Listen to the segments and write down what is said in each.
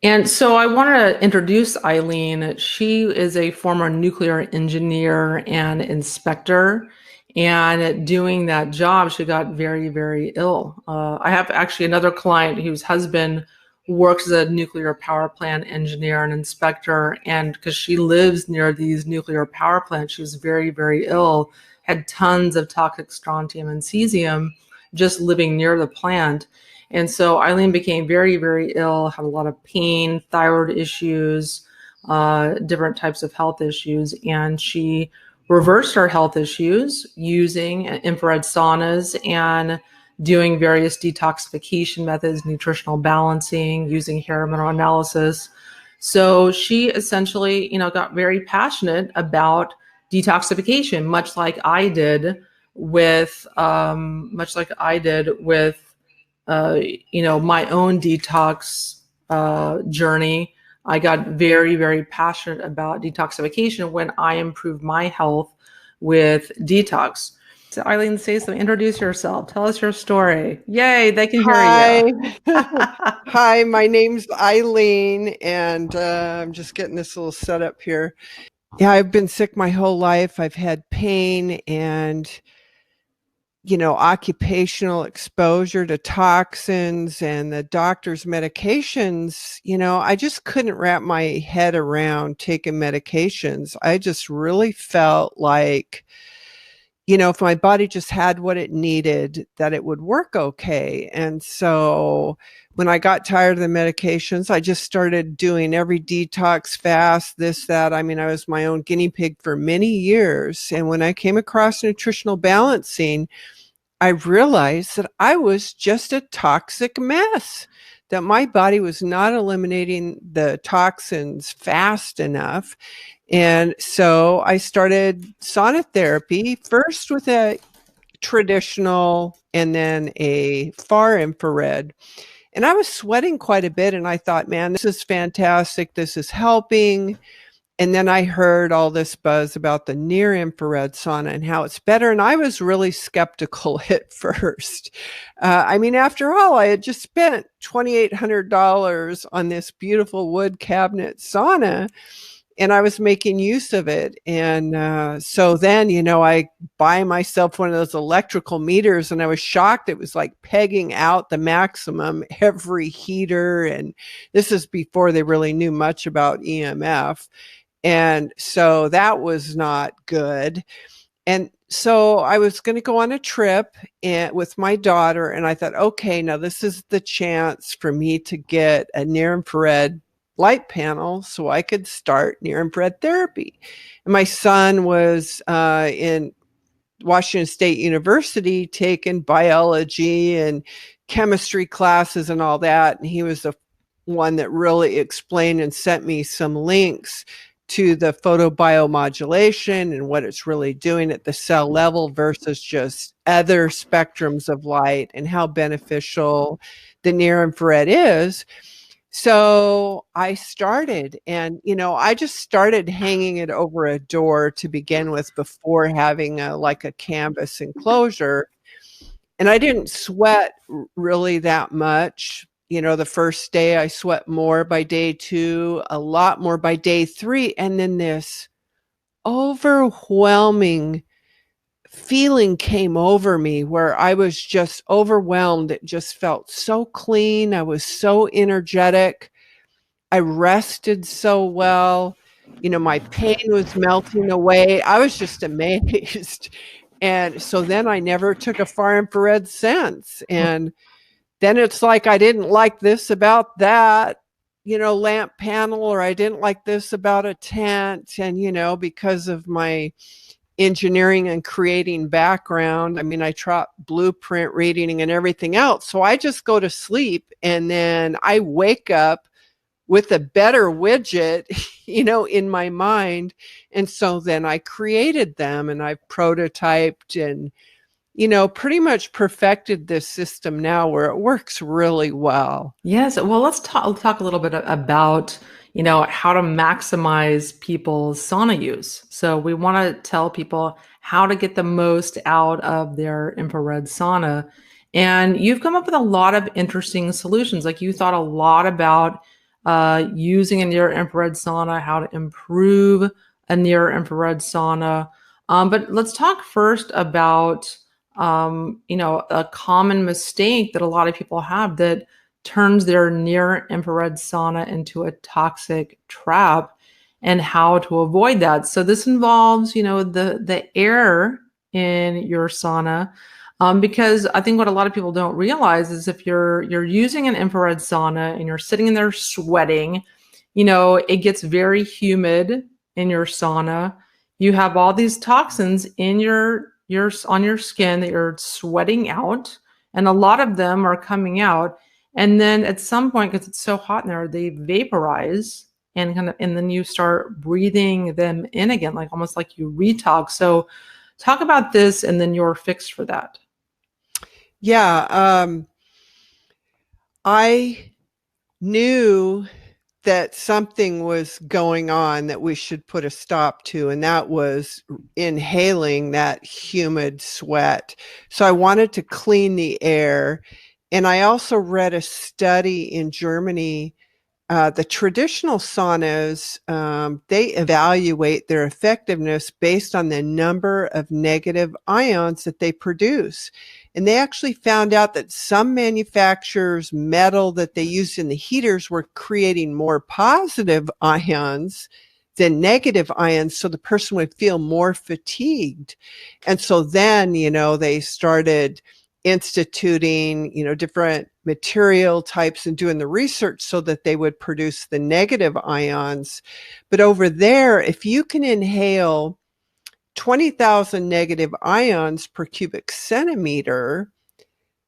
And so I want to introduce Eileen. She is a former nuclear engineer and inspector. And doing that job, she got very, very ill. I have actually another client whose husband works as a nuclear power plant engineer and inspector. And because she lives near these nuclear power plants, she was very, very ill, had tons of toxic strontium and cesium just living near the plant. And so Eileen became very, very ill, had a lot of pain, thyroid issues, different types of health issues. And she reversed her health issues using infrared saunas and doing various detoxification methods, nutritional balancing, using hair mineral analysis. So she essentially, got very passionate about detoxification, much like I did with my own detox journey. I got very, very passionate about detoxification when I improved my health with detox. So Eileen, say so. Introduce yourself. Tell us your story. Yay, they can hear Hi. you. Hi, my name's Eileen, and I'm just getting this little setup here. Yeah, I've been sick my whole life. I've had pain and, occupational exposure to toxins and the doctor's medications. I just couldn't wrap my head around taking medications. I just really felt like, if my body just had what it needed, that it would work okay. And so when I got tired of the medications, I just started doing every detox fast, this, that. I mean, I was my own guinea pig for many years. And when I came across nutritional balancing, I realized that I was just a toxic mess, that my body was not eliminating the toxins fast enough. And so I started sauna therapy, first with a traditional and then a far infrared. And I was sweating quite a bit. And I thought, man, this is fantastic. This is helping. And then I heard all this buzz about the near infrared sauna and how it's better. And I was really skeptical at first. I mean, after all, I had just spent $2,800 on this beautiful wood cabinet sauna, and I was making use of it. And so then, I buy myself one of those electrical meters, and I was shocked. It was like pegging out the maximum every heater. And this is before they really knew much about EMF. And so that was not good. And so I was going to go on a trip with my daughter, and I thought, okay, now this is the chance for me to get a near infrared light panel so I could start near infrared therapy. And my son was in Washington State University taking biology and chemistry classes and all that. And he was the one that really explained and sent me some links to the photobiomodulation and what it's really doing at the cell level versus just other spectrums of light, and how beneficial the near infrared is. So I started, and I just started hanging it over a door to begin with before having like a canvas enclosure. And I didn't sweat really that much. The first day I sweat more, by day 2, a lot more by day 3. And then this overwhelming feeling came over me where I was just overwhelmed. It just felt so clean. I was so energetic. I rested so well. My pain was melting away. I was just amazed. And so then I never took a far infrared since. And then it's like, I didn't like this about that, lamp panel, or I didn't like this about a tent. And, because of my engineering and creating background, I mean, I taught blueprint reading and everything else. So I just go to sleep, and then I wake up with a better widget, in my mind. And so then I created them, and I prototyped and, pretty much perfected this system now where it works really well. Yes. Well, let's talk a little bit about, how to maximize people's sauna use. So we want to tell people how to get the most out of their infrared sauna. And you've come up with a lot of interesting solutions. Like, you thought a lot about using a near infrared sauna, how to improve a near infrared sauna. But let's talk first about, a common mistake that a lot of people have that turns their near infrared sauna into a toxic trap and how to avoid that. So this involves, the air in your sauna. Because I think what a lot of people don't realize is if you're using an infrared sauna and you're sitting in there sweating, it gets very humid in your sauna. You have all these toxins in your on your skin that you're sweating out, and a lot of them are coming out. And then at some point, because it's so hot in there, they vaporize and then you start breathing them in again, like almost like you retox. So talk about this and then your fix for that. Yeah, I knew that something was going on that we should put a stop to, and that was inhaling that humid sweat. So I wanted to clean the air. And I also read a study in Germany. The traditional saunas, they evaluate their effectiveness based on the number of negative ions that they produce. And they actually found out that some manufacturers' metal that they used in the heaters were creating more positive ions than negative ions, so the person would feel more fatigued. And so then, they started instituting, different material types and doing the research so that they would produce the negative ions. But over there, if you can inhale 20,000 negative ions per cubic centimeter,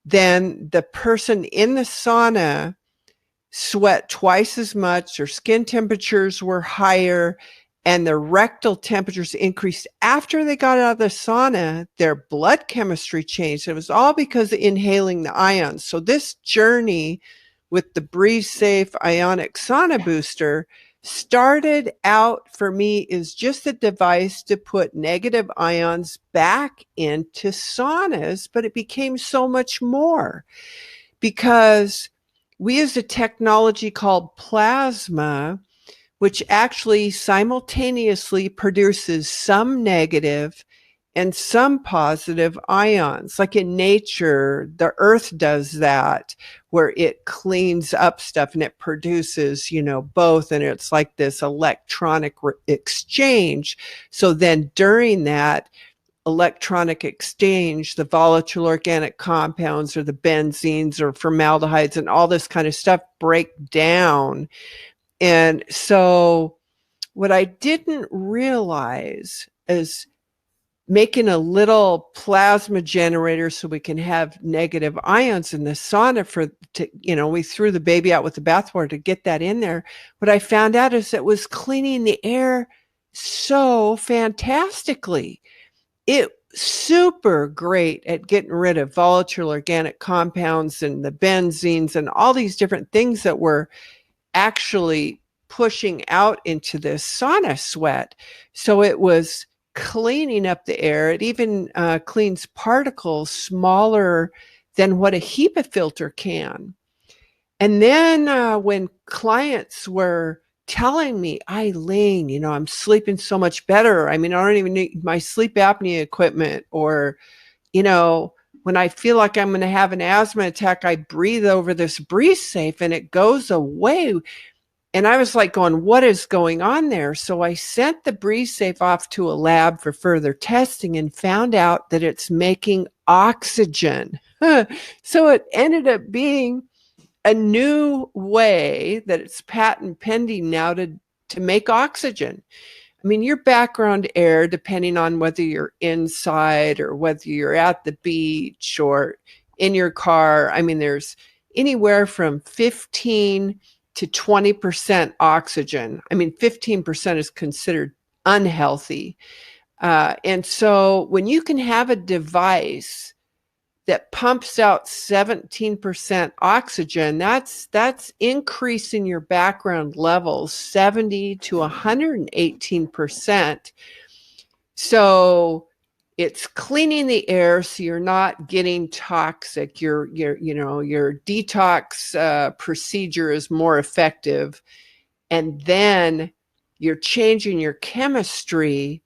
then the person in the sauna sweat twice as much, their skin temperatures were higher, and their rectal temperatures increased after they got out of the sauna. Their blood chemistry changed. It was all because of inhaling the ions. So this journey with the Breathe Safe Ionic Sauna Booster started out for me is just a device to put negative ions back into saunas, but it became so much more because we used a technology called plasma, which actually simultaneously produces some negative and some positive ions. Like in nature, the earth does that, where it cleans up stuff and it produces, both. And it's like this electronic exchange. So then during that electronic exchange, the volatile organic compounds or the benzenes or formaldehydes and all this kind of stuff break down. And so what I didn't realize is making a little plasma generator so we can have negative ions in the sauna we threw the baby out with the bathwater to get that in there. What I found out is it was cleaning the air so fantastically. It super great at getting rid of volatile organic compounds and the benzenes and all these different things that were actually pushing out into this sauna sweat. So it was cleaning up the air. It even cleans particles smaller than what a HEPA filter can. And then when clients were telling me, Eileen, I'm sleeping so much better. I mean, I don't even need my sleep apnea equipment, or, when I feel like I'm going to have an asthma attack, I breathe over this Breathe Safe and it goes away. And I was like going, what is going on there? So I sent the Breathe Safe off to a lab for further testing and found out that it's making oxygen. So it ended up being a new way that it's patent pending now to make oxygen. I mean, your background air, depending on whether you're inside or whether you're at the beach or in your car, I mean, there's anywhere from 15 to 20% oxygen. I mean, 15% is considered unhealthy. And so when you can have a device that pumps out 17% oxygen, that's increasing your background levels 70 to 118%. So it's cleaning the air so you're not getting toxic. Your detox procedure is more effective. And then you're changing your chemistry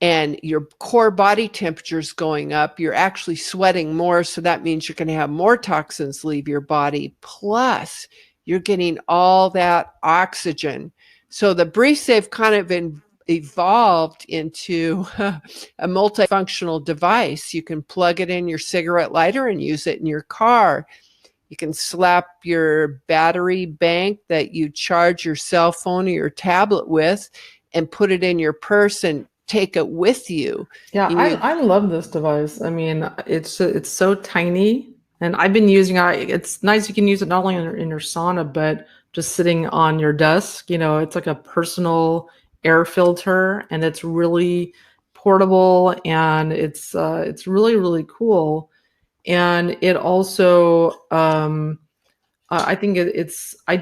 and your core body temperature is going up. You're actually sweating more. So that means you're going to have more toxins leave your body. Plus, you're getting all that oxygen. So the Breathe Safe kind of evolved into a multifunctional device. You can plug it in your cigarette lighter and use it in your car. You can slap your battery bank that you charge your cell phone or your tablet with and put it in your purse and take it with you. Yeah, I love this device. I mean, it's so tiny, and I've been using it. It's nice. You can use it not only in your sauna, but just sitting on your desk. You know, it's like a personal air filter, and it's really portable, and it's really really cool. And it also I think I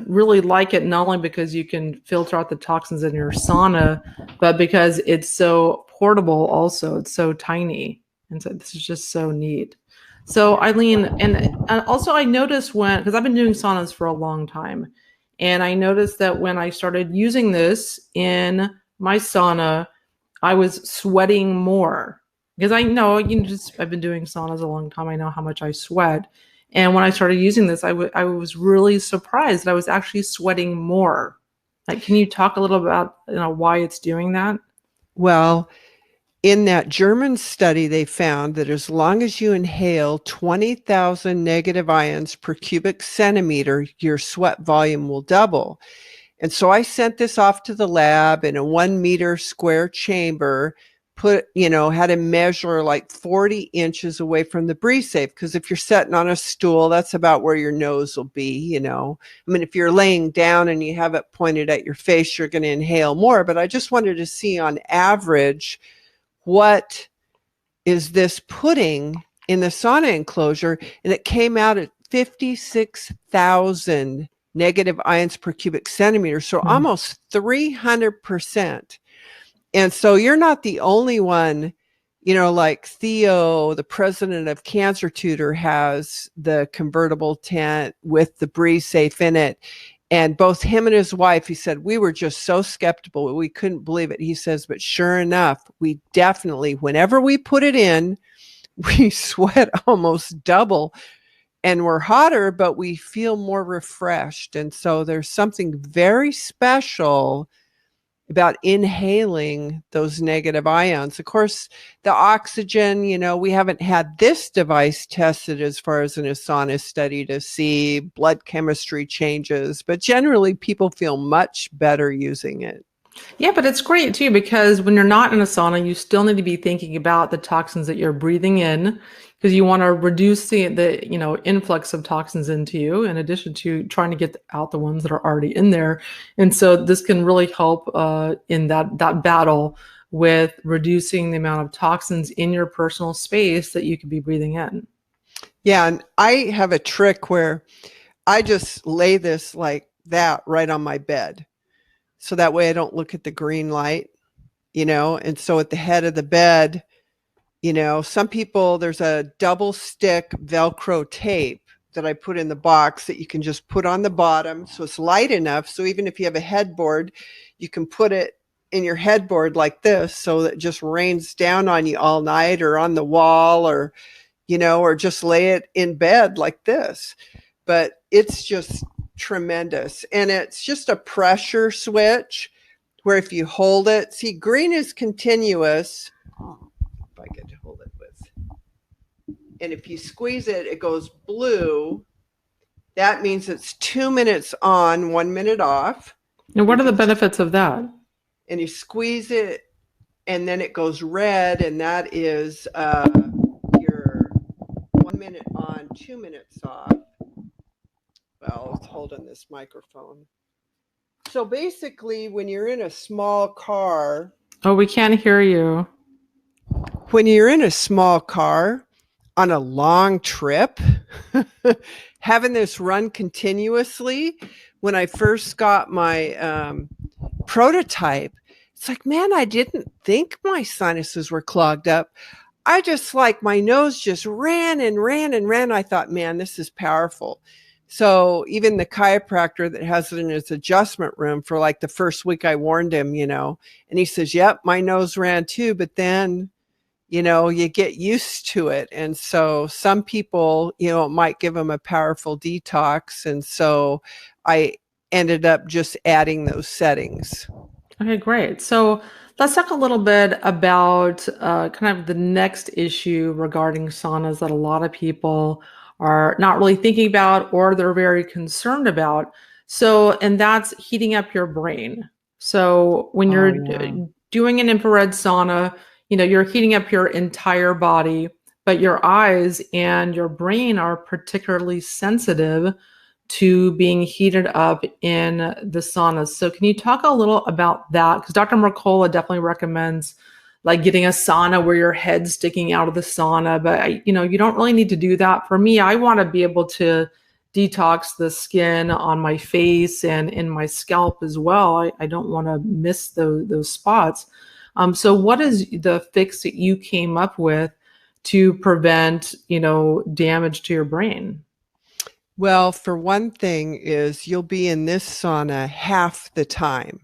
really like it not only because you can filter out the toxins in your sauna, but because it's so portable also. It's so tiny. And so this is just so neat. So Eileen, and also I noticed because I've been doing saunas for a long time, and I noticed that when I started using this in my sauna, I was sweating more because I know, I've been doing saunas a long time. I know how much I sweat. And when I started using this, I was really surprised that I was actually sweating more. Like, can you talk a little about, why it's doing that? Well, in that German study, they found that as long as you inhale 20,000 negative ions per cubic centimeter, your sweat volume will double. And so I sent this off to the lab in a 1 meter square chamber, had to measure like 40 inches away from the Breathe Safe. Because if you're sitting on a stool, that's about where your nose will be, I mean, if you're laying down and you have it pointed at your face, you're going to inhale more. But I just wanted to see on average, what is this putting in the sauna enclosure? And it came out at 56,000 negative ions per cubic centimeter. So almost 300%. And so you're not the only one, like Theo, the president of Cancer Tutor, has the convertible tent with the Breathe Safe in it. And both him and his wife, he said, we were just so skeptical. We couldn't believe it. He says, but sure enough, we definitely, whenever we put it in, we sweat almost double and we're hotter, but we feel more refreshed. And so there's something very special about inhaling those negative ions. Of course, the oxygen, we haven't had this device tested as far as in a sauna study to see blood chemistry changes, but generally people feel much better using it. Yeah, but it's great too, because when you're not in a sauna, you still need to be thinking about the toxins that you're breathing in, because you want to reduce the influx of toxins into you, in addition to trying to get out the ones that are already in there. And so this can really help in that battle with reducing the amount of toxins in your personal space that you could be breathing in. Yeah, and I have a trick where I just lay this like that right on my bed. So that way I don't look at the green light, and so at the head of the bed, some people, there's a double stick Velcro tape that I put in the box that you can just put on the bottom. So it's light enough. So even if you have a headboard, you can put it in your headboard like this, so that it just rains down on you all night, or on the wall, or, or just lay it in bed like this. But it's just tremendous. And it's just a pressure switch where if you hold it, see, green is continuous. If I get to hold it with, and if you squeeze it, it goes blue. That means it's 2 minutes on, 1 minute off. And what are the benefits of that? And you squeeze it, and then it goes red, and that is your 1 minute on, 2 minutes off. Well, let's hold on this microphone. So basically, when you're in a small car. Oh, we can't hear you. When you're in a small car on a long trip, having this run continuously, when I first got my prototype, It's like, man, I didn't think my sinuses were clogged up. I just like my nose just ran and ran and ran. I thought, man, this is powerful. So even the chiropractor that has it in his adjustment room, for like the first week, I warned him, and he says, yep, my nose ran too. But then, you get used to it. And so some people, it might give them a powerful detox. And so I ended up just adding those settings. Okay, great. So let's talk a little bit about kind of the next issue regarding saunas that a lot of people are not really thinking about or they're very concerned about. So, and that's heating up your brain. So when Oh, you're yeah. doing an infrared sauna, you're heating up your entire body, but your eyes and your brain are particularly sensitive to being heated up in the saunas. So can you talk a little about that? Because Dr. Mercola definitely recommends like getting a sauna where your head's sticking out of the sauna, but you don't really need to do that. For me, I want to be able to detox the skin on my face and in my scalp as well. I don't want to miss those spots. So what is the fix that you came up with to prevent, damage to your brain? Well, for one thing is you'll be in this sauna half the time.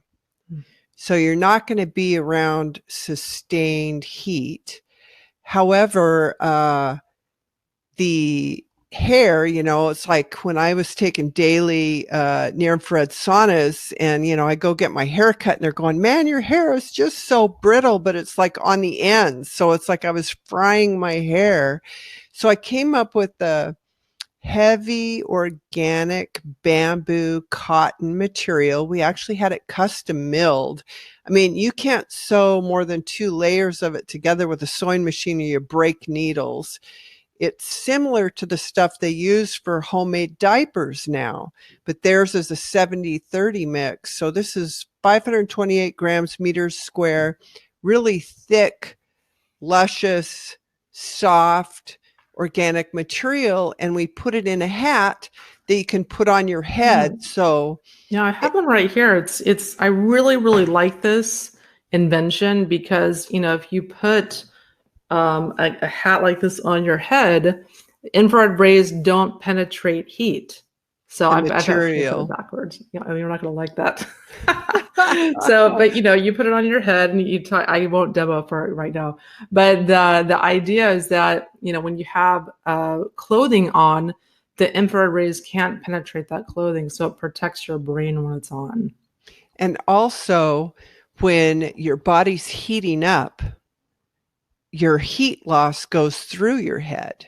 So you're not going to be around sustained heat. However, the hair, it's like when I was taking daily near infrared saunas and, I go get my hair cut and they're going, man, your hair is just so brittle, but it's like on the ends. So it's like I was frying my hair. So I came up with the heavy organic bamboo cotton material. We actually had it custom milled. I mean, you can't sew more than 2 layers of it together with a sewing machine or you break needles. It's similar to the stuff they use for homemade diapers now, but theirs is a 70-30 mix. So this is 528 grams meters square, really thick, luscious, soft, organic material. And we put it in a hat that you can put on your head. So Yeah, I have one right here. I really, really like this invention because, if you put a hat like this on your head, infrared rays don't penetrate heat. So the I've actually put it material. backwards. You're not going to like that. So, but you put it on your head and I won't demo for it right now. But the idea is that, when you have clothing on, the infrared rays can't penetrate that clothing. So it protects your brain when it's on. And also, when your body's heating up, your heat loss goes through your head.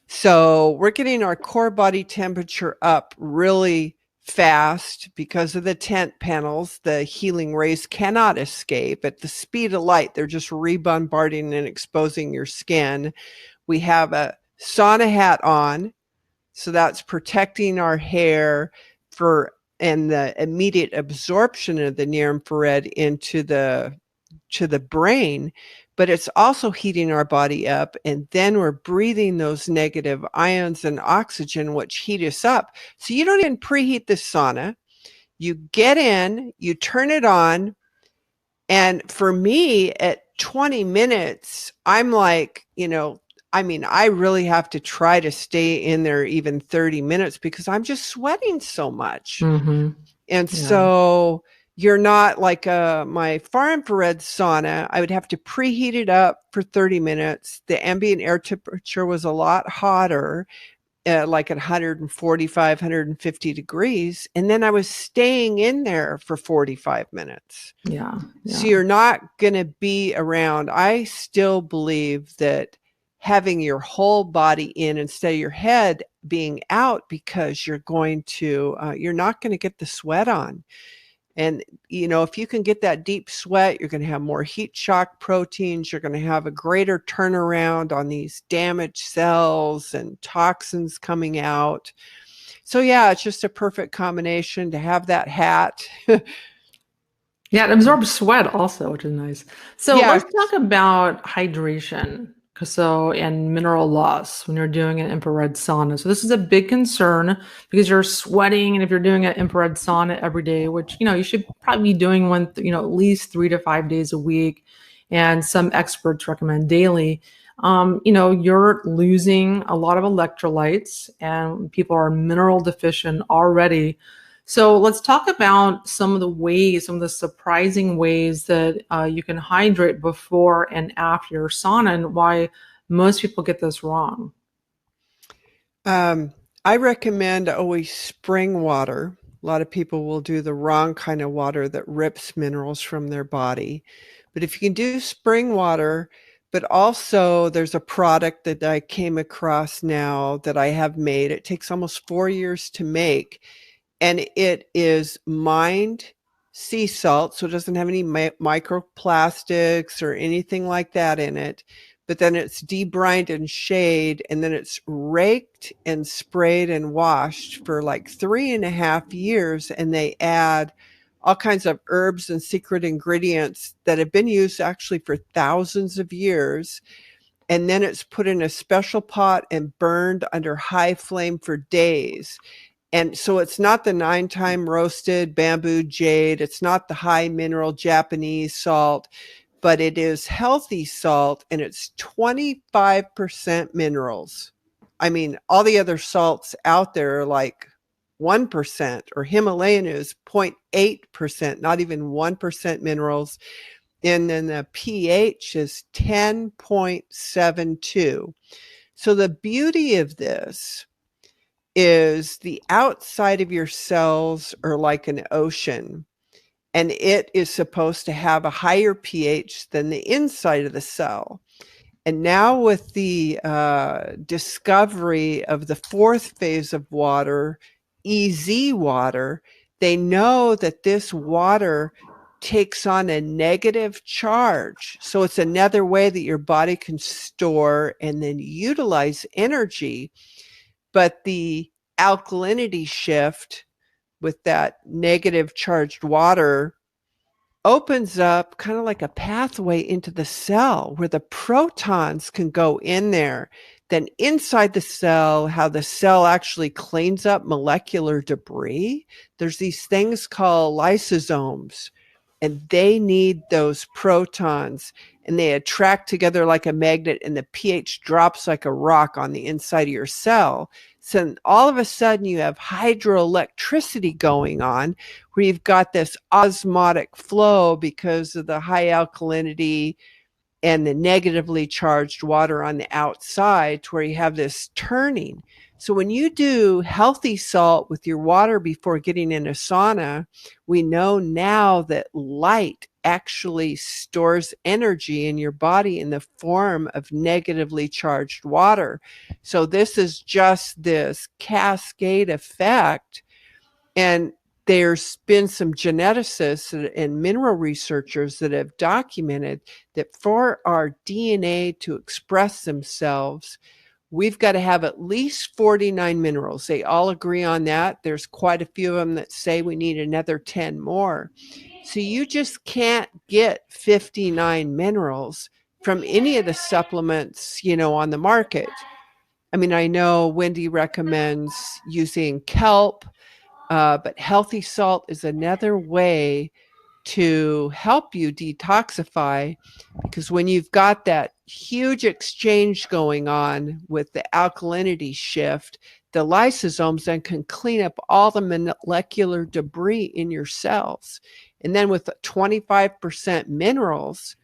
So we're getting our core body temperature up really fast because of the tent panels. The healing rays cannot escape. At the speed of light, they're just rebombarding and exposing your skin. We have a sauna hat on, so that's protecting our hair and the immediate absorption of the near infrared into the brain, but it's also heating our body up, and then we're breathing those negative ions and oxygen which heat us up. So you don't even preheat the sauna. You get in, you turn it on, and for me at 20 minutes, I'm like, I really have to try to stay in there even 30 minutes because I'm just sweating so much. Mm-hmm. And Yeah. so you're not like my far infrared sauna. I would have to preheat it up for 30 minutes. The ambient air temperature was a lot hotter, like at 145, 150 degrees. And then I was staying in there for 45 minutes. Yeah. So Yeah. you're not going to be around. I still believe that having your whole body in instead of your head being out, because you're not going to get the sweat on. And, if you can get that deep sweat, you're going to have more heat shock proteins. You're going to have a greater turnaround on these damaged cells and toxins coming out. So, yeah, it's just a perfect combination to have that hat. Yeah, it absorbs sweat also, which is nice. So Yeah. let's talk about hydration. So, and mineral loss when you're doing an infrared sauna. So this is a big concern because you're sweating, and if you're doing an infrared sauna every day, which you should probably be doing one, at least 3 to 5 days a week, and some experts recommend daily. You're losing a lot of electrolytes, and people are mineral deficient already. So let's talk about some of the ways, some of the surprising ways that you can hydrate before and after your sauna, and why most people get this wrong. Um, I recommend always spring water. A lot of people will do the wrong kind of water that rips minerals from their body. But if you can do spring water, but also there's a product that I came across now that I have made. It takes almost 4 years to make, and it is mined sea salt, so it doesn't have any microplastics or anything like that in it. But then it's debrined and shade, and then it's raked and sprayed and washed for like 3.5 years. And they add all kinds of herbs and secret ingredients that have been used actually for thousands of years. And then it's put in a special pot and burned under high flame for days. And so it's not the 9-time roasted bamboo jade. It's not the high mineral Japanese salt, but it is healthy salt, and it's 25% minerals. I mean, all the other salts out there are like 1%, or Himalayan is 0.8%, not even 1% minerals. And then the pH is 10.72. So the beauty of this is the outside of your cells are like an ocean, and it is supposed to have a higher pH than the inside of the cell. And now with the discovery of the fourth phase of water, EZ water, they know that this water takes on a negative charge. So it's another way that your body can store and then utilize energy. But the alkalinity shift with that negative charged water opens up kind of like a pathway into the cell where the protons can go in there. Then inside the cell, how the cell actually cleans up molecular debris, there's these things called lysosomes, and they need those protons, and they attract together like a magnet, and the pH drops like a rock on the inside of your cell. So all of a sudden you have hydroelectricity going on, where you've got this osmotic flow because of the high alkalinity and the negatively charged water on the outside, to where you have this turning. So when you do healthy salt with your water before getting in a sauna, we know now that light actually stores energy in your body in the form of negatively charged water. So this is just this cascade effect. And there's been some geneticists and mineral researchers that have documented that for our DNA to express themselves, we've got to have at least 49 minerals. They all agree on that. There's quite a few of them that say we need another 10 more. So you just can't get 59 minerals from any of the supplements, on the market. I mean, I know Wendy recommends using kelp, but healthy salt is another way to help you detoxify, because when you've got that huge exchange going on with the alkalinity shift, the lysosomes then can clean up all the molecular debris in your cells. And then with 25% minerals,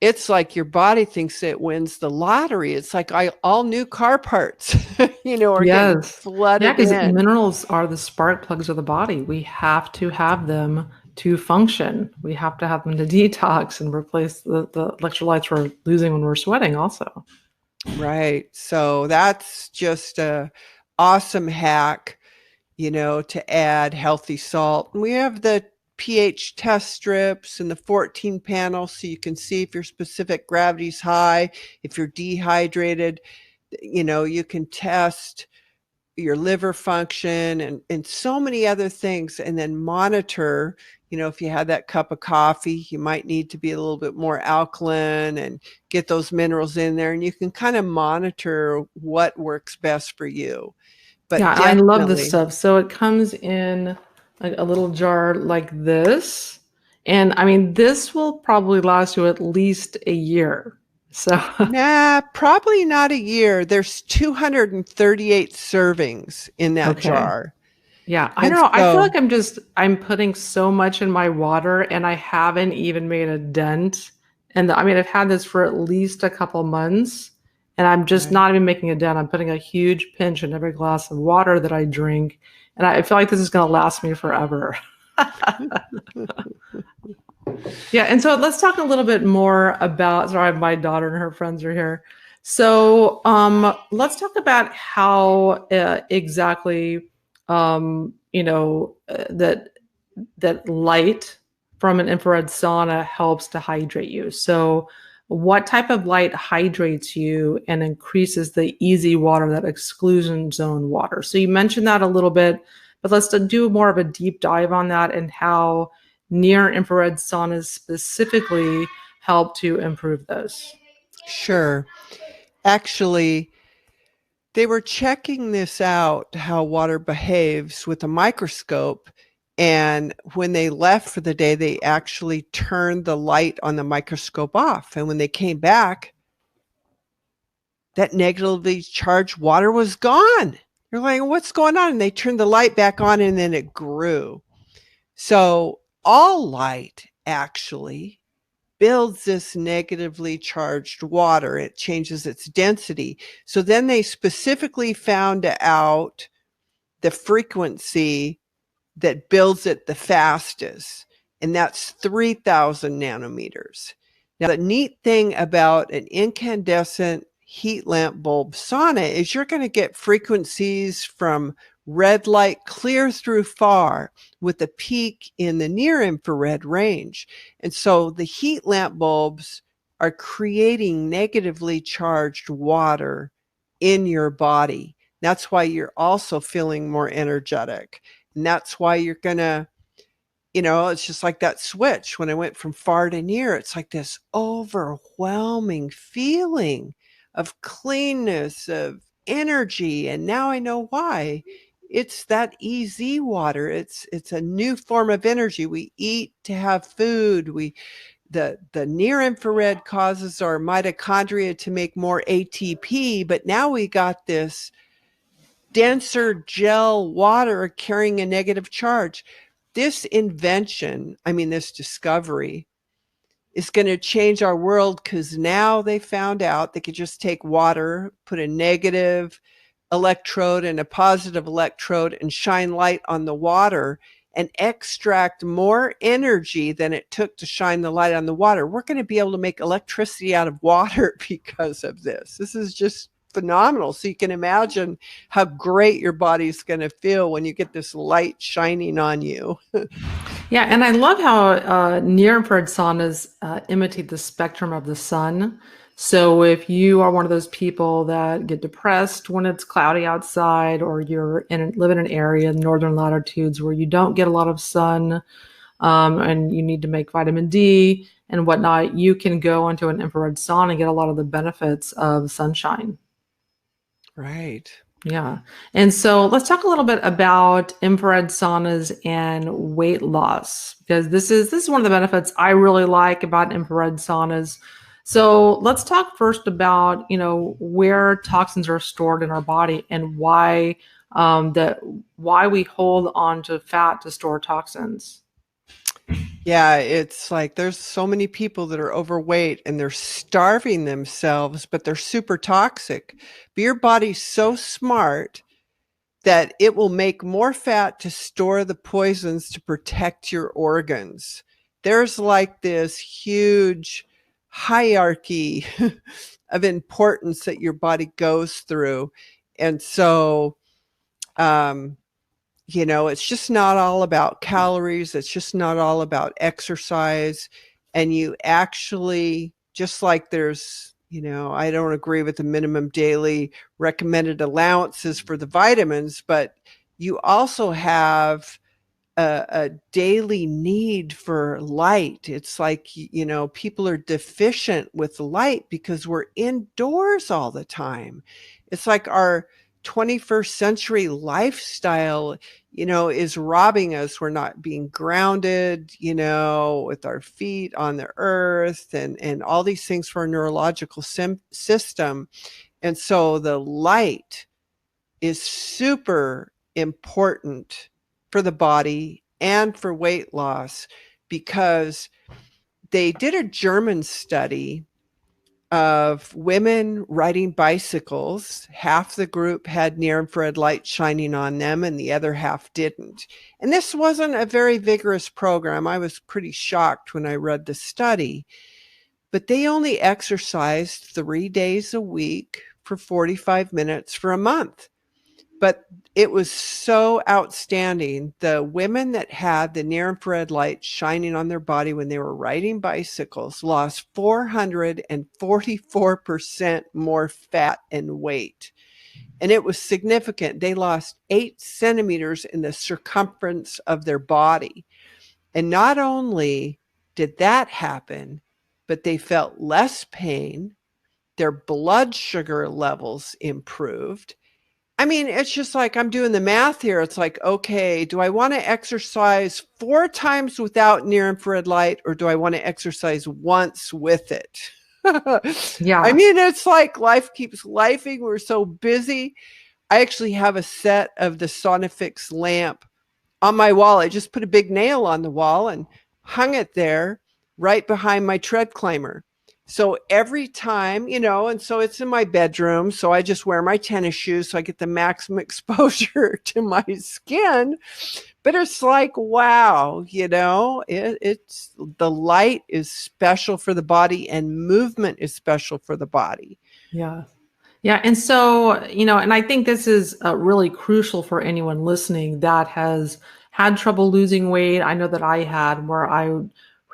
it's like your body thinks it wins the lottery. It's like all new car parts, are getting Yes. Yeah, flooded because in. minerals are the spark plugs of the body. We have to have them to function. We have to have them to detox and replace the electrolytes we're losing when we're sweating also. Right. So that's just a awesome hack, to add healthy salt. And we have the pH test strips and the 14 panel, so you can see if your specific gravity's high, if you're dehydrated. You can test your liver function and so many other things, and then monitor, if you had that cup of coffee, you might need to be a little bit more alkaline and get those minerals in there, and you can kind of monitor what works best for you. Yeah, But I love this definitely, stuff. So it comes in like a little jar like this. And I mean, this will probably last you at least a year. So, nah, probably not a year. There's 238 servings in that okay. jar. Yeah, I And don't know. I feel so, like I'm putting so much in my water and I haven't even made a dent. And I mean, I've had this for at least a couple months and I'm just right. not even making a dent. I'm putting a huge pinch in every glass of water that I drink. And I feel like this is going to last me forever. Yeah, and so let's talk a little bit more about, sorry, my daughter and her friends are here. So let's talk about how exactly that light from an infrared sauna helps to hydrate you. So what type of light hydrates you and increases the easy water, that exclusion zone water? So you mentioned that a little bit, but let's do more of a deep dive on that and how near infrared saunas specifically help to improve those. Sure. Actually, they were checking this out, how water behaves with a microscope. And when they left for the day, they actually turned the light on the microscope off. And when they came back, that negatively charged water was gone. You're like, what's going on? And they turned the light back on and then it grew. So all light actually builds this negatively charged water. It changes its density. So then they specifically found out the frequency that builds it the fastest, and that's 3,000 nanometers. Now, the neat thing about an incandescent heat lamp bulb sauna is you're going to get frequencies from red light clear through far with a peak in the near infrared range. And so the heat lamp bulbs are creating negatively charged water in your body. That's why you're also feeling more energetic. And that's why you're going to, it's just like that switch. When I went from far to near, it's like this overwhelming feeling of cleanness, of energy. And now I know why. It's that EZ water. It's a new form of energy. We eat to have food. The near infrared causes our mitochondria to make more ATP, but now we got this denser gel water carrying a negative charge. This invention, this discovery, is going to change our world because now they found out they could just take water, put a negative electrode and a positive electrode, and shine light on the water and extract more energy than it took to shine the light on the water. We're going to be able to make electricity out of water because of this. This is just phenomenal. So you can imagine how great your body's going to feel when you get this light shining on you. Yeah, and I love how near infrared saunas imitate the spectrum of the sun. So if you are one of those people that get depressed when it's cloudy outside, or live in an area in northern latitudes where you don't get a lot of sun, and you need to make vitamin D and whatnot, you can go into an infrared sauna and get a lot of the benefits of sunshine. Right. Yeah. And so let's talk a little bit about infrared saunas and weight loss, because this is one of the benefits I really like about infrared saunas. So let's talk first about, where toxins are stored in our body and why we hold on to fat to store toxins. Yeah, it's like there's so many people that are overweight and they're starving themselves, but they're super toxic. But your body's so smart that it will make more fat to store the poisons to protect your organs. There's like this huge hierarchy of importance that your body goes through. And so, um, it's just not all about calories. It's just not all about exercise. And you actually, just like there's, I don't agree with the minimum daily recommended allowances for the vitamins, but you also have a daily need for light. It's like, people are deficient with light because we're indoors all the time. It's like our 21st century lifestyle, is robbing us. We're not being grounded, with our feet on the earth and all these things for our neurological system. And so the light is super important for the body and for weight loss, because they did a German study of women riding bicycles. Half the group had near infrared light shining on them and the other half didn't. And this wasn't a very vigorous program. I was pretty shocked when I read the study, but they only exercised 3 days a week for 45 minutes for a month. But it was so outstanding. The women that had the near infrared light shining on their body when they were riding bicycles lost 444% more fat and weight. And it was significant. They lost 8 centimeters in the circumference of their body. And not only did that happen, but they felt less pain. Their blood sugar levels improved. I mean, it's just like, I'm doing the math here. It's like, okay, do I want to exercise 4 times without near infrared light, or do I want to exercise once with it? I Yeah. mean, it's like life keeps lifing. We're so busy. I actually have a set of the Sauna Fix lamp on my wall. I just put a big nail on the wall and hung it there right behind my tread climber. So every time, and so it's in my bedroom. So I just wear my tennis shoes so I get the maximum exposure to my skin. But it's like, wow, it's the light is special for the body and movement is special for the body. Yeah. Yeah. And so, and I think this is really crucial for anyone listening that has had trouble losing weight. I know that I had, where I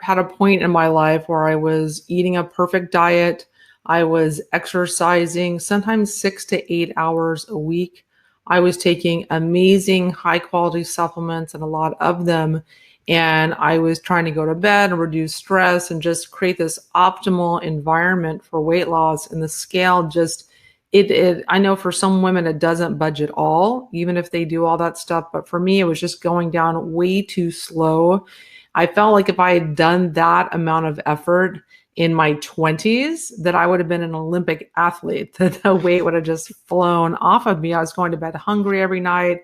had a point in my life where I was eating a perfect diet. I was exercising sometimes 6 to 8 hours a week. I was taking amazing high quality supplements and a lot of them. And I was trying to go to bed and reduce stress and just create this optimal environment for weight loss. And the scale just, I know for some women it doesn't budge at all, even if they do all that stuff. But for me, it was just going down way too slow. I felt like if I had done that amount of effort in my 20s, that I would have been an Olympic athlete, that the weight would have just flown off of me. I was going to bed hungry every night,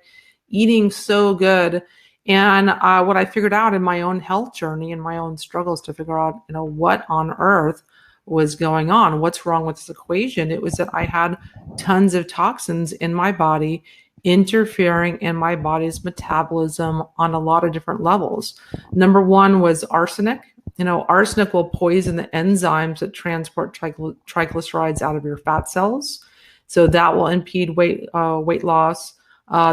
eating so good. And what I figured out in my own health journey and my own struggles to figure out, what on earth was going on, what's wrong with this equation, it was that I had tons of toxins in my body interfering in my body's metabolism on a lot of different levels. Number one was arsenic. Arsenic will poison the enzymes that transport triglycerides out of your fat cells. So that will impede weight loss.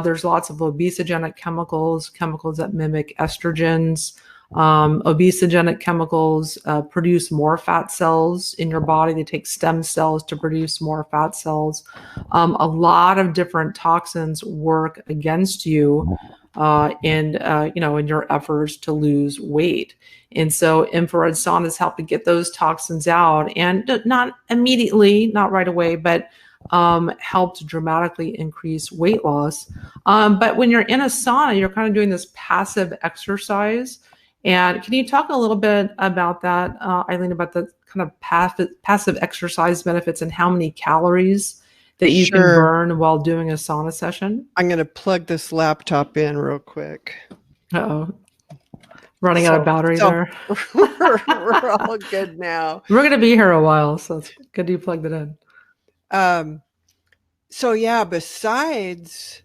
There's lots of obesogenic chemicals that mimic estrogens. Obesogenic chemicals produce more fat cells in your body. They take stem cells to produce more fat cells. A lot of different toxins work against you in your efforts to lose weight. And so infrared saunas help to get those toxins out, and not immediately, not right away, but help to dramatically increase weight loss. But when you're in a sauna, you're kind of doing this passive exercise. And can you talk a little bit about that, Eileen, about the kind of passive exercise benefits and how many calories that you can burn while doing a sauna session? I'm going to plug this laptop in real quick. Uh-oh. Running out of battery there. We're all good now. We're going to be here a while, so it's good you plugged it in. So yeah, besides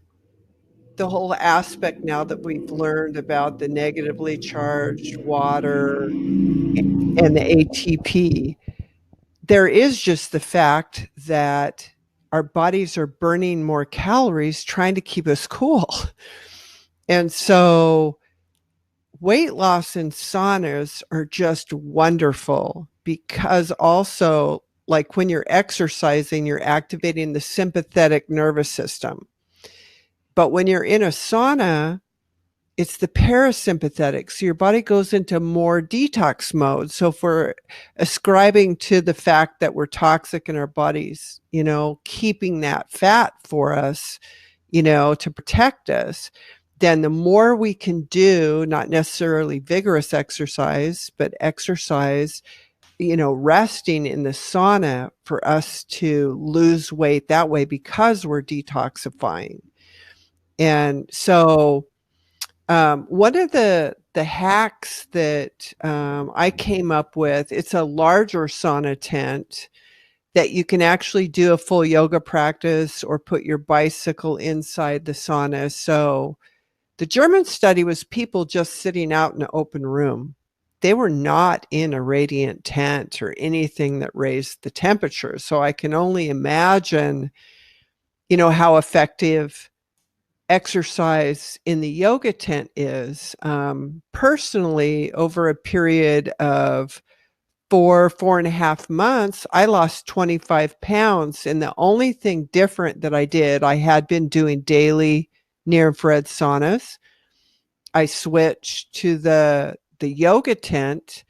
the whole aspect now that we've learned about the negatively charged water and the ATP, there is just the fact that our bodies are burning more calories trying to keep us cool. And so weight loss in saunas are just wonderful, because also like when you're exercising, you're activating the sympathetic nervous system. But when you're in a sauna, it's the parasympathetic. So your body goes into more detox mode. So if we're ascribing to the fact that we're toxic in our bodies, keeping that fat for us, to protect us, then the more we can do, not necessarily vigorous exercise, but exercise, resting in the sauna for us to lose weight that way because we're detoxifying. And so one of the hacks that I came up with, it's a larger sauna tent that you can actually do a full yoga practice or put your bicycle inside the sauna. So the German study was people just sitting out in an open room. They were not in a radiant tent or anything that raised the temperature. So I can only imagine, how effective exercise in the yoga tent is. Personally, over a period of 4.5 months, I lost 25 pounds. And the only thing different that I did, I had been doing daily near infrared saunas. I switched to the yoga tent,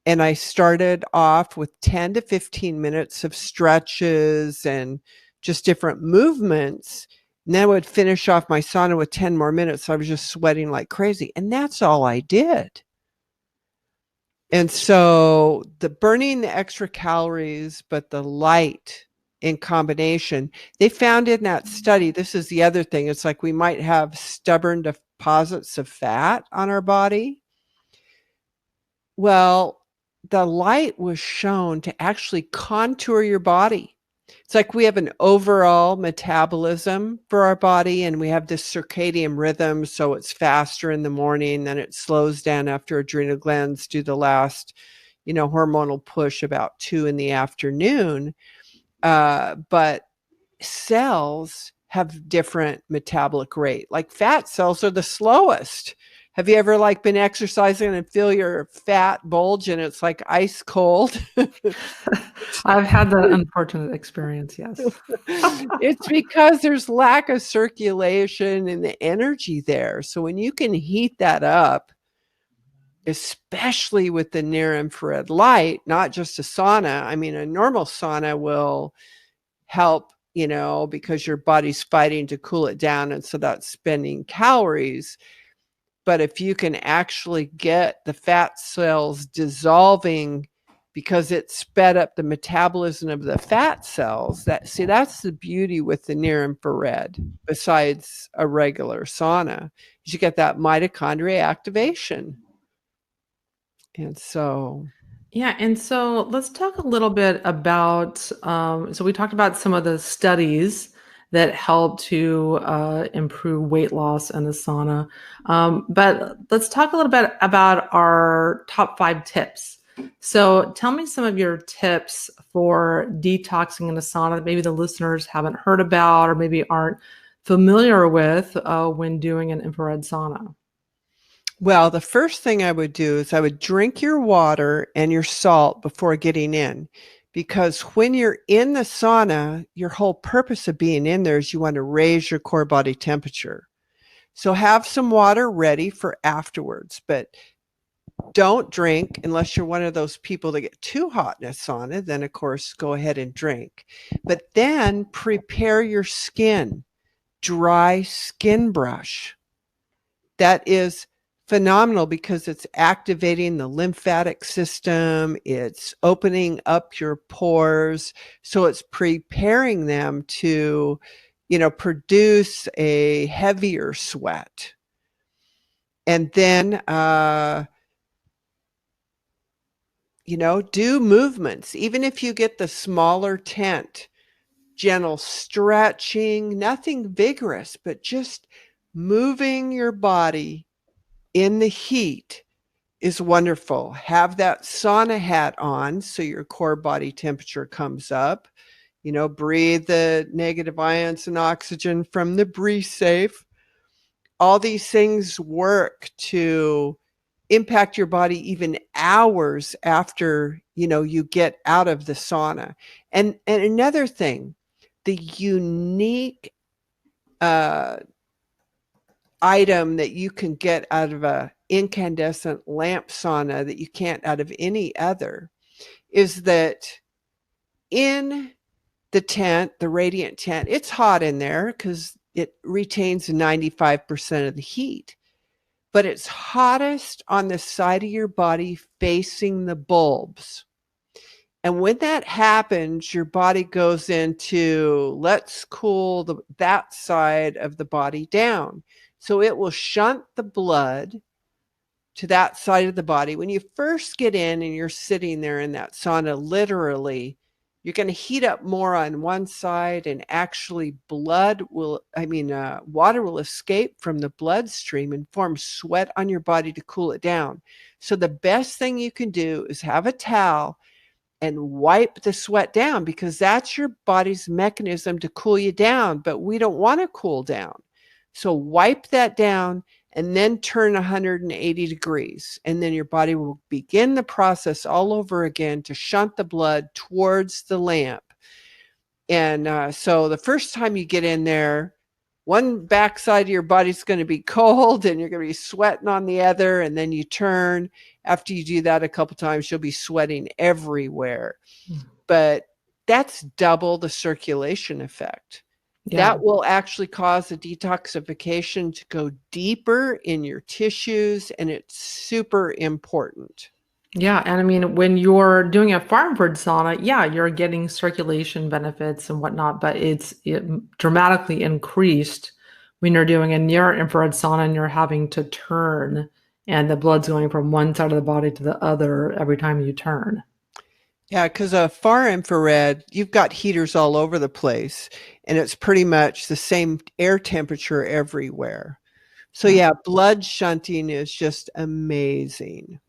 and I started off with 10 to 15 minutes of stretches and just different movements. And then I would finish off my sauna with 10 more minutes. So I was just sweating like crazy. And that's all I did. And so the burning the extra calories, but the light in combination, they found in that study, this is the other thing. It's like we might have stubborn deposits of fat on our body. Well, the light was shown to actually contour your body. It's like we have an overall metabolism for our body, and we have this circadian rhythm. So it's faster in the morning, then it slows down after adrenal glands do the last, hormonal push about 2 in the afternoon. But cells have different metabolic rate. Like fat cells are the slowest. Have you ever been exercising and feel your fat bulge and it's like ice cold? I've had that unfortunate experience, yes. It's because there's lack of circulation and the energy there. So when you can heat that up, especially with the near infrared light, not just a sauna. I mean, a normal sauna will help, because your body's fighting to cool it down. And so that's spending calories. But if you can actually get the fat cells dissolving because it sped up the metabolism of the fat cells, that's the beauty with the near infrared, besides a regular sauna, is you get that mitochondria activation. And so Yeah, and so let's talk a little bit about, so we talked about some of the studies that help to improve weight loss in the sauna. But let's talk a little bit about our top 5 tips. So tell me some of your tips for detoxing in a sauna that maybe the listeners haven't heard about or maybe aren't familiar with when doing an infrared sauna. well, the first thing I would do is I would drink your water and your salt before getting in, because when you're in the sauna, your whole purpose of being in there is you want to raise your core body temperature. So have some water ready for afterwards, but don't drink unless you're one of those people that get too hot in a sauna. Then, of course, go ahead and drink. But then prepare your skin. Dry skin brush. That is phenomenal because it's activating the lymphatic system. It's opening up your pores. So it's preparing them to, produce a heavier sweat. And then, do movements. Even if you get the smaller tent, gentle stretching, nothing vigorous, but just moving your body in the heat is wonderful. Have that sauna hat on so your core body temperature comes up. Breathe the negative ions and oxygen from the breathe safe. All these things work to impact your body even hours after, you get out of the sauna. And another thing, the unique uh, item that you can get out of a incandescent lamp sauna that you can't out of any other is that in the tent, the radiant tent, it's hot in there because it retains 95% of the heat, but it's hottest on the side of your body facing the bulbs. And when that happens, your body goes into let's cool that side of the body down. So it will shunt the blood to that side of the body. When you first get in and you're sitting there in that sauna, literally, you're going to heat up more on one side, and actually water will escape from the bloodstream and form sweat on your body to cool it down. So the best thing you can do is have a towel and wipe the sweat down, because that's your body's mechanism to cool you down. But we don't want to cool down. So wipe that down and then turn 180 degrees. And then your body will begin the process all over again to shunt the blood towards the lamp. And so the first time you get in there, one backside of your body's going to be cold and you're going to be sweating on the other. And then you turn. After you do that a couple times, you'll be sweating everywhere. But that's double the circulation effect. Yeah. That will actually cause the detoxification to go deeper in your tissues, and it's super important. Yeah, and I mean, when you're doing a infrared sauna, yeah, you're getting circulation benefits and whatnot, but it dramatically increased when you're doing a near infrared sauna and you're having to turn, and the blood's going from one side of the body to the other every time you turn. Yeah, because a far infrared, you've got heaters all over the place, and it's pretty much the same air temperature everywhere. So yeah, blood shunting is just amazing.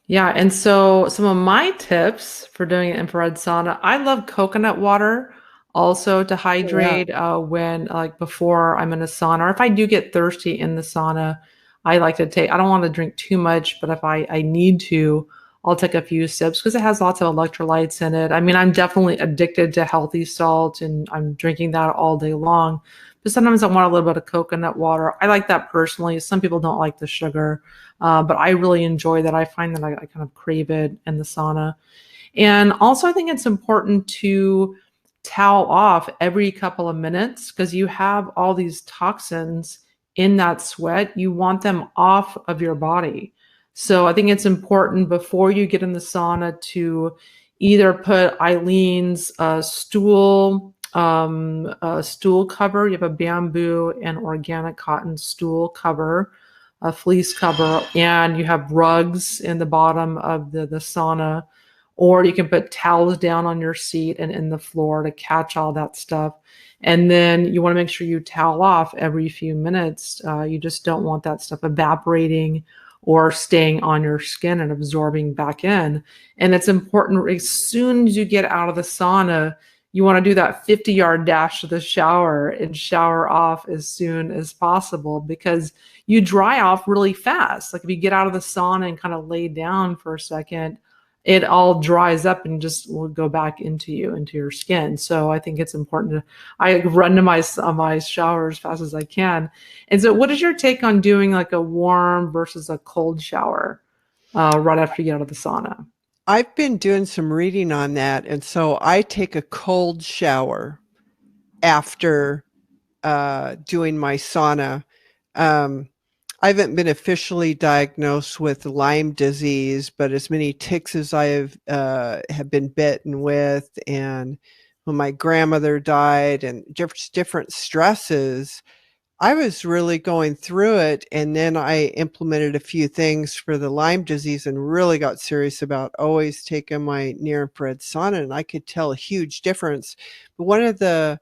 Yeah, and so some of my tips for doing an infrared sauna, I love coconut water also to hydrate when like before I'm in a sauna, or if I do get thirsty in the sauna, I like to take, I don't want to drink too much, but if I need to, I'll take a few sips because it has lots of electrolytes in it. I mean, I'm definitely addicted to healthy salt and I'm drinking that all day long. But sometimes I want a little bit of coconut water. I like that personally. Some people don't like the sugar. But I really enjoy that. I find that I kind of crave it in the sauna. And also, I think it's important to towel off every couple of minutes because you have all these toxins in that sweat. You want them off of your body. So I think it's important before you get in the sauna to either put Eileen's stool cover. You have a bamboo and organic cotton stool cover, a fleece cover, and you have rugs in the bottom of the sauna, or you can put towels down on your seat and in the floor to catch all that stuff. And then you want to make sure you towel off every few minutes. You just don't want that stuff evaporating or staying on your skin and absorbing back in. And it's important as soon as you get out of the sauna, you want to do that 50-yard dash to the shower and shower off as soon as possible because you dry off really fast. Like if you get out of the sauna and kind of lay down for a second, it all dries up and just will go back into your skin. So I think it's important I run to my shower as fast as I can. And so what is your take on doing like a warm versus a cold shower right after you get out of the sauna? I've been doing some reading on that, and so I take a cold shower after doing my sauna. I haven't been officially diagnosed with Lyme disease, but as many ticks as I have been bitten with, and when my grandmother died, and different stresses, I was really going through it. And then I implemented a few things for the Lyme disease and really got serious about always taking my near infrared sauna, and I could tell a huge difference. But one of the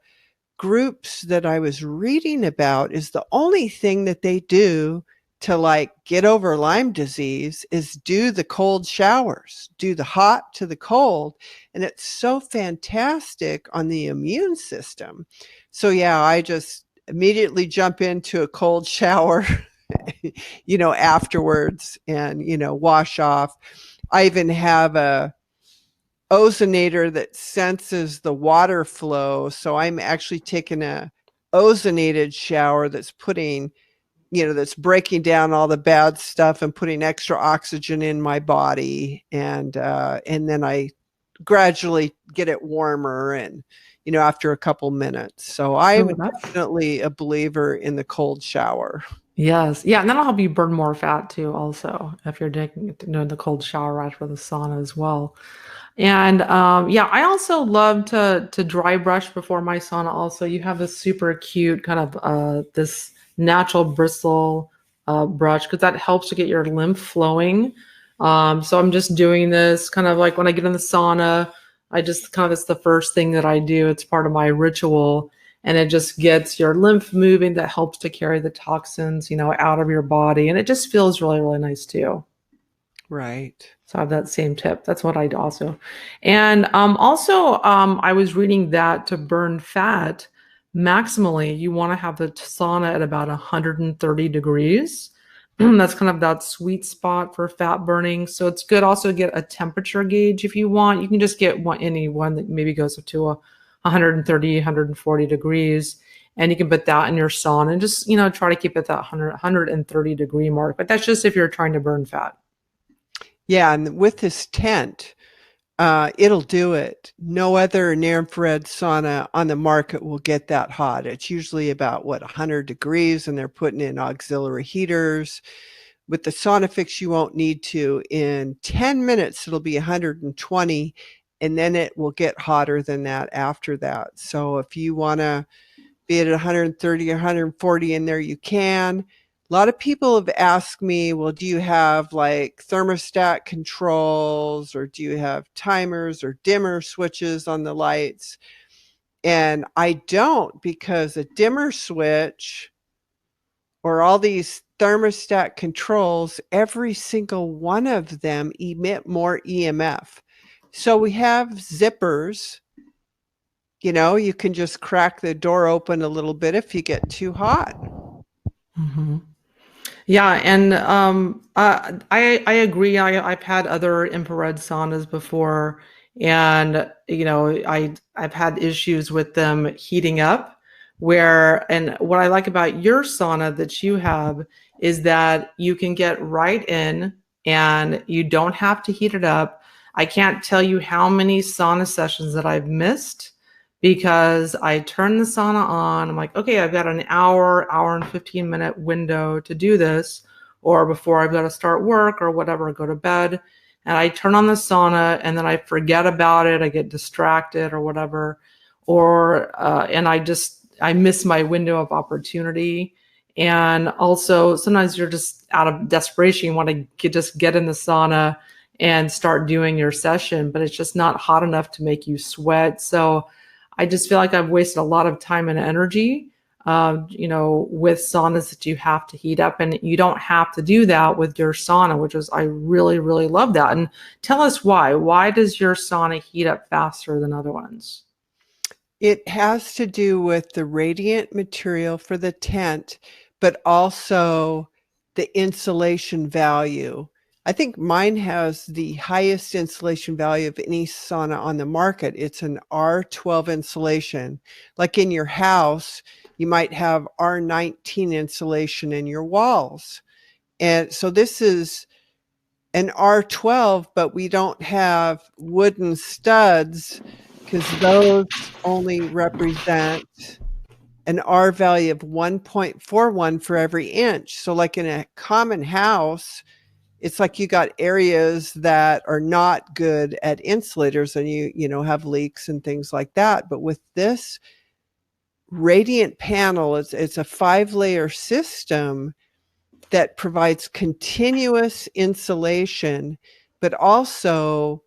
groups that I was reading about is the only thing that they do to like get over Lyme disease is do the cold showers, do the hot to the cold. And it's so fantastic on the immune system. So yeah, I just immediately jump into a cold shower afterwards and, wash off. I even have a ozonator that senses the water flow. So I'm actually taking a ozonated shower that's putting, that's breaking down all the bad stuff and putting extra oxygen in my body. And then I gradually get it warmer and, after a couple minutes. So Oh, I'm that's definitely a believer in the cold shower. yes. Yeah, and that'll help you burn more fat too, also, if you're doing the cold shower right after the sauna as well. And yeah, I also love to dry brush before my sauna also. You have this super cute kind of this natural bristle brush because that helps to get your lymph flowing. So I'm just doing this kind of like when I get in the sauna, I just kind of it's the first thing that I do. It's part of my ritual and it just gets your lymph moving that helps to carry the toxins, out of your body. And it just feels really, really nice too. Right. So I have that same tip. That's what I do also. And also, I was reading that to burn fat maximally, you want to have the sauna at about 130 degrees. That's kind of that sweet spot for fat burning. So it's good also to get a temperature gauge if you want. You can just get any one that maybe goes up to 130, 140 degrees. And you can put that in your sauna and just, try to keep it that 130 degree mark. But that's just if you're trying to burn fat. Yeah. And with this tent, it'll do it. No other near-infrared sauna on the market will get that hot. It's usually about 100 degrees, and they're putting in auxiliary heaters. With the Sauna Fix, you won't need to. In 10 minutes, it'll be 120, and then it will get hotter than that after that. So if you want to be at 130 or 140 in there, you can. A lot of people have asked me, well, do you have like thermostat controls or do you have timers or dimmer switches on the lights? And I don't, because a dimmer switch or all these thermostat controls, every single one of them emit more EMF. So we have zippers. You can just crack the door open a little bit if you get too hot. Mhm. Yeah, and I agree. I've had other infrared saunas before, and I've had issues with them heating up. And what I like about your sauna that you have is that you can get right in, and you don't have to heat it up. I can't tell you how many sauna sessions that I've missed because I turn the sauna on. I'm like, okay, I've got an hour and 15-minute window to do this, or before I've got to start work or whatever, go to bed. And I turn on the sauna and then I forget about it. I get distracted or whatever, and I miss my window of opportunity. And also, sometimes you're just out of desperation. You want to just get in the sauna and start doing your session, but it's just not hot enough to make you sweat. So I just feel like I've wasted a lot of time and energy, with saunas that you have to heat up, and you don't have to do that with your sauna, I really, really love that. And tell us why. Why does your sauna heat up faster than other ones? It has to do with the radiant material for the tent, but also the insulation value. I think mine has the highest insulation value of any sauna on the market. It's an R12 insulation. Like in your house, you might have R19 insulation in your walls. And so this is an R12, but we don't have wooden studs because those only represent an R value of 1.41 for every inch. So like in a common house, it's like you got areas that are not good at insulators and you have leaks and things like that. But with this radiant panel, it's a 5-layer system that provides continuous insulation, but also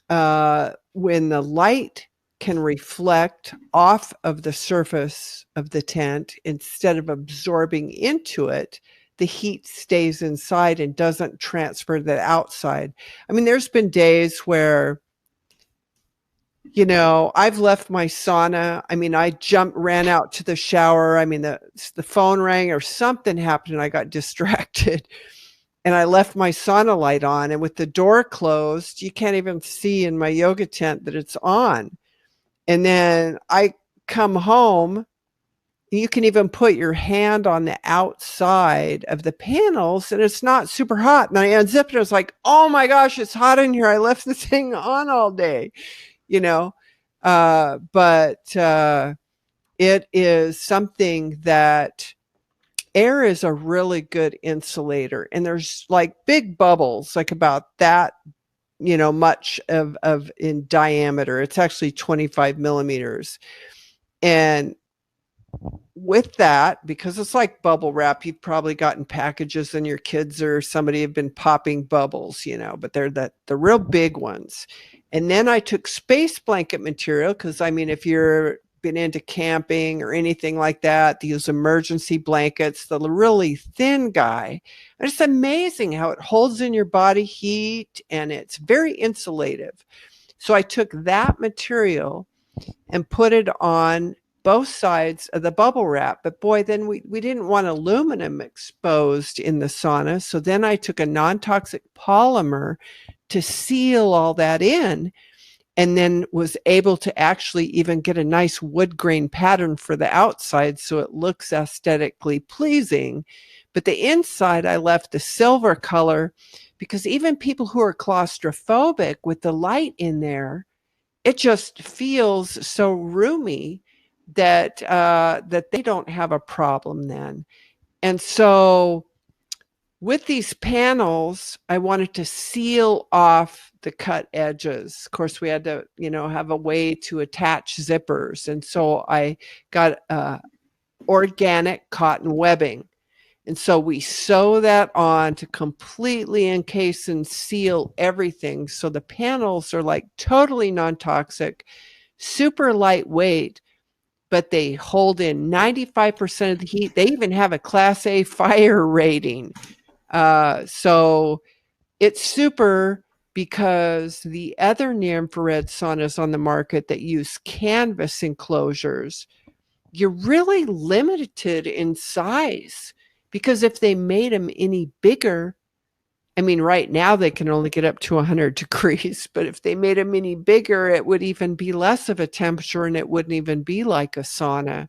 when the light can reflect off of the surface of the tent instead of absorbing into it, the heat stays inside and doesn't transfer to the outside. I mean, there's been days where I've left my sauna. I mean, I ran out to the shower. I mean, the phone rang or something happened and I got distracted. And I left my sauna light on, and with the door closed, you can't even see in my yoga tent that it's on. And then I come home, you can even put your hand on the outside of the panels and it's not super hot. And I unzipped it. I was like, oh my gosh, it's hot in here. I left the thing on all day, you know. But it is something that air is a really good insulator. And there's like big bubbles, like about that, much of in diameter. It's actually 25 millimeters. And with that, because it's like bubble wrap, you've probably gotten packages and your kids or somebody have been popping bubbles, but they're the real big ones. And then I took space blanket material because, I mean, if you're been into camping or anything like that, these emergency blankets, the really thin guy, and it's amazing how it holds in your body heat and it's very insulative. So I took that material and put it on both sides of the bubble wrap. But boy, then we didn't want aluminum exposed in the sauna. So then I took a non-toxic polymer to seal all that in, and then was able to actually even get a nice wood grain pattern for the outside so it looks aesthetically pleasing. But the inside, I left the silver color because even people who are claustrophobic, with the light in there, it just feels so roomy that that they don't have a problem then. And so with these panels, I wanted to seal off the cut edges. Of course, we had to, have a way to attach zippers. And so I got organic cotton webbing. And so we sew that on to completely encase and seal everything. So the panels are like totally non-toxic, super lightweight, but they hold in 95% of the heat. They even have a Class A fire rating. So it's super, because the other near-infrared saunas on the market that use canvas enclosures, you're really limited in size, because if they made them any bigger, I mean, right now they can only get up to 100 degrees, but if they made them any bigger, it would even be less of a temperature and it wouldn't even be like a sauna.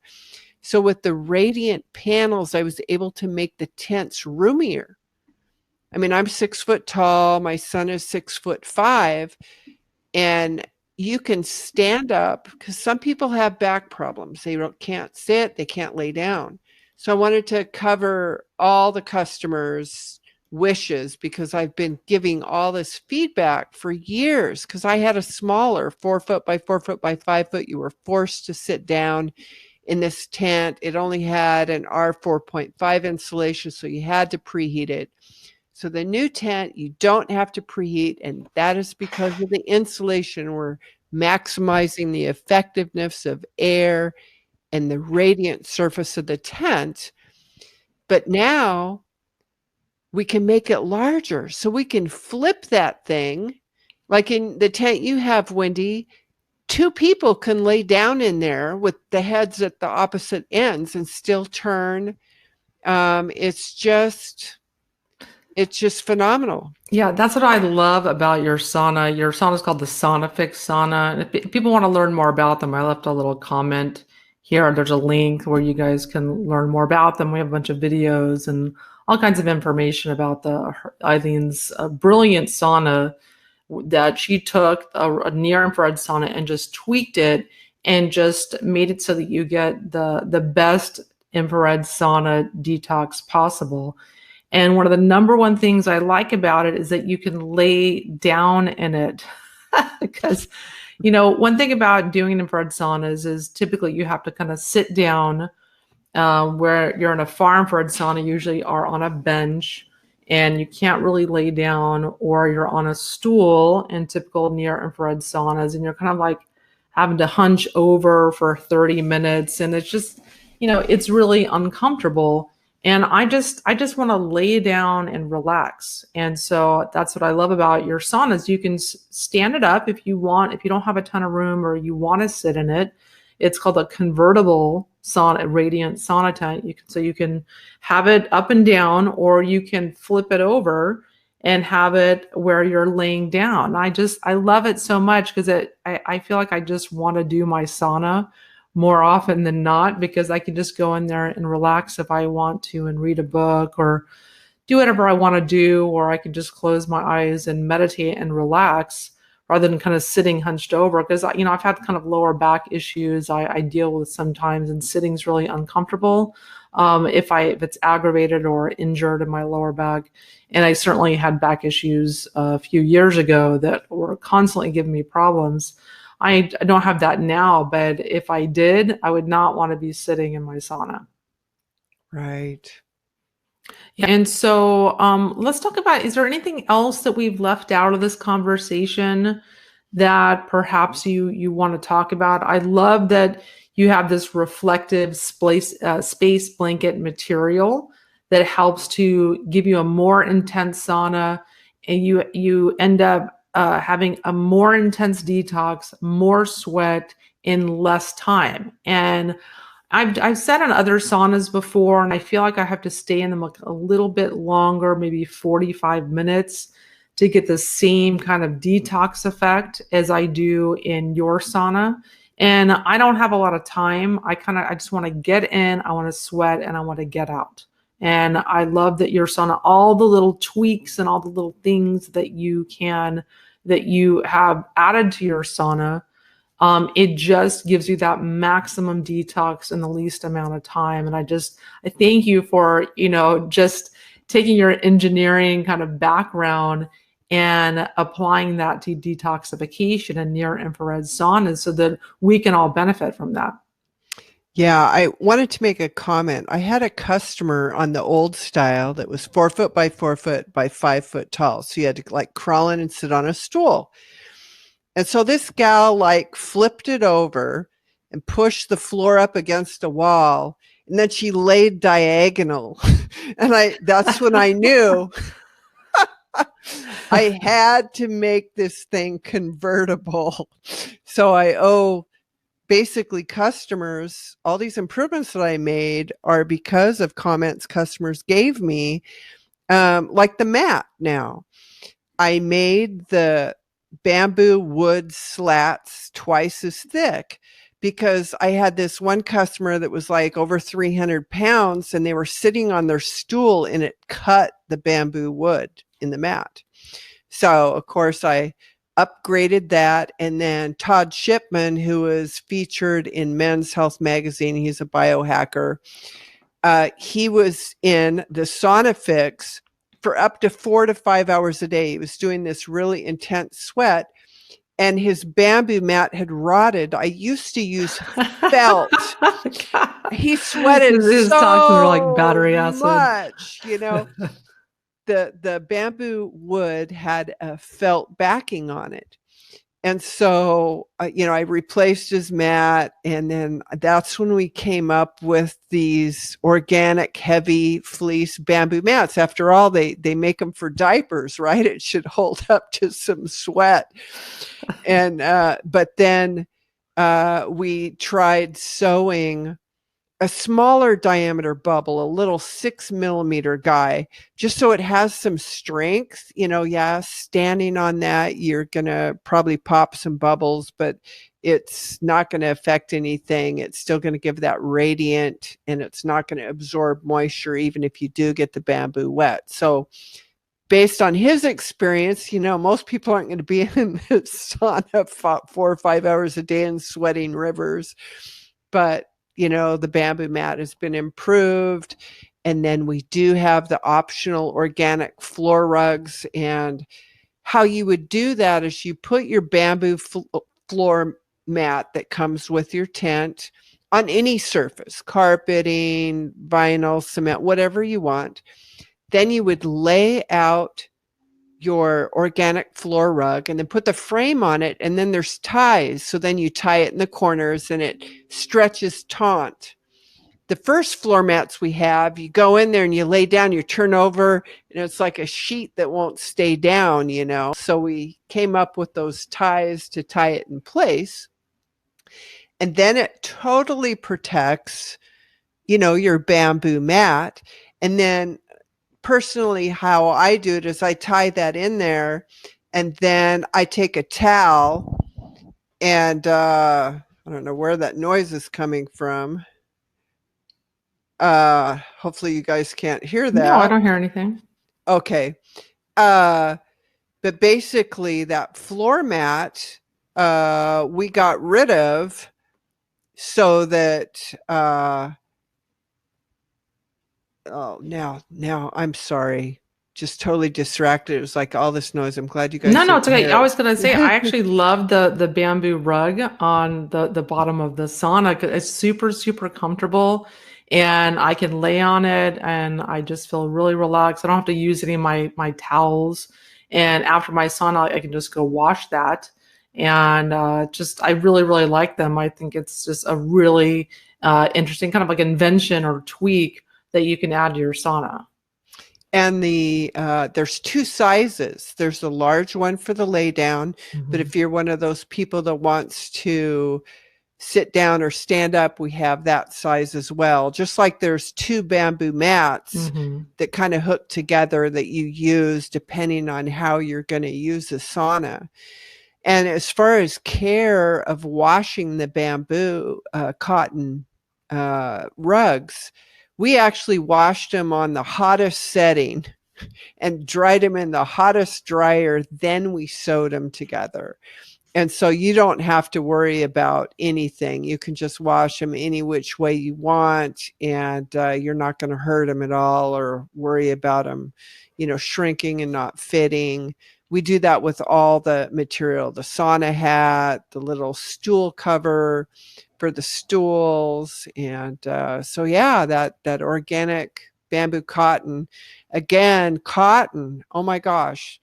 So with the radiant panels, I was able to make the tents roomier. I mean, I'm 6 foot tall. My son is 6'5", and you can stand up, because some people have back problems. They can't sit, they can't lay down. So I wanted to cover all the customers' wishes, because I've been giving all this feedback for years, because I had a smaller 4 foot by 4 foot by 5 foot. You were forced to sit down in this tent. It only had an R4.5 insulation, so you had to preheat it. So the new tent, you don't have to preheat, and that is because of the insulation. We're maximizing the effectiveness of air and the radiant surface of the tent. But now we can make it larger, so we can flip that thing. Like in the tent you have, Wendy, 2 people can lay down in there with the heads at the opposite ends and still turn. It's just phenomenal. Yeah, that's what I love about your sauna. Your sauna is called the Sauna Fix sauna. And if people want to learn more about them, I left a little comment here. There's a link where you guys can learn more about them. We have a bunch of videos and all kinds of information about Eileen's brilliant sauna, that she took a near infrared sauna and just tweaked it and just made it so that you get the best infrared sauna detox possible. And one of the number one things I like about it is that you can lay down in it. Because, one thing about doing infrared saunas is typically you have to kind of sit down, where you're in a far infrared sauna, usually are on a bench, and you can't really lay down, or you're on a stool in typical near infrared saunas, and you're kind of like having to hunch over for 30 minutes. And it's just, it's really uncomfortable. And I just want to lay down and relax. And so that's what I love about your saunas. You can stand it up if you want, if you don't have a ton of room or you want to sit in it. It's called a convertible sauna, radiant sauna tent. So you can have it up and down, or you can flip it over and have it where you're laying down. I love it so much because I feel like I just want to do my sauna more often than not, because I can just go in there and relax if I want to and read a book or do whatever I want to do, or I can just close my eyes and meditate and relax rather than kind of sitting hunched over. Because, I've had kind of lower back issues I deal with sometimes, and sitting's really uncomfortable if it's aggravated or injured in my lower back. And I certainly had back issues a few years ago that were constantly giving me problems. I don't have that now, but if I did, I would not want to be sitting in my sauna. Right. Yeah. And so let's talk about, is there anything else that we've left out of this conversation that perhaps you want to talk about? I love that you have this reflective space blanket material that helps to give you a more intense sauna, and you end up having a more intense detox, more sweat in less time. And I've sat in other saunas before, and I feel like I have to stay in them a little bit longer, maybe 45 minutes, to get the same kind of detox effect as I do in your sauna. And I don't have a lot of time. I just want to get in, I want to sweat, and I want to get out. And I love that your sauna, all the little tweaks and all the little things that you have added to your sauna, it just gives you that maximum detox in the least amount of time. And I thank you for, just taking your engineering kind of background and applying that to detoxification and near infrared saunas so that we can all benefit from that. Yeah, I wanted to make a comment. I had a customer on the old style that was 4 foot by 4 foot by 5 foot tall. So you had to like crawl in and sit on a stool. And so this gal like flipped it over and pushed the floor up against a wall. And then she laid diagonal. And that's when I knew I had to make this thing convertible. So I owe basically customers, all these improvements that I made are because of comments customers gave me, like the mat. Now I made the bamboo wood slats twice as thick because I had this one customer that was like over 300 pounds, and they were sitting on their stool and it cut the bamboo wood in the mat. So of course I upgraded that. And then Todd Shipman, who was featured in Men's Health magazine, he's a biohacker. He was in the Sauna Fix for up to 4 to 5 hours a day. He was doing this really intense sweat, and his bamboo mat had rotted. I used to use felt. He sweated His so toxins are like battery acid. much, the bamboo wood had a felt backing on it. And so, I replaced his mat, and then that's when we came up with these organic, heavy fleece bamboo mats. After all, they make them for diapers, right? It should hold up to some sweat. And, but then we tried sewing a smaller diameter bubble, a little 6 millimeter guy, just so it has some strength. Standing on that, you're going to probably pop some bubbles, but it's not going to affect anything. It's still going to give that radiant, and it's not going to absorb moisture, even if you do get the bamboo wet. So based on his experience, most people aren't going to be in the sauna 4 or 5 hours a day and sweating rivers, but the bamboo mat has been improved. And then we do have the optional organic floor rugs. And how you would do that is you put your bamboo floor mat that comes with your tent on any surface, carpeting, vinyl, cement, whatever you want. Then you would lay out your organic floor rug and then put the frame on it, and then there's ties. So then you tie it in the corners and it stretches taut. the first floor mats we have, you go in there and you lay down, you turn over, and it's like a sheet that won't stay down, you know. So we came up with those ties to tie it in place. And then it totally protects, you know, your bamboo mat. And then personally, how I do it is I tie that in there, and then I take a towel and I don't know where that noise is coming from. Hopefully you guys can't hear that. No, I don't hear anything. Okay. But basically that floor mat, we got rid of so that, oh, now I'm sorry. Just totally distracted. It was like all this noise. I'm glad you guys. No, it's okay. hear I it. was gonna say I actually love the bamboo rug on the bottom of the sauna. It's super, super comfortable, and I can lay on it and I just feel really relaxed. I don't have to use any of my towels. And after my sauna, I can just go wash that. And just I really, really like them. I think it's just a really interesting kind of like invention or tweak that you can add to your sauna. And there's two sizes. There's the large one for the lay down, but if you're one of those people that wants to sit down or stand up, we have that size as well. Just like there's two bamboo mats that kind of hook together that you use depending on how you're going to use the sauna. And as far as care of washing the bamboo cotton rugs, we actually washed them on the hottest setting and dried them in the hottest dryer. Then we sewed them together. And so you don't have to worry about anything. You can just wash them any which way you want, and you're not going to hurt them at all or worry about them, you know, shrinking and not fitting. We do that with all the material, the sauna hat, the little stool cover for the stools. And so, yeah, that organic bamboo cotton, again, cotton, oh my gosh,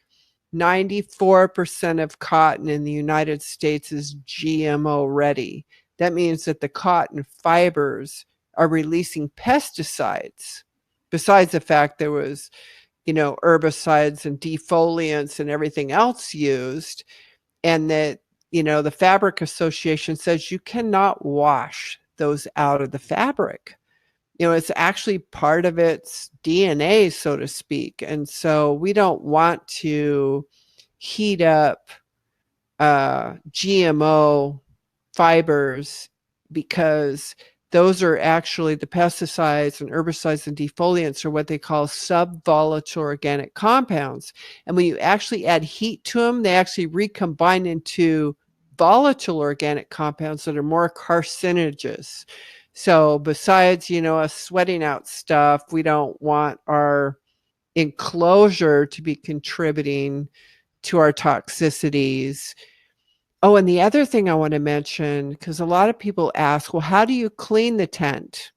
94% of cotton in the United States is GMO ready. That means that the cotton fibers are releasing pesticides. Besides the fact there was, you know, herbicides and defoliants and everything else used, and that, you know, the Fabric Association says you cannot wash those out of the fabric. You know, it's actually part of its DNA, so to speak. And so we don't want to heat up GMO fibers, because those are actually the pesticides and herbicides and defoliants are what they call subvolatile organic compounds. And when you actually add heat to them, they actually recombine into volatile organic compounds that are more carcinogenous. So besides, you know, us sweating out stuff, we don't want our enclosure to be contributing to our toxicities. Oh, and the other thing I want to mention, because a lot of people ask, well, how do you clean the tent?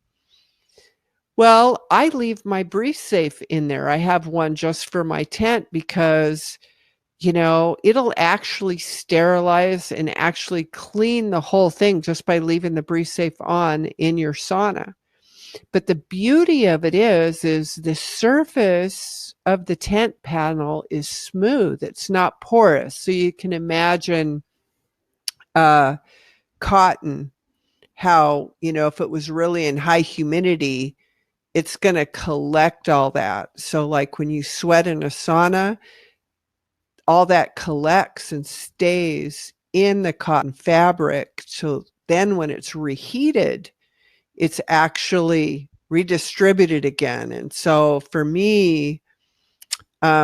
Well, I leave my breeze safe in there. I have one just for my tent because, you know, it'll actually sterilize and actually clean the whole thing just by leaving the breeze safe on in your sauna. But the beauty of it is the surface of the tent panel is smooth. It's not porous. So you can imagine cotton, how, you know, if it was really in high humidity, it's going to collect all that. So like when you sweat in a sauna, all that collects and stays in the cotton fabric. So then when it's reheated, it's actually redistributed again. And so for me,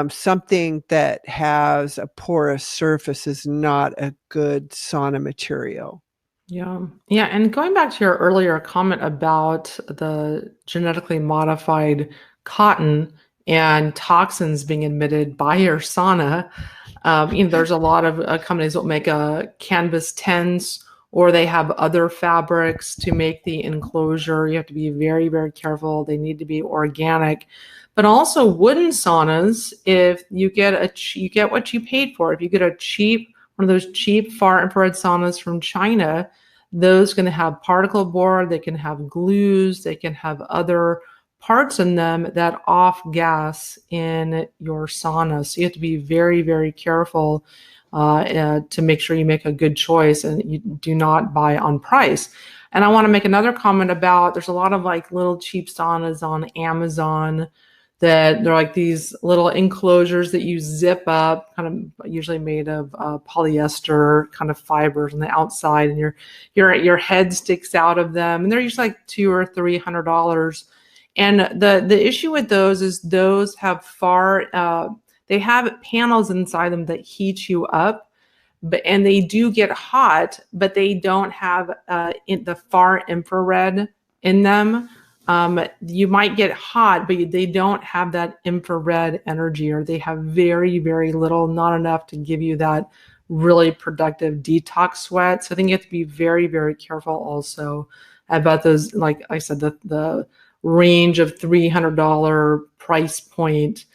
something that has a porous surface is not a good sauna material. Yeah. Yeah. And going back to your earlier comment about the genetically modified cotton and toxins being emitted by your sauna, you know, there's a lot of companies that make canvas tents, or they have other fabrics to make the enclosure. You have to be very, very careful. They need to be organic. But also wooden saunas, if you get you get what you paid for. If you get one of those cheap far infrared saunas from China, those can have particle board, they can have glues, they can have other parts in them that off gas in your sauna. So you have to be very, very careful to make sure you make a good choice and you do not buy on price. And I want to make another comment about there's a lot of like little cheap saunas on Amazon that they're like these little enclosures that you zip up, kind of usually made of polyester kind of fibers on the outside, and your head sticks out of them, and they're usually like $200 or $300. And the issue with those is those have they have panels inside them that heat you up, and they do get hot, but they don't have the far infrared in them. You might get hot, but they don't have that infrared energy, or they have very, very little, not enough to give you that really productive detox sweat. So I think you have to be very, very careful also about those, like I said, the range of $300 price point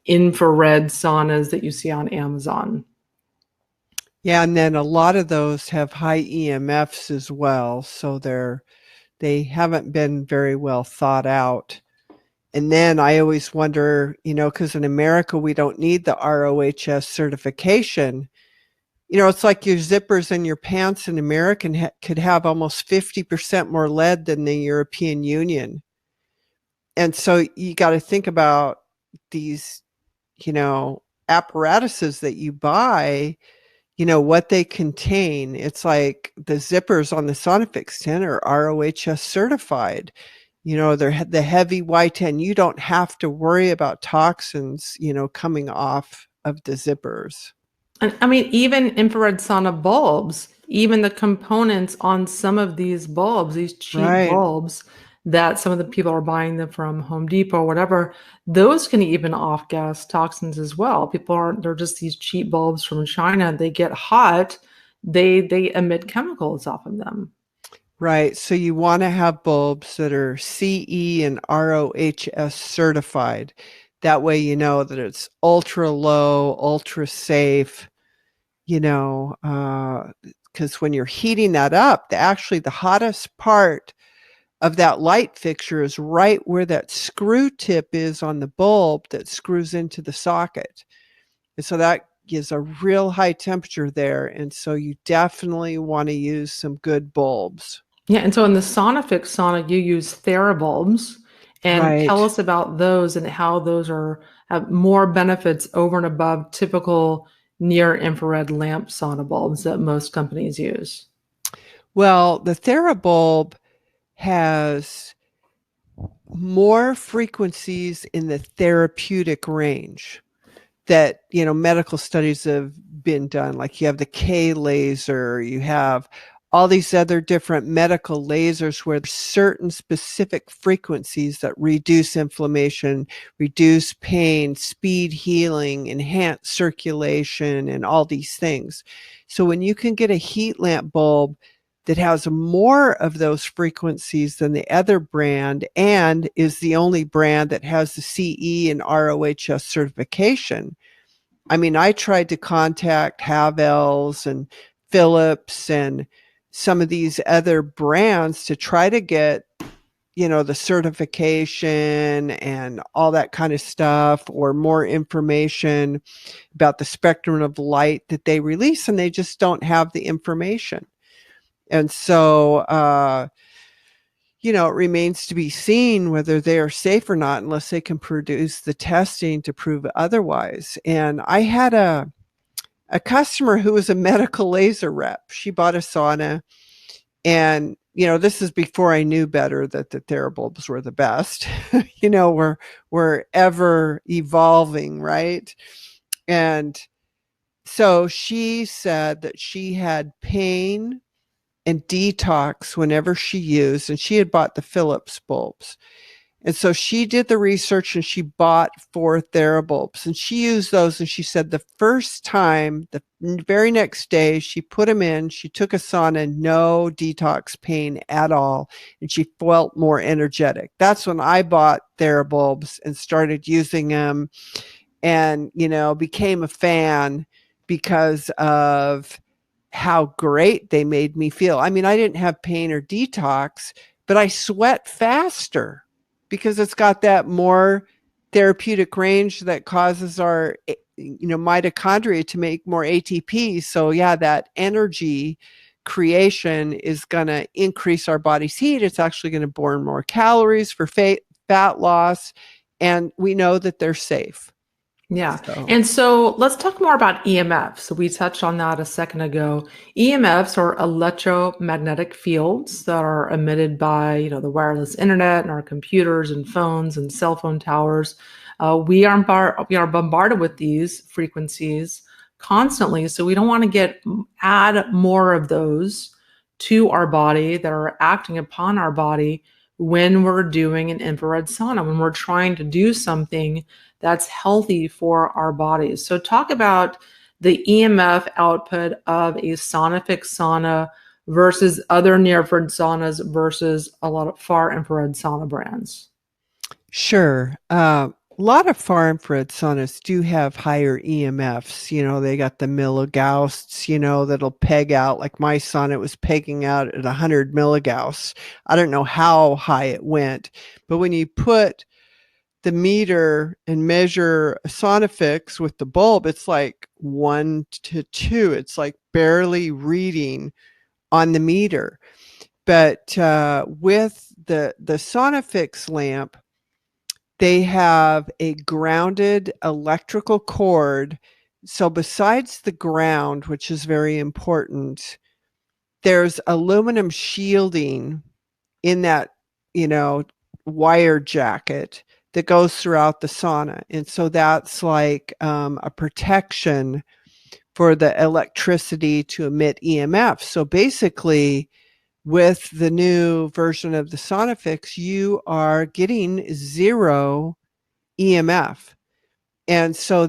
infrared saunas that you see on Amazon. Yeah, and then a lot of those have high EMFs as well, so they haven't been very well thought out. And then I always wonder, because in America we don't need the ROHS certification. It's like your zippers and your pants in America could have almost 50% more lead than the European Union. And so you got to think about these, apparatuses that you buy, what they contain. It's like the zippers on the Sauna Fix 10 are ROHS certified. They're the heavy Y10. You don't have to worry about toxins, coming off of the zippers. And I mean, even infrared sauna bulbs, even the components on some of these bulbs, these cheap Right. bulbs that some of the people are buying them from Home Depot or whatever, those can even off gas toxins as well. They're just these cheap bulbs from China. They get hot, they emit chemicals off of them. Right. So you want to have bulbs that are CE and ROHS certified. That way you know that it's ultra low, ultra safe, because when you're heating that up, the hottest part of that light fixture is right where that screw tip is on the bulb that screws into the socket. And so that gives a real high temperature there. And so you definitely want to use some good bulbs. Yeah, and so in the Sauna Fix sauna, you use TheraBulbs, and tell Right. us about those and how those have more benefits over and above typical near infrared lamp sauna bulbs that most companies use. Well, the TheraBulb has more frequencies in the therapeutic range that medical studies have been done. Like you have the K laser, you have all these other different medical lasers where certain specific frequencies that reduce inflammation, reduce pain, speed healing, enhance circulation, and all these things. So when you can get a heat lamp bulb that has more of those frequencies than the other brand and is the only brand that has the CE and ROHS certification. I mean, I tried to contact Havel's and Philips and some of these other brands to try to get, the certification and all that kind of stuff, or more information about the spectrum of light that they release, and they just don't have the information. And so, it remains to be seen whether they are safe or not unless they can produce the testing to prove otherwise. And I had a customer who was a medical laser rep. She bought a sauna, and this is before I knew better that the TheraBulbs were the best. we're ever evolving, right? And so she said that she had pain and detox whenever she used, and she had bought the Philips bulbs. And so she did the research and she bought 4 TheraBulbs, and she used those. And she said the first time, the very next day, she put them in, she took a sauna, no detox pain at all. And she felt more energetic. That's when I bought TheraBulbs and started using them, and, became a fan because of how great they made me feel. I mean, I didn't have pain or detox, but I sweat faster because it's got that more therapeutic range that causes our mitochondria to make more ATP. So yeah, that energy creation is going to increase our body's heat. It's actually going to burn more calories for fat loss, and we know that they're safe. Yeah. So And so let's talk more about EMFs. So we touched on that a second ago. EMFs are electromagnetic fields that are emitted by, the wireless internet and our computers and phones and cell phone towers. We are bombarded with these frequencies constantly. So we don't want to add more of those to our body that are acting upon our body when we're doing an infrared sauna, when we're trying to do something that's healthy for our bodies. So talk about the EMF output of a Sauna Fix sauna versus other near infrared saunas versus a lot of far infrared sauna brands. sure. A lot of far infrared saunas do have higher EMFs. They got the milligauss, that'll peg out. Like my sauna, it was pegging out at 100 milligauss. I don't know how high it went, but when you put the meter and measure a Sauna Fix with the bulb, it's like 1 to 2. It's like barely reading on the meter. But with the Sauna Fix lamp, they have a grounded electrical cord. So besides the ground, which is very important, there's aluminum shielding in that, wire jacket that goes throughout the sauna. And so that's like a protection for the electricity to emit EMF. So basically, with the new version of the Sauna Fix, you are getting zero EMF. And so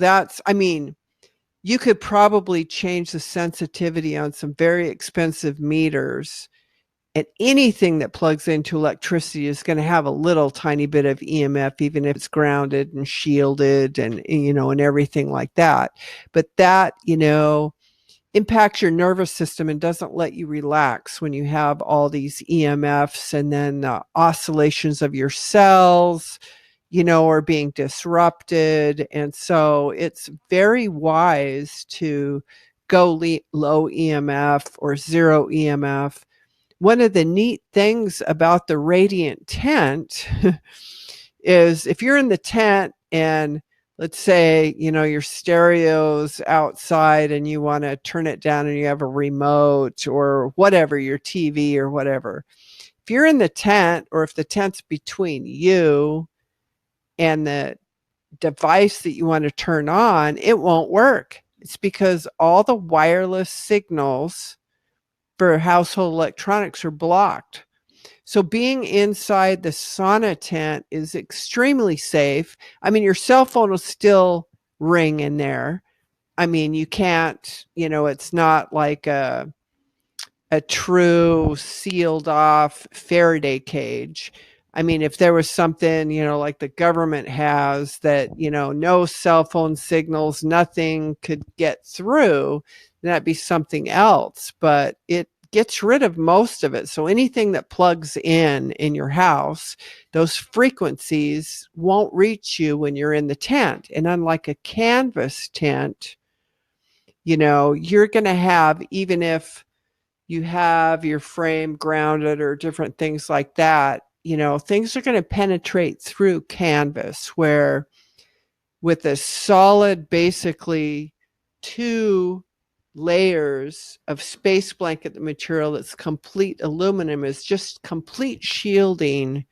you could probably change the sensitivity on some very expensive meters, and anything that plugs into electricity is going to have a little tiny bit of EMF, even if it's grounded and shielded and everything like that. But that, impacts your nervous system and doesn't let you relax when you have all these EMFs, and then the oscillations of your cells, are being disrupted. And so it's very wise to go low EMF or zero EMF. One of the neat things about the radiant tent is if you're in the tent and let's say, your stereo's outside and you want to turn it down and you have a remote or whatever, your TV or whatever. If you're in the tent, or if the tent's between you and the device that you want to turn on, it won't work. It's because all the wireless signals for household electronics are blocked. So being inside the sauna tent is extremely safe. I mean, your cell phone will still ring in there. I mean, you can't, it's not like a true sealed off Faraday cage. I mean, if there was something, like the government has that, no cell phone signals, nothing could get through, that'd be something else. But it gets rid of most of it. So anything that plugs in your house, those frequencies won't reach you when you're in the tent. And unlike a canvas tent, you're going to have, even if you have your frame grounded or different things like that, things are going to penetrate through canvas, where with a solid, basically 2 layers of space blanket material that's complete aluminum, is just complete shielding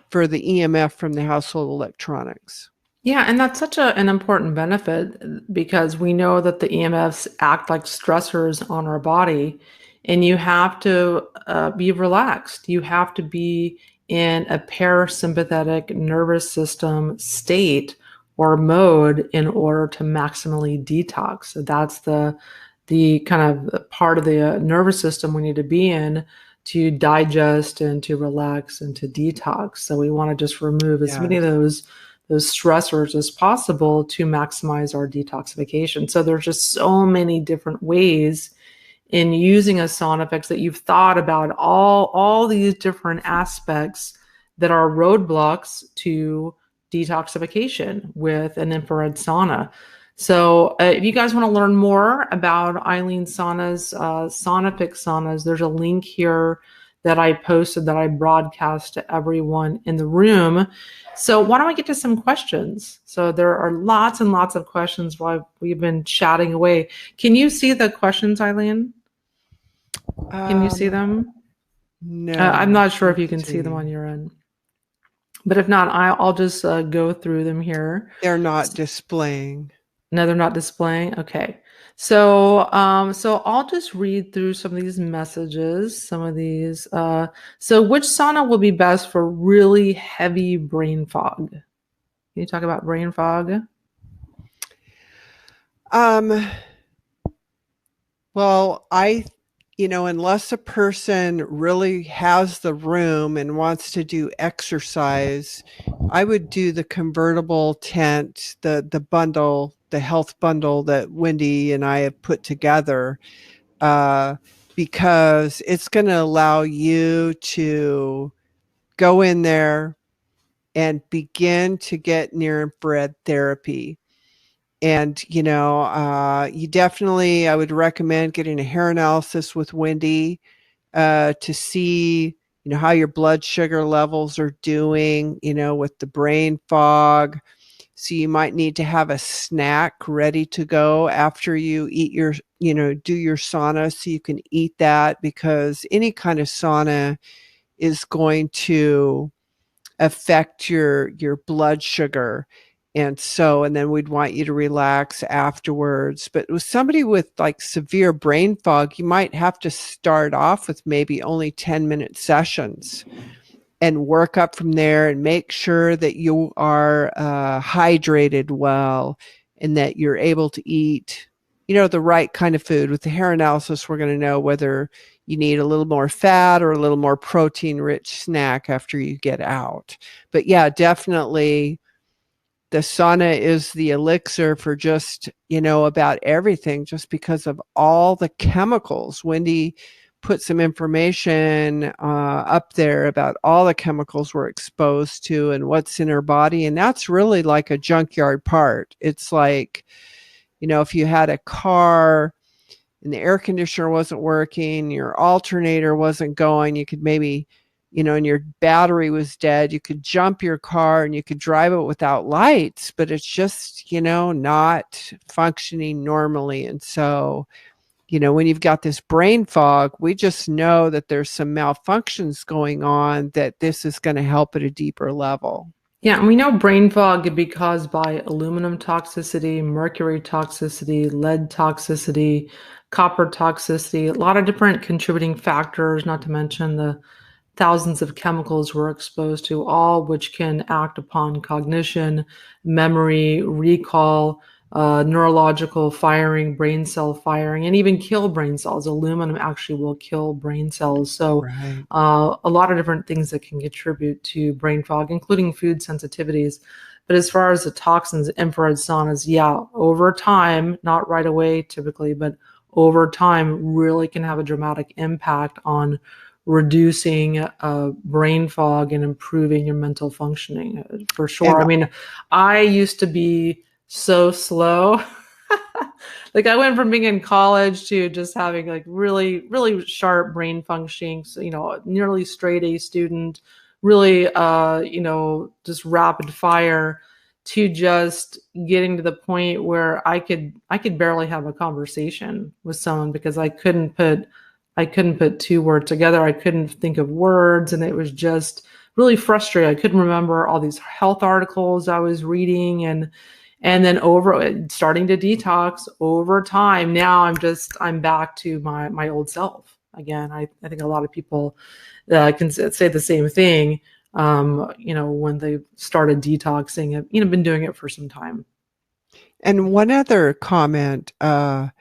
for the EMF from the household electronics. Yeah, and that's such an important benefit because we know that the EMFs act like stressors on our body, and you have to be relaxed. You have to be in a parasympathetic nervous system state or mode in order to maximally detox. So that's the kind of part of the nervous system we need to be in to digest and to relax and to detox. So we want to just remove as many of those stressors as possible to maximize our detoxification. So there's just so many different ways in using a Sauna Fix, that you've thought about all these different aspects that are roadblocks to detoxification with an infrared sauna. So if you guys want to learn more about Eileen Sauna's Sauna Fix saunas, there's a link here that I posted, that I broadcast to everyone in the room. So why don't we get to some questions? So there are lots and lots of questions while we've been chatting away. Can you see the questions, Eileen? Can you see them? I'm No, not sure if you let's can see them on see. your end. But if not, I'll just go through them here. They're not displaying. No, they're not displaying. Okay. So I'll just read through some of these messages, some of these. So which sauna will be best for really heavy brain fog? Can you talk about brain fog? Um, well, unless a person really has the room and wants to do exercise, I would do the convertible tent, the bundle, the health bundle that Wendy and I have put together, uh, because it's going to allow you to go in there and begin to get near infrared therapy. And, you definitely, I would recommend getting a hair analysis with Wendy to see, how your blood sugar levels are doing, with the brain fog. So you might need to have a snack ready to go after you eat do your sauna, so you can eat that, because any kind of sauna is going to affect your blood sugar. And then we'd want you to relax afterwards. But with somebody with like severe brain fog, you might have to start off with maybe only 10-minute sessions and work up from there, and make sure that you are hydrated well, and that you're able to eat, the right kind of food. With the hair analysis, we're going to know whether you need a little more fat or a little more protein rich snack after you get out. But yeah, definitely the sauna is the elixir for just, about everything, just because of all the chemicals. Wendy put some information up there about all the chemicals we're exposed to and what's in our body. And that's really like a junkyard part. It's like, if you had a car and the air conditioner wasn't working, your alternator wasn't going, you could maybe, and your battery was dead, you could jump your car and you could drive it without lights, but it's just, not functioning normally. And so, when you've got this brain fog, we just know that there's some malfunctions going on, that this is going to help at a deeper level. Yeah, and we know brain fog could be caused by aluminum toxicity, mercury toxicity, lead toxicity, copper toxicity, a lot of different contributing factors, not to mention the thousands of chemicals we're exposed to, all which can act upon cognition, memory, recall, neurological firing, brain cell firing, and even kill brain cells. Aluminum actually will kill brain cells. So Right. a lot of different things that can contribute to brain fog, including food sensitivities. But as far as the toxins, infrared saunas, yeah, over time, not right away typically, but over time really can have a dramatic impact on reducing brain fog and improving your mental functioning, for sure. And I mean, I used to be so slow. Like I went from being in college to just having like really, really sharp brain functioning. So, nearly straight A student, really, just rapid fire, to just getting to the point where I could barely have a conversation with someone because I couldn't put two words together. I couldn't think of words, and it was just really frustrating. I couldn't remember all these health articles I was reading, and then starting to detox over time. Now I'm back to my old self again. I think a lot of people can say the same thing. When they started detoxing, have been doing it for some time. one other comment, I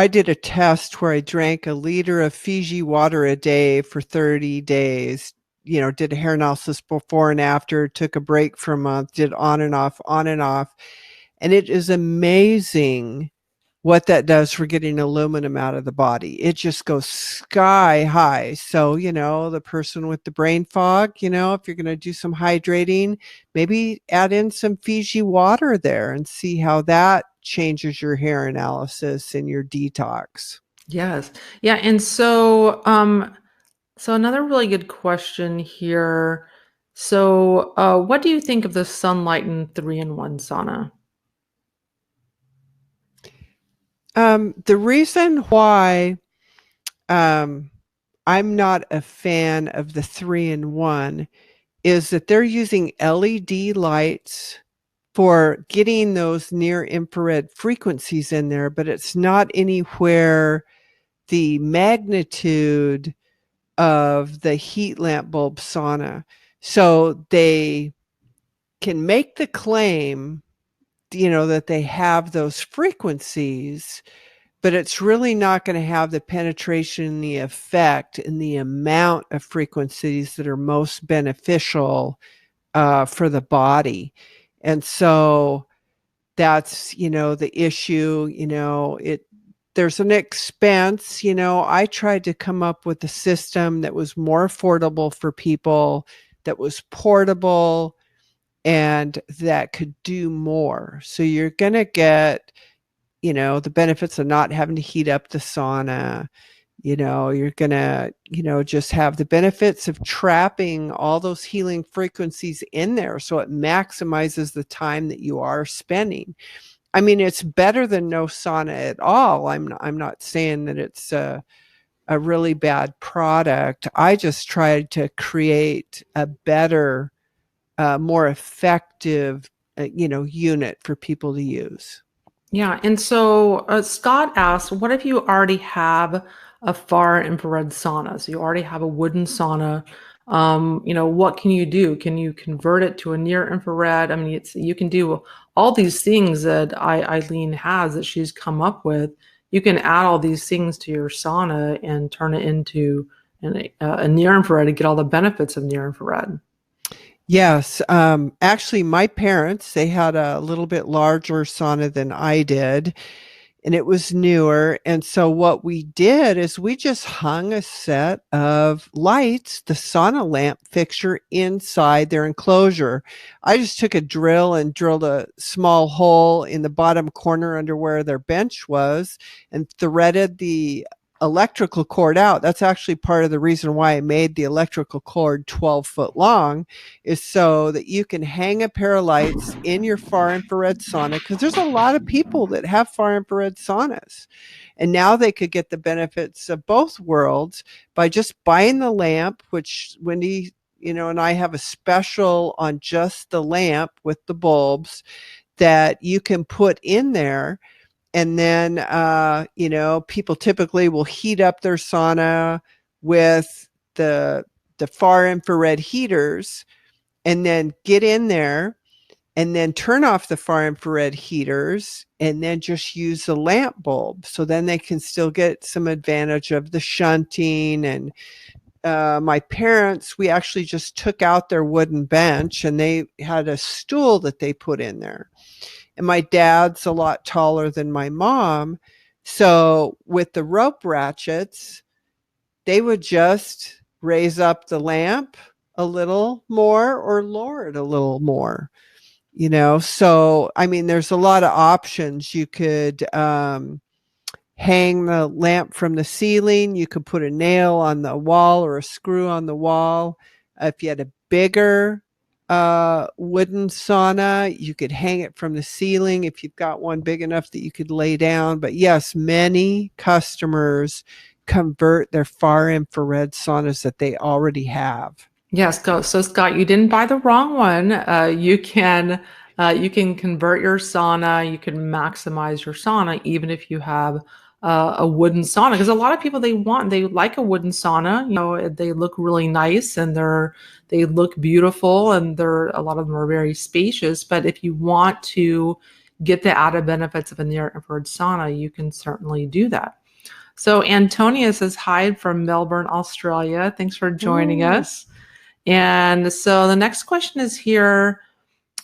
did a test where I drank a liter of Fiji water a day for 30 days, did a hair analysis before and after, took a break for a month, did on and off, on and off. And it is amazing what that does for getting aluminum out of the body. It just goes sky high. So, the person with the brain fog, if you're going to do some hydrating, maybe add in some Fiji water there and see how that changes your hair analysis and your detox. Yes. Yeah. And so another really good question here. So, what do you think of the sunlight and 3-in-1 sauna? The reason why um, I'm not a fan of the 3-in-1 is that they're using LED lights for getting those near infrared frequencies in there, but it's not anywhere the magnitude of the heat lamp bulb sauna. So they can make the claim, that they have those frequencies, but it's really not going to have the penetration, the effect, and the amount of frequencies that are most beneficial for the body. And so that's, the issue. There's an expense. I tried to come up with a system that was more affordable for people, that was portable, and that could do more. So you're going to get, the benefits of not having to heat up the sauna. You're going to, just have the benefits of trapping all those healing frequencies in there. So it maximizes the time that you are spending. I mean, it's better than no sauna at all. I'm not saying that it's a really bad product. I just tried to create a better, more effective, unit for people to use. Yeah, and so Scott asked, what if you already have a far infrared sauna? So you already have a wooden sauna. What can you do? Can you convert it to a near infrared? I mean, you can do all these things that Eileen has that she's come up with. You can add all these things to your sauna and turn it into a near infrared to get all the benefits of near infrared. Yes. Actually, my parents, they had a little bit larger sauna than I did, and it was newer. And so what we did is we just hung a set of lights, the sauna lamp fixture inside their enclosure. I just took a drill and drilled a small hole in the bottom corner under where their bench was and threaded the electrical cord out. That's actually part of the reason why I made the electrical cord 12-foot long, is so that you can hang a pair of lights in your far infrared sauna, because there's a lot of people that have far infrared saunas. And now they could get the benefits of both worlds by just buying the lamp, which Wendy, and I have a special on just the lamp with the bulbs that you can put in there. And then, people typically will heat up their sauna with the far infrared heaters, and then get in there and then turn off the far infrared heaters and then just use the lamp bulb. So then they can still get some advantage of the shunting. And my parents, we actually just took out their wooden bench and they had a stool that they put in there. And my dad's a lot taller than my mom. So with the rope ratchets, they would just raise up the lamp a little more or lower it a little more. So I mean, there's a lot of options. You could hang the lamp from the ceiling. You could put a nail on the wall or a screw on the wall. If you had a bigger wooden sauna, you could hang it from the ceiling if you've got one big enough that you could lay down. But yes, many customers convert their far infrared saunas that they already have. Yes, so Scott, you didn't buy the wrong one. You can convert your sauna. You can maximize your sauna even if you have a wooden sauna. Because a lot of people they like a wooden sauna. They look really nice and they look beautiful and a lot of them are very spacious. But if you want to get the added benefits of a near infrared sauna, you can certainly do that. So Antonia says hi from Melbourne, Australia. Thanks for joining Ooh. us. And so the next question is here.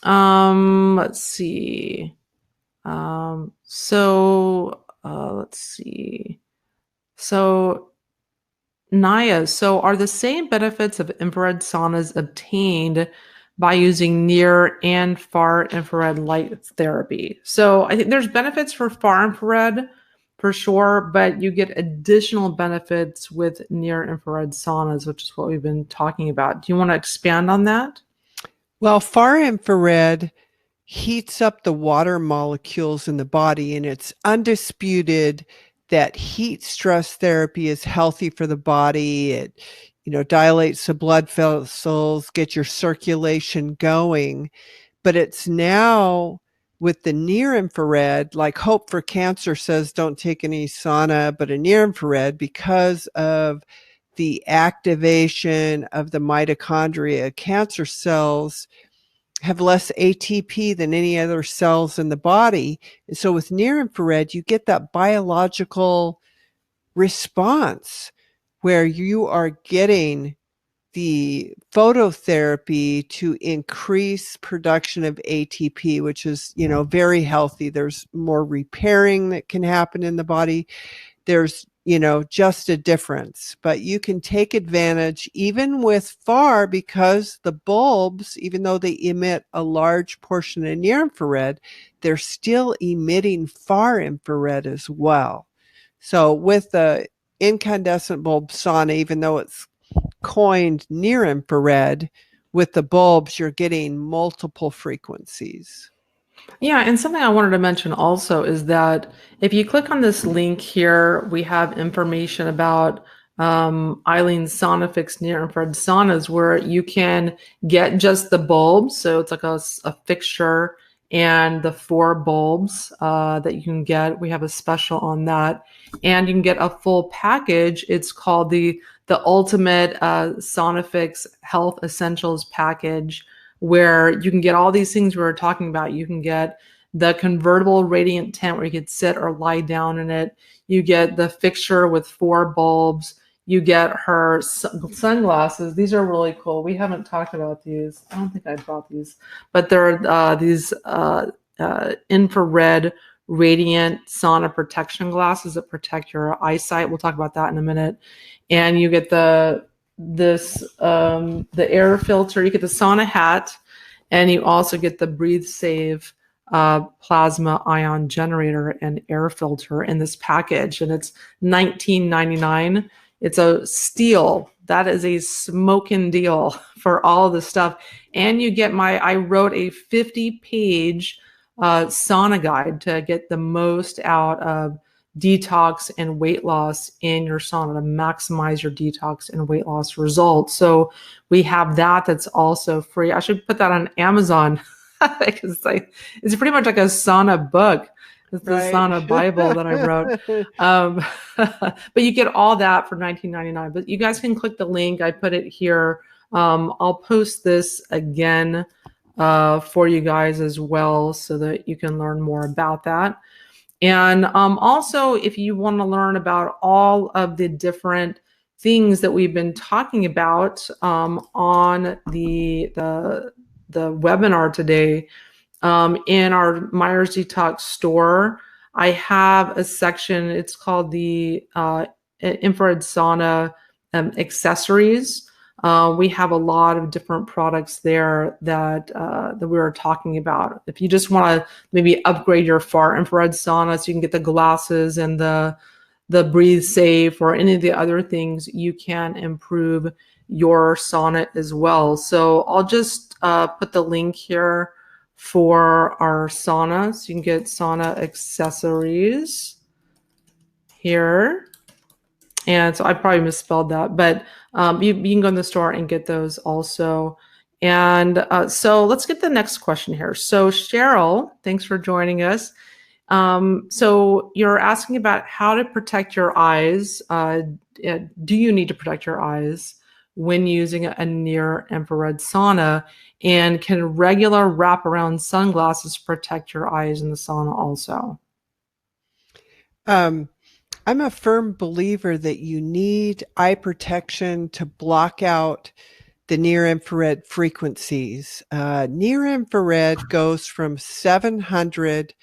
Let's see. So let's see. So Naya, so are the same benefits of infrared saunas obtained by using near and far infrared light therapy? So I think there's benefits for far infrared for sure, but you get additional benefits with near infrared saunas, which is what we've been talking about. Do you want to expand on that? Well, far infrared heats up the water molecules in the body, and it's undisputed that heat stress therapy is healthy for the body. It, dilates the blood vessels, get your circulation going. But it's now with the near infrared, like Hope for Cancer says, don't take any sauna, but a near infrared, because of the activation of the mitochondria, cancer cells have less ATP than any other cells in the body. And so with near infrared, you get that biological response where you are getting the phototherapy to increase production of ATP, which is, very healthy. There's more repairing that can happen in the body. There's, just a difference, but you can take advantage even with far, because the bulbs, even though they emit a large portion of near infrared, they're still emitting far infrared as well. So with the incandescent bulb sauna, even though it's coined near infrared, with the bulbs, you're getting multiple frequencies. Yeah, and something I wanted to mention also is that if you click on this link here, we have information about Eileen's Sauna Fix near infrared saunas where you can get just the bulbs. So it's like a fixture and the four bulbs that you can get. We have a special on that. And you can get a full package. It's called the Ultimate Sauna Fix Health Essentials Package, where you can get all these things we were talking about. You can get the convertible radiant tent where you could sit or lie down in it. You get the fixture with four bulbs. You get her sunglasses. These are really cool. We haven't talked about these. I don't think I bought these, but they're these infrared radiant sauna protection glasses that protect your eyesight. We'll talk about that in a minute. And you get the air filter. You get the sauna hat, and you also get the Breathe Save plasma ion generator and air filter in this package, and it's $19.99. It's a steal. That is a smoking deal for all of this stuff. And you get I wrote a 50-page sauna guide to get the most out of detox and weight loss in your sauna, to maximize your detox and weight loss results. So we have that's also free. I should put that on Amazon because it's pretty much like a sauna book. It's the Right. sauna Bible that I wrote. But you get all that for $19.99. But you guys can click the link. I put it here. I'll post this again for you guys as well so that you can learn more about that. And also, if you want to learn about all of the different things that we've been talking about on the webinar today, in our Myers Detox store, I have a section. It's called the Infrared Sauna accessories. We have a lot of different products there that we were talking about. If you just want to maybe upgrade your far infrared sauna, so you can get the glasses and the Breathe Safe or any of the other things, you can improve your sauna as well. So I'll just put the link here for our sauna, so you can get sauna accessories here. And so I probably misspelled that, but you can go in the store and get those also. And so let's get the next question here. So Cheryl, thanks for joining us. So you're asking about how to protect your eyes. Do you need to protect your eyes when using a near infrared sauna? And can regular wraparound sunglasses protect your eyes in the sauna also? I'm a firm believer that you need eye protection to block out the near infrared frequencies. Near infrared goes from 700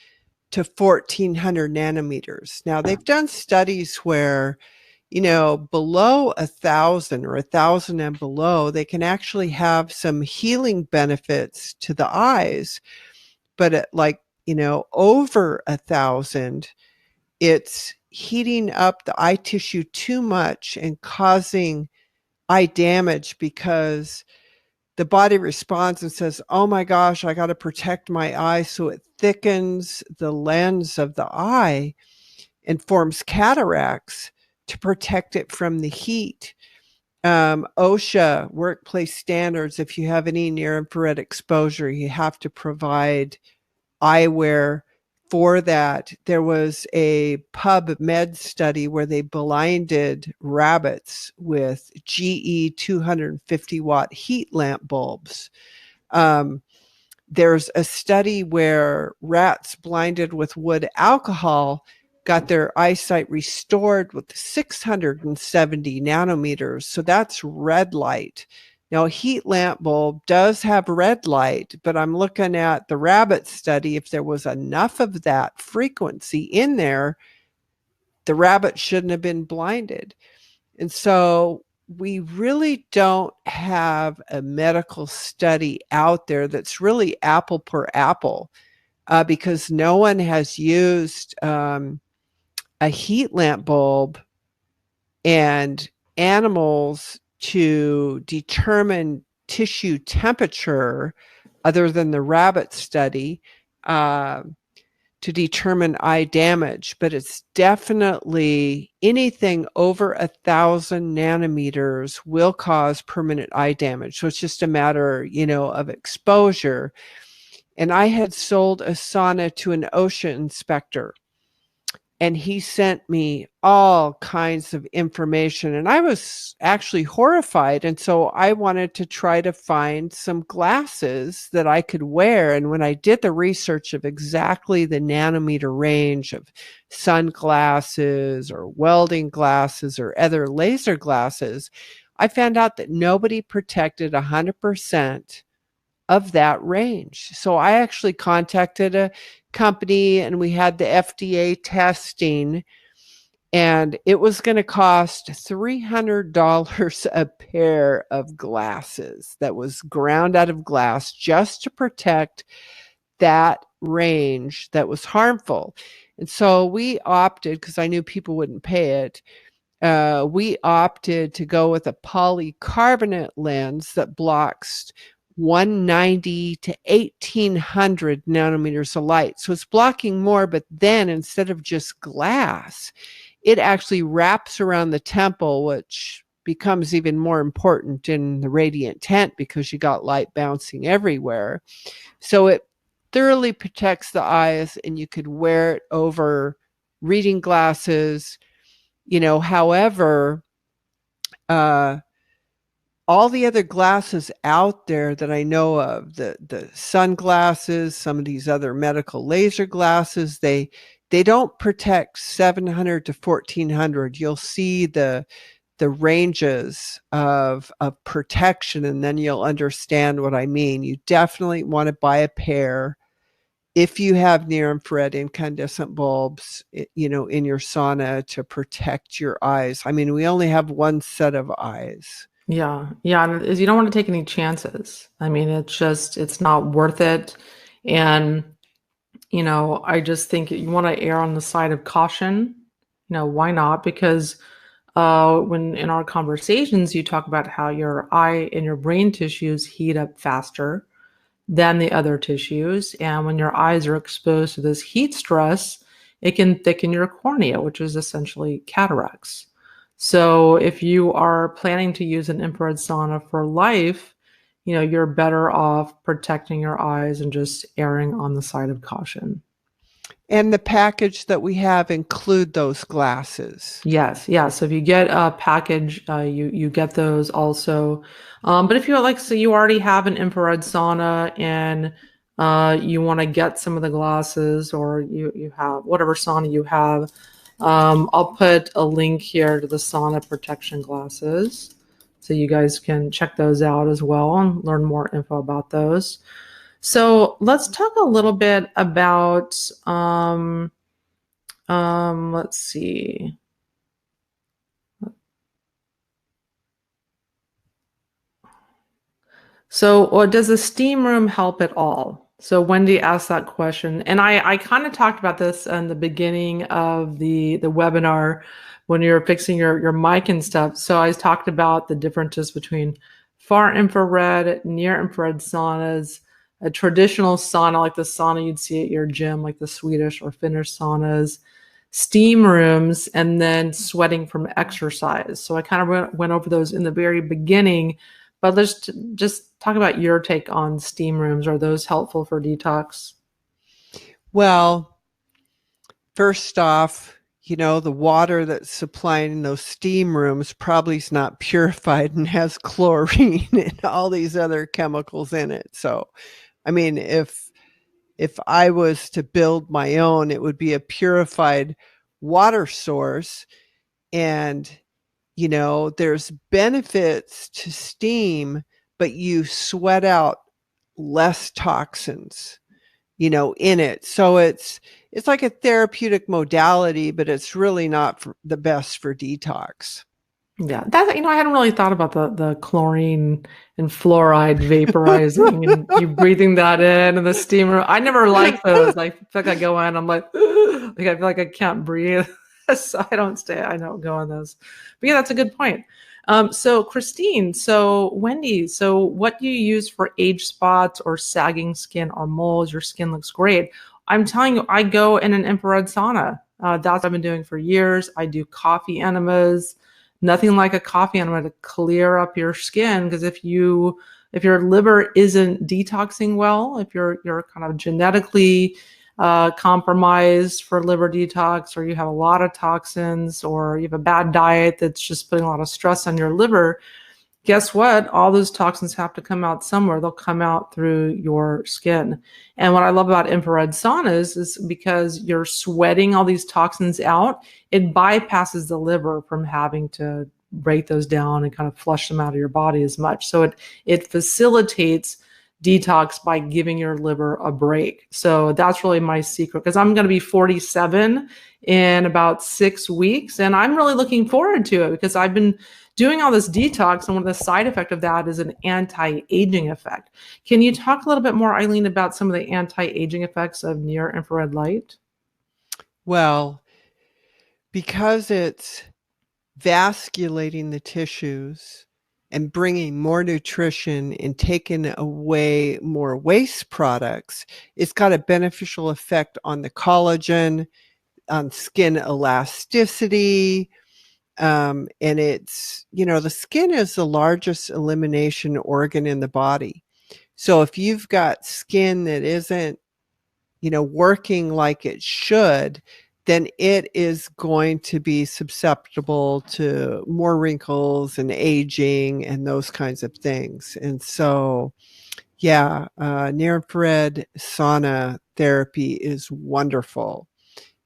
to 1400 nanometers. Now, they've done studies where, below 1,000 or 1,000 and below, they can actually have some healing benefits to the eyes. But at over 1,000, it's heating up the eye tissue too much and causing eye damage, because the body responds and says, oh my gosh, I got to protect my eye. So it thickens the lens of the eye and forms cataracts to protect it from the heat. OSHA workplace standards, if you have any near infrared exposure, you have to provide eyewear for that. There was a PubMed study where they blinded rabbits with GE 250 watt heat lamp bulbs. There's a study where rats blinded with wood alcohol got their eyesight restored with 670 nanometers. So that's red light. Now, a heat lamp bulb does have red light, but I'm looking at the rabbit study. If there was enough of that frequency in there, the rabbit shouldn't have been blinded. And so we really don't have a medical study out there that's really apple per apple, because no one has used a heat lamp bulb and animals to determine tissue temperature, other than the rabbit study, to determine eye damage. But it's definitely anything over 1,000 nanometers will cause permanent eye damage. So it's just a matter, of exposure. And I had sold a sauna to an OSHA inspector, and he sent me all kinds of information, and I was actually horrified. And so I wanted to try to find some glasses that I could wear. And when I did the research of exactly the nanometer range of sunglasses or welding glasses or other laser glasses, I found out that nobody protected 100% of that range. So I actually contacted a company, and we had the FDA testing, and it was going to cost $300 a pair of glasses that was ground out of glass, just to protect that range that was harmful. And so we opted, because I knew people wouldn't pay it, we opted to go with a polycarbonate lens that blocks 190 to 1800 nanometers of light. So it's blocking more, but then instead of just glass, it actually wraps around the temple, which becomes even more important in the radiant tent because you got light bouncing everywhere. So it thoroughly protects the eyes, and you could wear it over reading glasses. However, all the other glasses out there that I know of, the sunglasses, some of these other medical laser glasses, they don't protect 700 to 1400. You'll see the ranges of protection, and then you'll understand what I mean. You definitely want to buy a pair if you have near infrared incandescent bulbs, in your sauna, to protect your eyes. I mean, we only have one set of eyes. Yeah. And you don't want to take any chances. I mean, it's not worth it. And, I just think you want to err on the side of caution. Why not? Because when in our conversations, you talk about how your eye and your brain tissues heat up faster than the other tissues. And when your eyes are exposed to this heat stress, it can thicken your cornea, which is essentially cataracts. So if you are planning to use an infrared sauna for life, you're better off protecting your eyes and just erring on the side of caution. And the package that we have include those glasses. Yes. So if you get a package, you get those also. But if you're so you already have an infrared sauna and you want to get some of the glasses, or you have whatever sauna you have, I'll put a link here to the sauna protection glasses, so you guys can check those out as well and learn more info about those. So let's talk a little bit about, let's see. So, or does a steam room help at all? So Wendy asked that question, and I kind of talked about this in the beginning of the webinar when you're fixing your mic and stuff. So I talked about the differences between far infrared, near infrared saunas, a traditional sauna like the sauna you'd see at your gym, like the Swedish or Finnish saunas, steam rooms, and then sweating from exercise. So I kind of went over those in the very beginning, but let's just talk about your take on steam rooms. Are those helpful for detox? Well, first off, the water that's supplying those steam rooms probably is not purified and has chlorine and all these other chemicals in it. So, I mean, if I was to build my own, it would be a purified water source. And, there's benefits to steam, but you sweat out less toxins, in it. So it's like a therapeutic modality, but it's really not the best for detox. Yeah, that I hadn't really thought about the chlorine and fluoride vaporizing and you breathing that in and the steamer. I never liked those. I feel like I go in, I'm like, like I feel like I can't breathe. So I don't stay. I don't go on those. But yeah, that's a good point. So Christine, so Wendy, so what do you use for age spots or sagging skin or moles? Your skin looks great. I'm telling you, I go in an infrared sauna. That's what I've been doing for years. I do coffee enemas. Nothing like a coffee enema to clear up your skin, because if your liver isn't detoxing well, if you're kind of genetically compromised for liver detox, or you have a lot of toxins, or you have a bad diet that's just putting a lot of stress on your liver, guess what? All those toxins have to come out somewhere. They'll come out through your skin. And what I love about infrared saunas is because you're sweating all these toxins out, it bypasses the liver from having to break those down and kind of flush them out of your body as much. So it facilitates detox by giving your liver a break. So that's really my secret, because I'm going to be 47 in about 6 weeks, and I'm really looking forward to it because I've been doing all this detox, and one of the side effects of that is an anti-aging effect. Can you talk a little bit more, Eileen, about some of the anti-aging effects of near infrared light? Well, because it's vasculating the tissues and bringing more nutrition and taking away more waste products, it's got a beneficial effect on the collagen, on skin elasticity. And it's, the skin is the largest elimination organ in the body. So if you've got skin that isn't, working like it should, then it is going to be susceptible to more wrinkles and aging and those kinds of things. And so, yeah, near infrared sauna therapy is wonderful.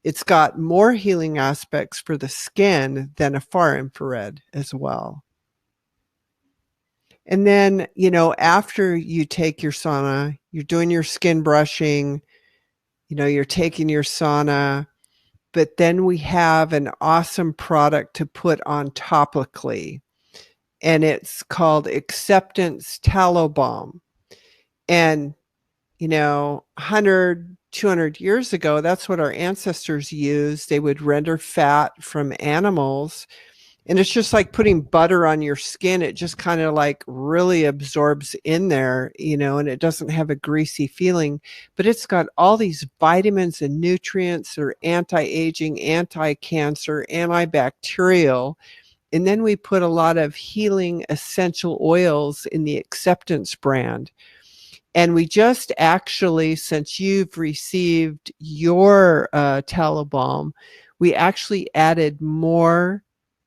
It's got more healing aspects for the skin than a far infrared as well. And then, after you take your sauna, you're doing your skin brushing, you're taking your sauna, but then we have an awesome product to put on topically, and it's called Acceptance Tallow Balm. And, 100, 200 years ago, that's what our ancestors used. They would render fat from animals. And it's just like putting butter on your skin. It just kind of like really absorbs in there, and it doesn't have a greasy feeling, but it's got all these vitamins and nutrients that are anti-aging, anti-cancer, antibacterial. And then we put a lot of healing essential oils in the Acceptance brand. And we just actually, since you've received your tallow balm, we actually added more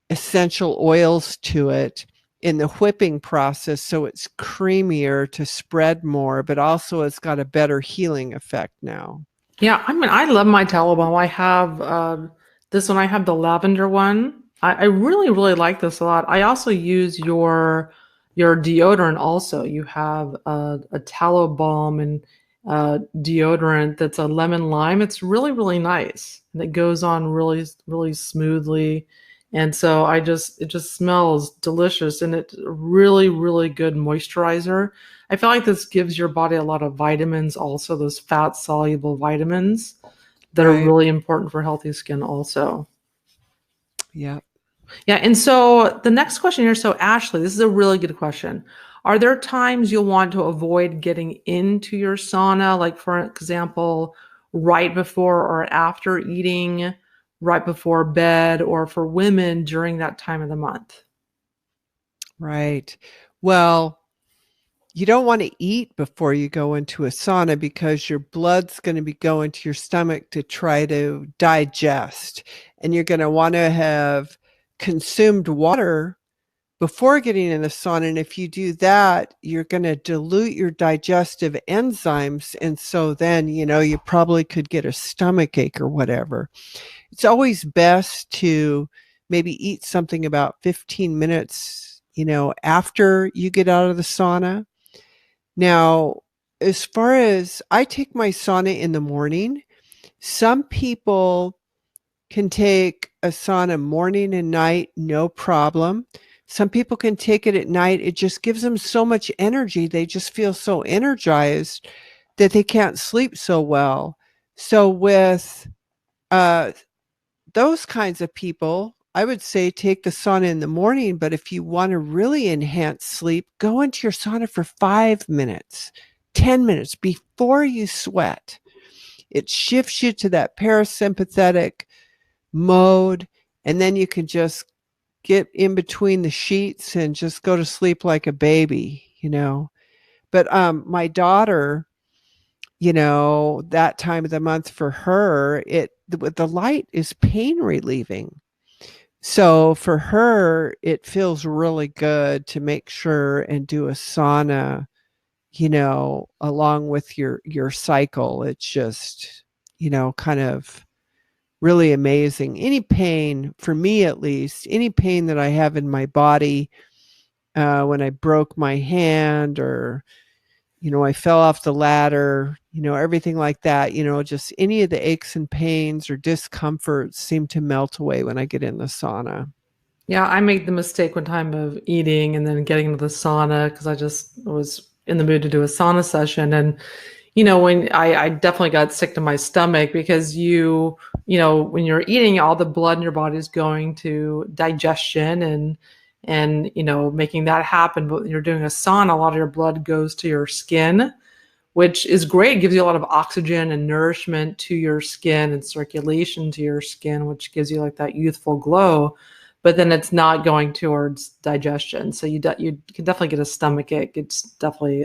essential oils to it in the whipping process, so it's creamier to spread more, but also it's got a better healing effect now. Yeah, I mean, I love my tallow balm. I have this one. I have the lavender one. I really, really like this a lot. I also use your deodorant. Also, you have a tallow balm, and deodorant that's a lemon lime. It's really, really nice. And it goes on really, really smoothly. And so it just smells delicious and it's a really, really good moisturizer. I feel like this gives your body a lot of vitamins, also those fat soluble vitamins that are Right. really important for healthy skin also. Yeah. Yeah, and so the next question here, so Ashley, this is a really good question. Are there times you'll want to avoid getting into your sauna, like for example, right before or after eating, right before bed, or for women during that time of the month? Right. Well, you don't want to eat before you go into a sauna because your blood's going to be going to your stomach to try to digest. And you're going to want to have consumed water before getting in the sauna. And if you do that, you're going to dilute your digestive enzymes. And so then, you probably could get a stomach ache or whatever. It's always best to maybe eat something about 15 minutes, after you get out of the sauna. Now, as far as I take my sauna in the morning, some people can take a sauna morning and night, no problem. Some people can take it at night. It just gives them so much energy. They just feel so energized that they can't sleep so well. So with uh, those kinds of people, I would say take the sauna in the morning. But if you want to really enhance sleep, go into your sauna for 5 minutes, 10 minutes before you sweat. It shifts you to that parasympathetic mode, and then you can just get in between the sheets and just go to sleep like a baby. But my daughter, that time of the month for her, the light is pain relieving. So for her, it feels really good to make sure and do a sauna, along with your cycle. It's just, kind of really amazing. Any pain, for me at least, any pain that I have in my body, when I broke my hand or, I fell off the ladder, everything like that, just any of the aches and pains or discomforts seem to melt away when I get in the sauna. Yeah, I made the mistake one time of eating and then getting into the sauna because I just was in the mood to do a sauna session. And, when I definitely got sick to my stomach because when you're eating, all the blood in your body is going to digestion and, making that happen. But when you're doing a sauna, a lot of your blood goes to your skin, which is great. It gives you a lot of oxygen and nourishment to your skin and circulation to your skin, which gives you like that youthful glow. But then it's not going towards digestion. So you can definitely get a stomach ache. It's definitely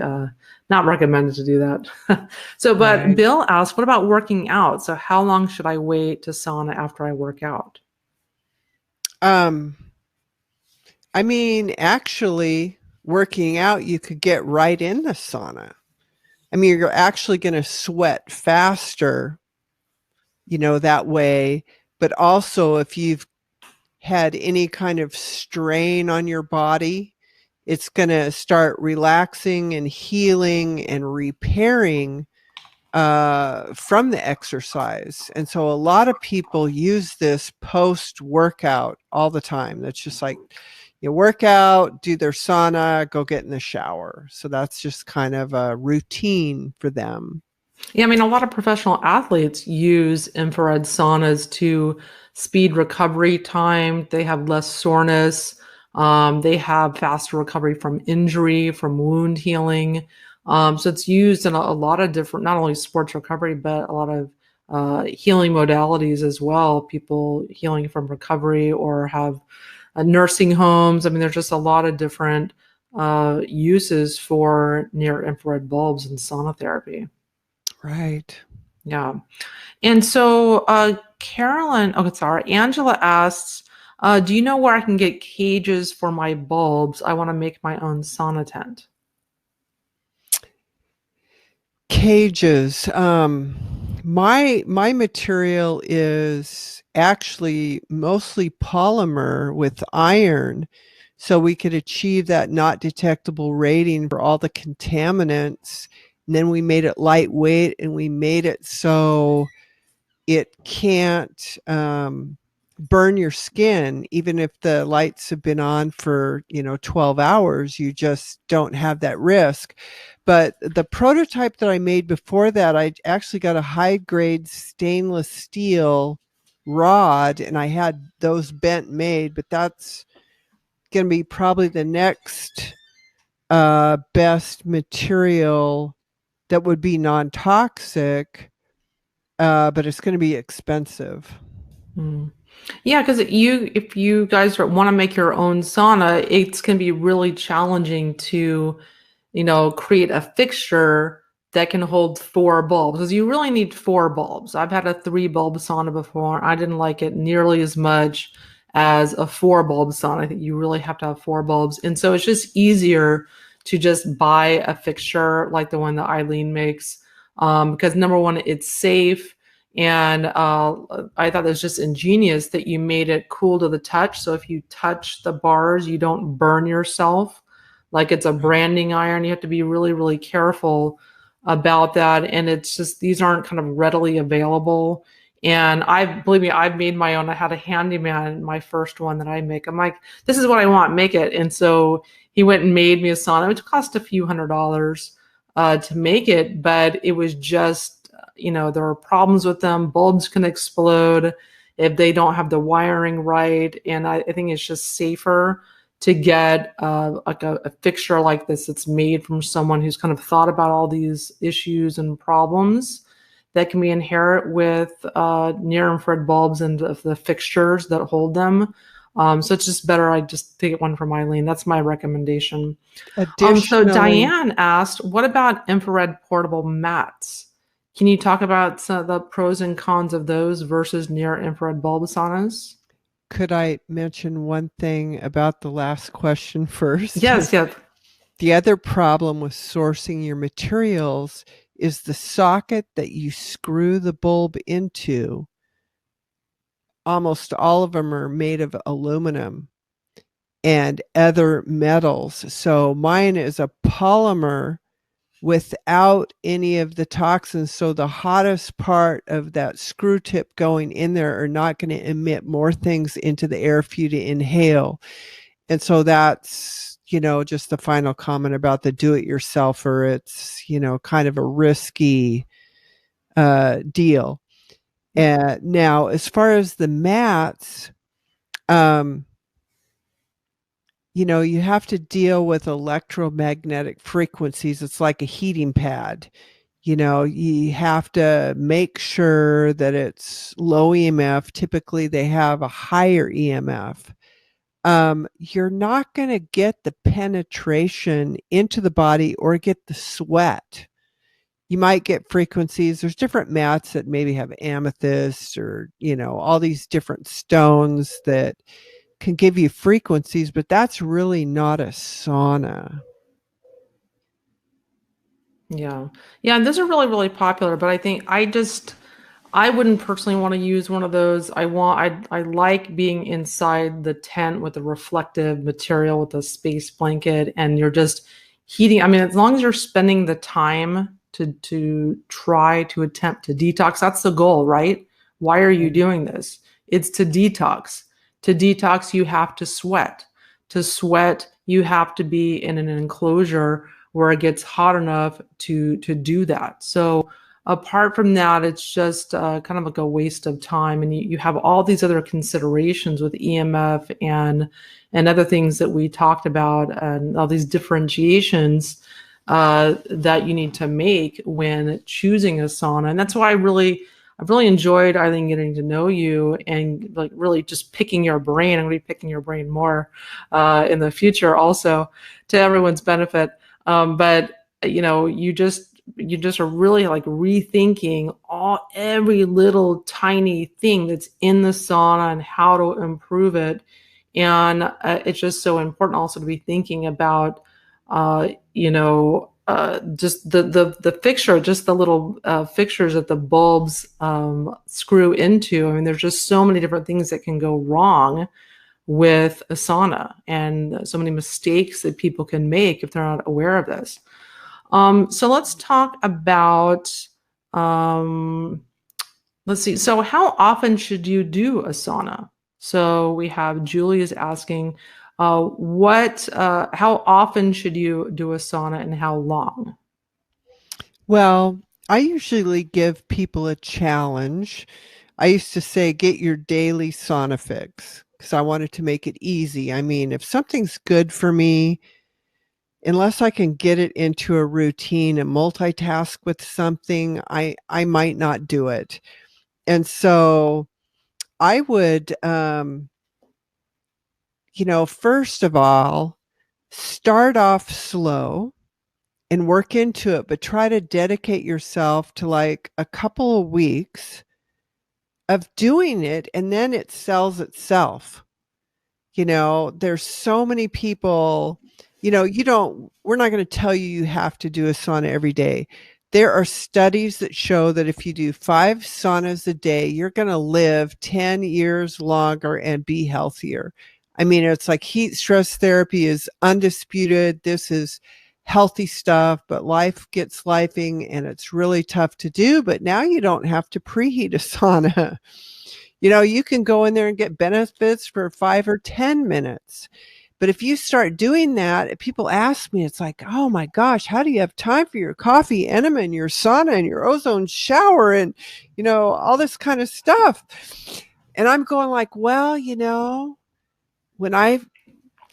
not recommended to do that. So, but Right. Bill asked, what about working out? So how long should I wait to sauna after I work out? Um, I mean, actually, working out, you could get right in the sauna. I mean, you're actually going to sweat faster, that way. But also, if you've had any kind of strain on your body, it's going to start relaxing and healing and repairing from the exercise. And so a lot of people use this post workout all the time. That's just like you work out, do their sauna, go get in the shower. So that's just kind of a routine for them. Yeah, I mean, a lot of professional athletes use infrared saunas to speed recovery time. They have less soreness. They have faster recovery from injury, from wound healing. So it's used in a lot of different, not only sports recovery, but a lot of healing modalities as well. People healing from recovery or have nursing homes. I mean, there's just a lot of different uses for near infrared bulbs and sauna therapy. Right. Yeah. And so, Carolyn, oh, sorry, Angela asks, do you know where I can get cages for my bulbs? I want to make my own sauna tent. Cages. My material is actually mostly polymer with iron, so we could achieve that not detectable rating for all the contaminants And then we made it lightweight, and we made it so it can't burn your skin. Even if the lights have been on for 12 hours, you just don't have that risk. But the prototype that I made before that, I actually got a high grade stainless steel rod, and I had those bent made. But that's going to be probably the next best material that would be non-toxic, but it's going to be expensive. Mm. Yeah, because if you guys want to make your own sauna, it's going to be really challenging to, create a fixture that can hold 4 bulbs, because you really need 4 bulbs. I've had a 3 bulb sauna before. I didn't like it nearly as much as a 4 bulb sauna. I think you really have to have 4 bulbs. And so it's just easier to just buy a fixture like the one that Eileen makes, because number one, it's safe. And I thought it was just ingenious that you made it cool to the touch. So if you touch the bars, you don't burn yourself. Like it's a branding iron. You have to be really, really careful about that. And it's just, these aren't kind of readily available. And believe me, I've made my own. I had a handyman, my first one that I make. I'm like, this is what I want, make it. And so he went and made me a sauna, which cost a few $100s to make it, but it was just, there are problems with them. Bulbs can explode if they don't have the wiring right. And I think it's just safer to get like a fixture like this that's made from someone who's kind of thought about all these issues and problems that can be inherent with near infrared bulbs and the fixtures that hold them. So it's just better I just take one from Eileen. That's my recommendation. So Additionally, Diane asked, what about infrared portable mats? Can you talk about some of the pros and cons of those versus near infrared bulb saunas? could I mention one thing about the last question first? Yes, yes. The other problem with sourcing your materials is the socket that you screw the bulb into. Almost all of them are made of aluminum and other metals. So mine is a polymer without any of the toxins. So the hottest part of that screw tip going in there are not going to emit more things into the air for you to inhale. And so that's, just the final comment about the do-it-yourselfer. It's, kind of a risky deal. And now, as far as the mats, you have to deal with electromagnetic frequencies. It's like a heating pad. You have to make sure that it's low EMF. Typically, they have a higher EMF. You're not going to get the penetration into the body or get the sweat. You might get frequencies. There's different mats that maybe have amethyst or, all these different stones that can give you frequencies, but that's really not a sauna. Yeah. Yeah, and those are really, really popular, but I think I wouldn't personally want to use one of those. I like being inside the tent with the reflective material with the space blanket, and you're just heating. I mean, as long as you're spending the time to try to attempt to detox, that's the goal, right? Why are you doing this? It's to detox. To detox, you have to sweat. To sweat, you have to be in an enclosure where it gets hot enough to do that. So apart from that, it's just kind of like a waste of time. And you have all these other considerations with EMF and other things that we talked about, and all these differentiations that you need to make when choosing a sauna. And that's why I've really enjoyed, Eileen, getting to know you and like really just picking your brain. I'm going to be picking your brain more in the future also, to everyone's benefit. But you just are really like rethinking every little tiny thing that's in the sauna and how to improve it. And it's just so important also to be thinking about, just the fixture, just the little fixtures that the bulbs screw into. I mean, there's just so many different things that can go wrong with a sauna, and so many mistakes that people can make if they're not aware of this. So let's talk about, um, let's see. So how often should you do a sauna? So we have Julie is asking, how often should you do a sauna and how long? Well, I usually give people a challenge. I used to say, get your daily sauna fix because I wanted to make it easy. I mean, if something's good for me, unless I can get it into a routine and multitask with something, I might not do it. And so I would, first of all, start off slow and work into it, but try to dedicate yourself to like a couple of weeks of doing it, and then it sells itself. There's so many people, we're not going to tell you you have to do a sauna every day. There are studies that show that if you do 5 saunas a day, you're going to live 10 years longer and be healthier. I mean, it's like heat stress therapy is undisputed. This is healthy stuff, but life gets lifing and it's really tough to do. But now you don't have to preheat a sauna. You can go in there and get benefits for 5 or 10 minutes. But if you start doing that, people ask me, it's like, oh my gosh, how do you have time for your coffee enema and your sauna and your ozone shower and, all this kind of stuff? And I'm going like, well, when I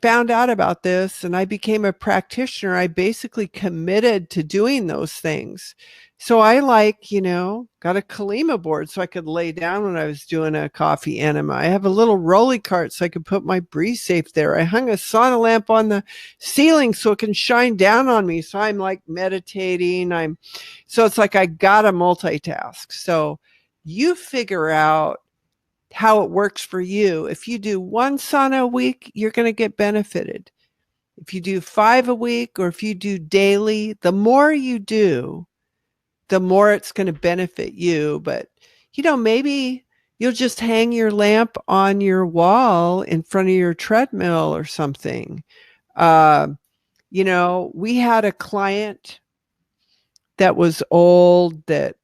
found out about this and I became a practitioner, I basically committed to doing those things. So I got a Kalima board so I could lay down when I was doing a coffee enema. I have a little rolly cart so I could put my breeze safe there. I hung a sauna lamp on the ceiling so it can shine down on me. So I'm like meditating. So it's like I gotta multitask. So you figure out how it works for you. If you do 1 sauna a week, you're going to get benefited. If you do 5 a week or if you do daily, the more you do, the more it's going to benefit you. But, maybe you'll just hang your lamp on your wall in front of your treadmill or something. We had a client that was old that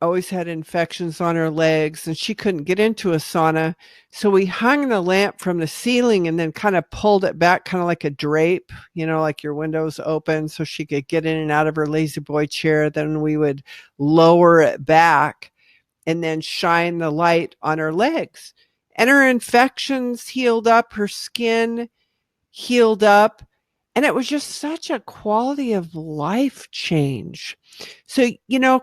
always had infections on her legs and she couldn't get into a sauna. So we hung the lamp from the ceiling and then kind of pulled it back, kind of like a drape, like your windows open so she could get in and out of her lazy boy chair. Then we would lower it back and then shine the light on her legs. And her infections healed up, her skin healed up. And it was just such a quality of life change. So,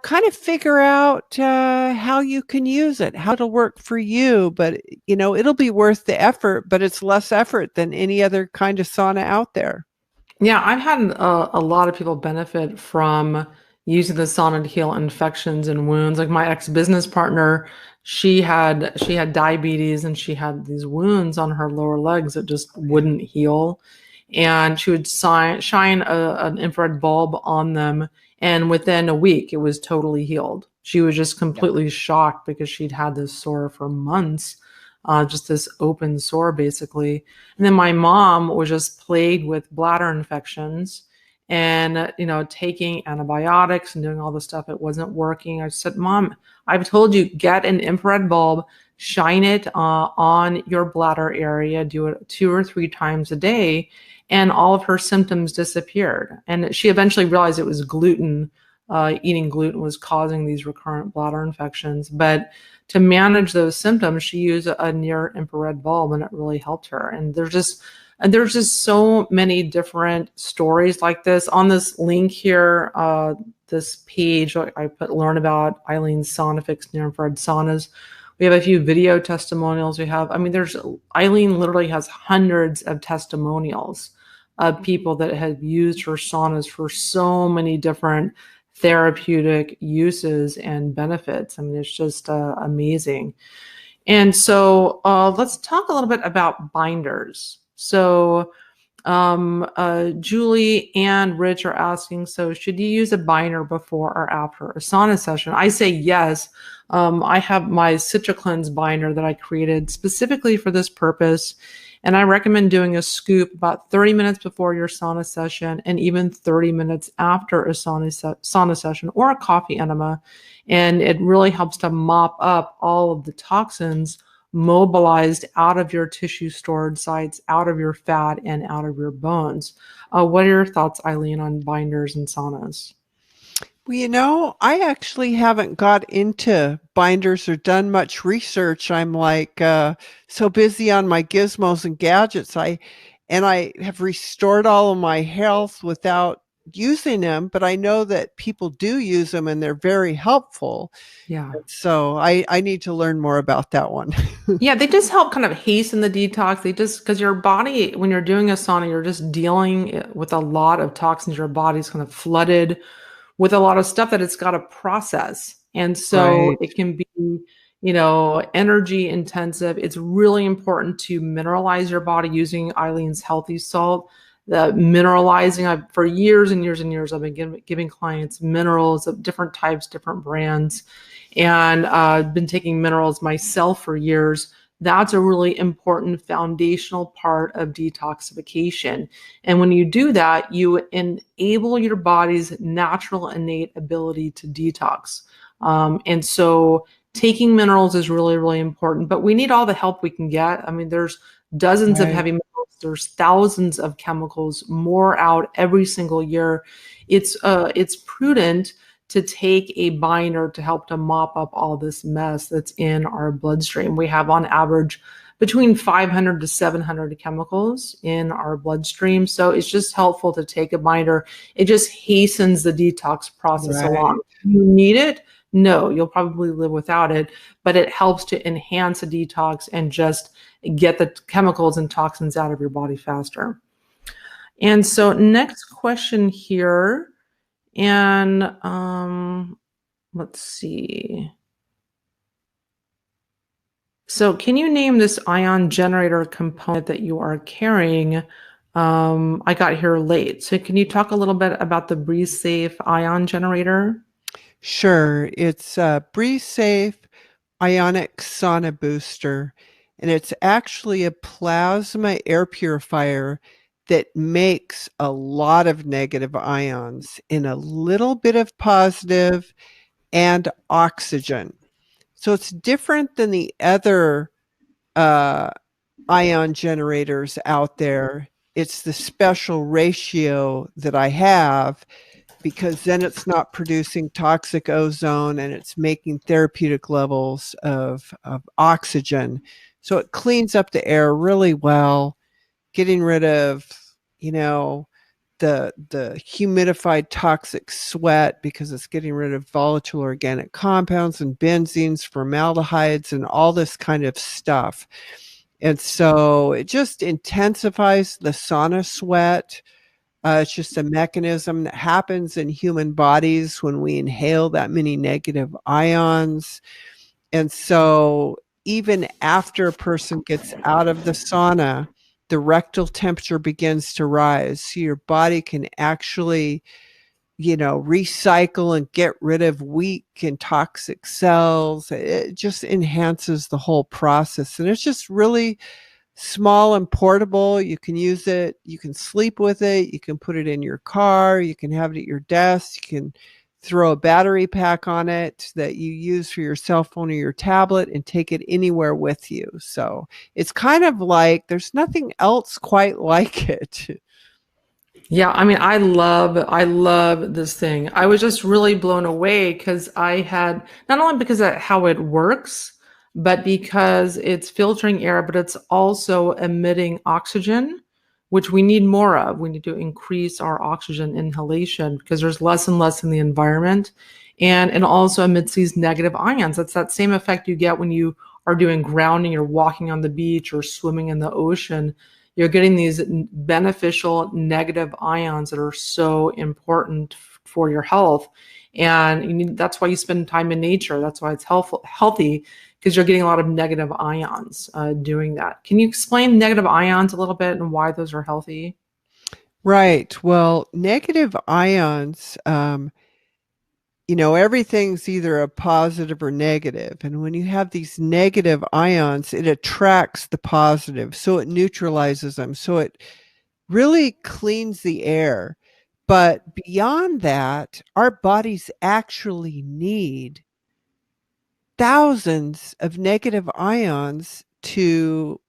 kind of figure out how you can use it, how it'll work for you. But, it'll be worth the effort, but it's less effort than any other kind of sauna out there. Yeah, I've had a lot of people benefit from using the sauna to heal infections and wounds. Like my ex-business partner, she had diabetes and she had these wounds on her lower legs that just wouldn't heal. And she would shine an infrared bulb on them, and within a week, it was totally healed. She was just completely shocked because she'd had this sore for months, just this open sore, basically. And then my mom was just plagued with bladder infections and, taking antibiotics and doing all the stuff. It wasn't working. I said, Mom, I've told you, get an infrared bulb, shine it on your bladder area, do it 2 or 3 times a day. And all of her symptoms disappeared. And she eventually realized it was gluten. Eating gluten was causing these recurrent bladder infections. But to manage those symptoms, she used a near infrared bulb, and it really helped her. And there's just so many different stories like this. On this link here, this page, I put learn about Eileen's Sauna Fix near infrared saunas. We have a few video testimonials. Eileen literally has hundreds of testimonials of people that have used her saunas for so many different therapeutic uses and benefits. It's just amazing. And so let's talk a little bit about binders. So Julie and Rich are asking, so should you use a binder before or after a sauna session? I say yes. I have my CitraCleanse binder that I created specifically for this purpose. And I recommend doing a scoop about 30 minutes before your sauna session and even 30 minutes after a sauna session or a coffee enema. And it really helps to mop up all of the toxins mobilized out of your tissue storage sites, out of your fat, and out of your bones. What are your thoughts, Eileen, on binders and saunas? Well, I actually haven't got into binders or done much research. I'm like so busy on my gizmos and gadgets. I have restored all of my health without using them, but I know that people do use them and they're very helpful. Yeah. So I need to learn more about that one. Yeah, they just help kind of hasten the detox. They just, because your body, when you're doing a sauna, you're just dealing with a lot of toxins. Your body's kind of flooded with a lot of stuff that it's got to process. And so Right. it can be, energy intensive. It's really important to mineralize your body using Eileen's healthy salt. The mineralizing, for years and years and years, I've been giving clients minerals of different types, different brands, and I've been taking minerals myself for years. That's a really important foundational part of detoxification. And when you do that, you enable your body's natural innate ability to detox. And so taking minerals is really, really important, but we need all the help we can get. I mean, there's dozens of Right. heavy metals, there's thousands of chemicals, more out every single year. It's prudent to take a binder to help to mop up all this mess that's in our bloodstream. We have on average between 500 to 700 chemicals in our bloodstream. So it's just helpful to take a binder. It just hastens the detox process Right. along. You need it? No, you'll probably live without it, but it helps to enhance a detox and just get the chemicals and toxins out of your body faster. And so next question here, and let's see. So can you name this ion generator component that you are carrying? I got here late. So can you talk a little bit about the Breathe Safe ion generator? Sure. It's a Breathe Safe Ionic Sauna Booster, and it's actually a plasma air purifier that makes a lot of negative ions in a little bit of positive and oxygen. So it's different than the other uh, ion generators out there. It's the special ratio that I have because then it's not producing toxic ozone and it's making therapeutic levels of oxygen. So it cleans up the air really well, getting rid of, you know, the humidified toxic sweat because it's getting rid of volatile organic compounds and benzenes, formaldehydes, and all this kind of stuff. And so it just intensifies the sauna sweat. It's just a mechanism that happens in human bodies when we inhale that many negative ions. And so, even after a person gets out of the sauna, the rectal temperature begins to rise. So, your body can actually, recycle and get rid of weak and toxic cells. It just enhances the whole process. And it's just really small and portable. You can use it. You can sleep with it. You can put it in your car. You can have it at your desk. You can throw a battery pack on it that you use for your cell phone or your tablet and take it anywhere with you. So it's kind of like there's nothing else quite like it. Yeah, I mean, I love this thing. I was just really blown away because I had not only because of how it works, but because it's filtering air, but it's also emitting oxygen, which we need more of. We need to increase our oxygen inhalation because there's less and less in the environment. And it also emits these negative ions. That's that same effect you get when you are doing grounding, you're walking on the beach or swimming in the ocean. You're getting these beneficial negative ions that are so important for your health. And that's why you spend time in nature. That's why it's healthy because you're getting a lot of negative ions doing that. Can you explain negative ions a little bit and why those are healthy? Right. Well, negative ions, everything's either a positive or negative. And when you have these negative ions, it attracts the positive. So it neutralizes them. So it really cleans the air. But beyond that, our bodies actually need thousands of negative ions to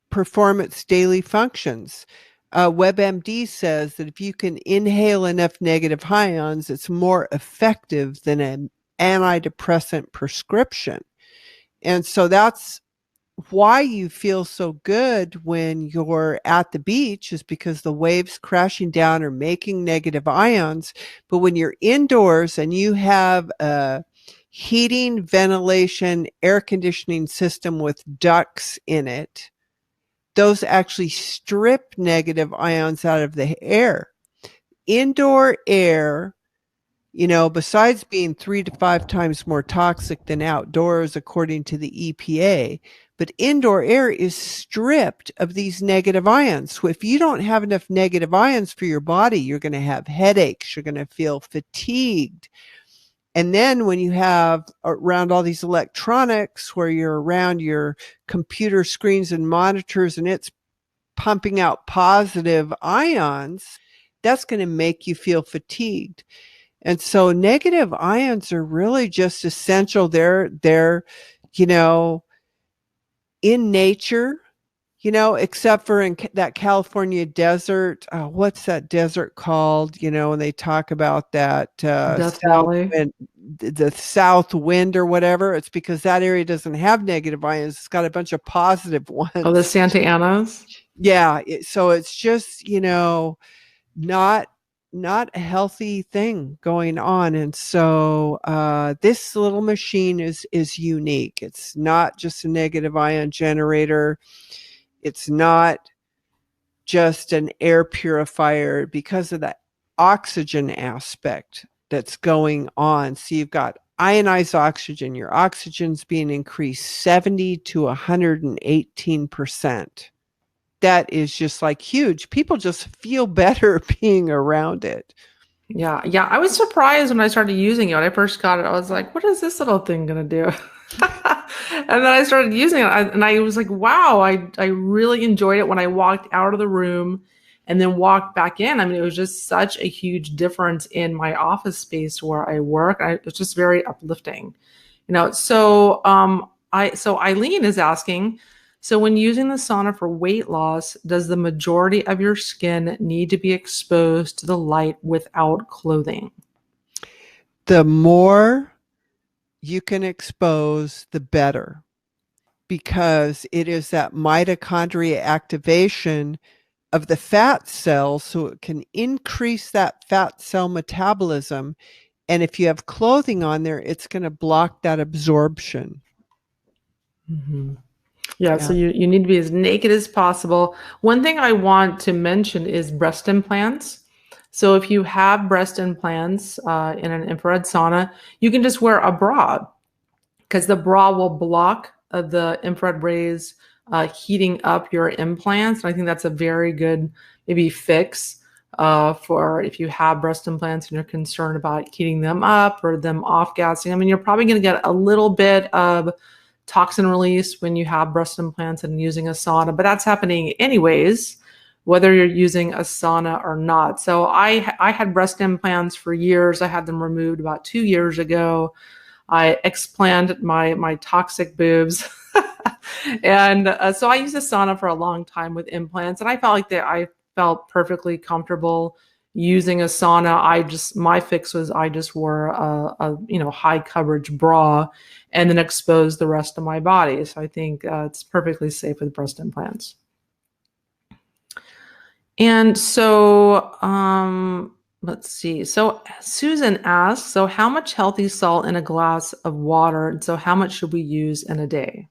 perform its daily functions. WebMD says that if you can inhale enough negative ions, it's more effective than an antidepressant prescription. And so that's why you feel so good when you're at the beach, is because the waves crashing down are making negative ions. But when you're indoors and you have a heating, ventilation, air conditioning system with ducts in it, those actually strip negative ions out of the air. Indoor air, besides being 3 to 5 times more toxic than outdoors, according to the EPA, but indoor air is stripped of these negative ions. So if you don't have enough negative ions for your body, you're going to have headaches, you're going to feel fatigued. And then when you have around all these electronics where you're around your computer screens and monitors and it's pumping out positive ions, that's going to make you feel fatigued. And so negative ions are really just essential. They're, you know, in nature, except for in that California desert. What's that desert called? And they talk about that Death Valley. the south wind or whatever. It's because that area doesn't have negative ions. It's got a bunch of positive Oh, the ones. Santa Anas. Yeah. So it's just, not not a healthy thing going on. And so this little machine is unique. It's not just a negative ion generator. It's not just an air purifier because of that oxygen aspect that's going on. So you've got ionized oxygen. Your oxygen's being increased 70 to 118%. That is just like huge. People just feel better being around it. Yeah, yeah. I was surprised when I started using it. When I first got it, I was like, "What is this little thing gonna do?" And then I started using it, and I was like, "Wow!" I really enjoyed it when I walked out of the room, and then walked back in. I mean, it was just such a huge difference in my office space where I work. It was just very uplifting, So Eileen is asking. So, when using the sauna for weight loss, does the majority of your skin need to be exposed to the light without clothing? The more you can expose, the better, because it is that mitochondria activation of the fat cells, so it can increase that fat cell metabolism. And if you have clothing on there, it's going to block that absorption. Mhm. Yeah, so Yeah. you need to be as naked as possible. One thing I want to mention is breast implants. So if you have breast implants in an infrared sauna, you can just wear a bra because the bra will block the infrared rays heating up your implants. And I think that's a very good maybe fix for if you have breast implants and you're concerned about heating them up or them off gassing. I mean, you're probably going to get a little bit of toxin release when you have breast implants and using a sauna, but that's happening anyways, whether you're using a sauna or not. So I had breast implants for years. I had them removed about 2 years ago. I explanted my toxic boobs. And so I used a sauna for a long time with implants, and I felt like that I felt perfectly comfortable using a sauna. My fix was I just wore a high coverage bra and then exposed the rest of my body. So I think it's perfectly safe with breast implants. And so let's see. So Susan asks, so how much healthy salt in a glass of water? And so how much should we use in a day?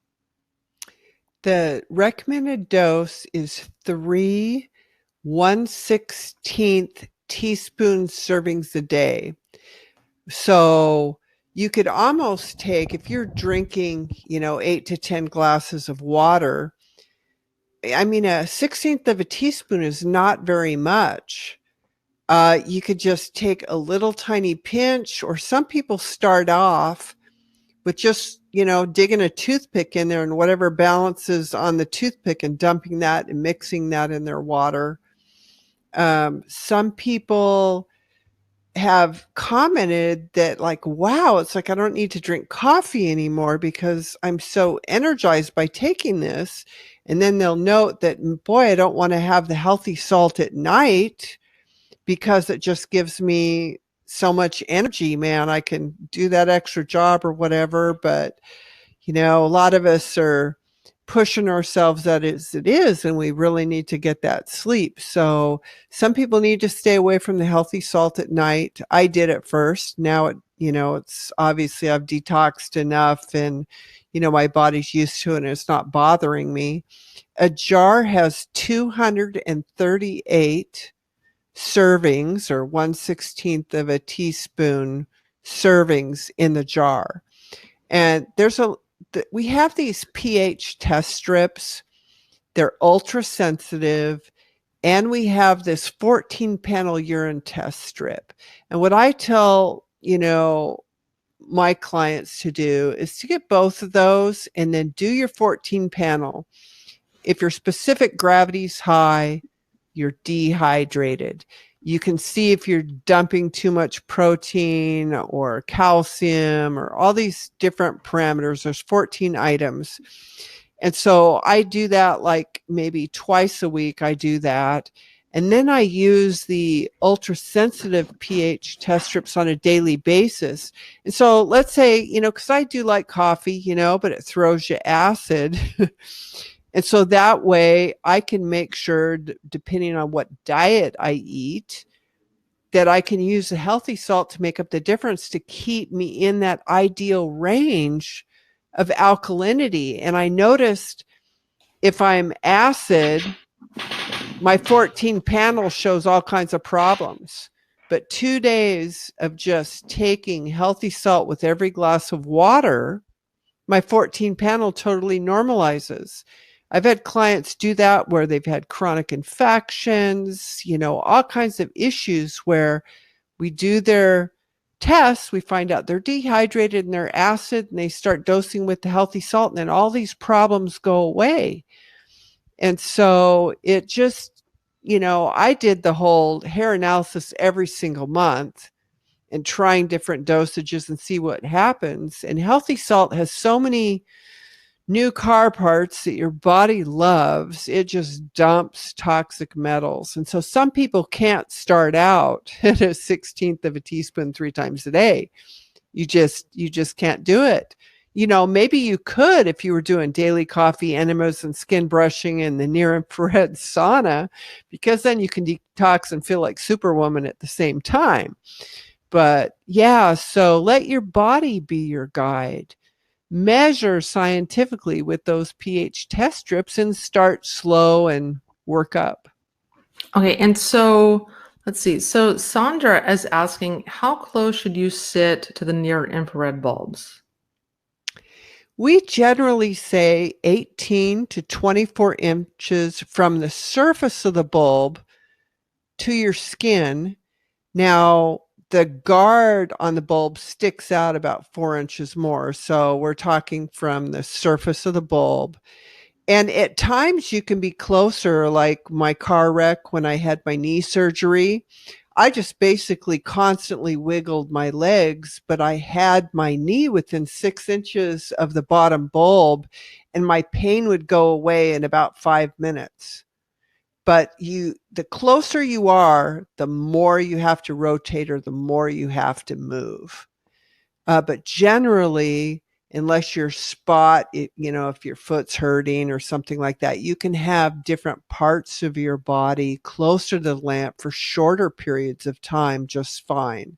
The recommended dose is 3 1/16 teaspoon servings a day. So you could almost take, if you're drinking, 8 to 10 glasses of water, I mean, a 16th of a teaspoon is not very much. You could just take a little tiny pinch, or some people start off with just, digging a toothpick in there and whatever balances on the toothpick and dumping that and mixing that in their water. Some people have commented that, like, wow, it's like I don't need to drink coffee anymore because I'm so energized by taking this. And then they'll note that, boy, I don't want to have the healthy salt at night because it just gives me so much energy, man. I can do that extra job or whatever. But, a lot of us are pushing ourselves as it is, and we really need to get that sleep. So some people need to stay away from the healthy salt at night. I did at first. Now it's obviously I've detoxed enough, and my body's used to it and it's not bothering me. A jar has 238 servings, or 1/16th of a teaspoon servings in the jar. And we have these pH test strips. They're ultra sensitive. And we have this 14 panel urine test strip. And what I tell, my clients to do is to get both of those and then do your 14 panel. If your specific gravity is high, you're dehydrated. You can see if you're dumping too much protein or calcium or all these different parameters. There's 14 items. And so I do that like maybe twice a week. I do that. And then I use the ultra sensitive pH test strips on a daily basis. And so let's say, because I do like coffee, but it throws you acid. And so that way I can make sure, depending on what diet I eat, that I can use a healthy salt to make up the difference to keep me in that ideal range of alkalinity. And I noticed if I'm acid, my 14 panel shows all kinds of problems. But 2 days of just taking healthy salt with every glass of water, my 14 panel totally normalizes. I've had clients do that where they've had chronic infections, all kinds of issues where we do their tests, we find out they're dehydrated and they're acid, and they start dosing with the healthy salt, and then all these problems go away. And so it just, I did the whole hair analysis every single month and trying different dosages and see what happens. And healthy salt has so many new car parts that your body loves. It just dumps toxic metals. And so some people can't start out at a 16th of a teaspoon 3 times a day. You just can't do it. Maybe you could if you were doing daily coffee enemas and skin brushing and the near infrared sauna, because then you can detox and feel like Superwoman at the same time. But yeah, so let your body be your guide. Measure scientifically with those pH test strips and start slow and work up. Okay, and so let's see. So Sandra is asking, how close should you sit to the near infrared bulbs? We generally say 18 to 24 inches from the surface of the bulb to your skin. Now, the guard on the bulb sticks out about 4 inches more. So we're talking from the surface of the bulb. And at times you can be closer, like my car wreck when I had my knee surgery. I just basically constantly wiggled my legs, but I had my knee within 6 inches of the bottom bulb, and my pain would go away in about 5 minutes. But the closer you are, the more you have to rotate or the more you have to move. But generally, unless your spot, if your foot's hurting or something like that, you can have different parts of your body closer to the lamp for shorter periods of time just fine.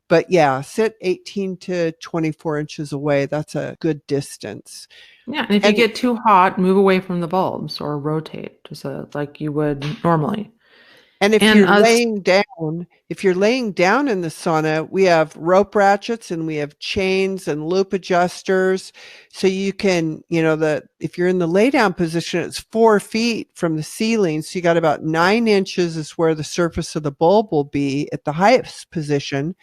But yeah, sit 18 to 24 inches away. That's a good distance. Yeah, and if you And get too hot, move away from the bulbs or rotate, just like you would normally. And And if you're laying down in the sauna, we have rope ratchets and we have chains and loop adjusters. So you can, if you're in the lay down position, it's 4 feet from the ceiling. So you got about 9 inches is where the surface of the bulb will be at the highest position.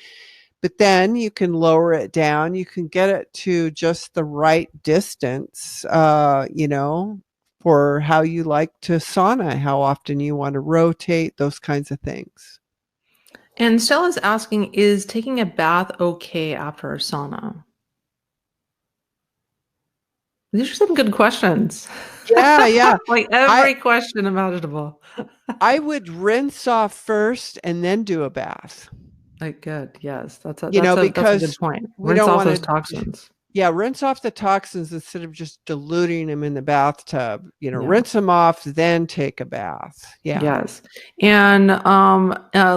But then you can lower it down. You can get it to just the right distance, for how you like to sauna, how often you want to rotate, those kinds of things. Stella's asking, is taking a bath okay after a sauna? These are some good questions. Yeah, yeah. Like I every question imaginable. I would rinse off first and then do a bath. Like good, yes. That's a good Because point. we Rinse don't off want those to, toxins. yeah, rinse off the toxins instead of just diluting them in the bathtub. Yeah. Rinse them off, then take a bath. Yeah. Yes. And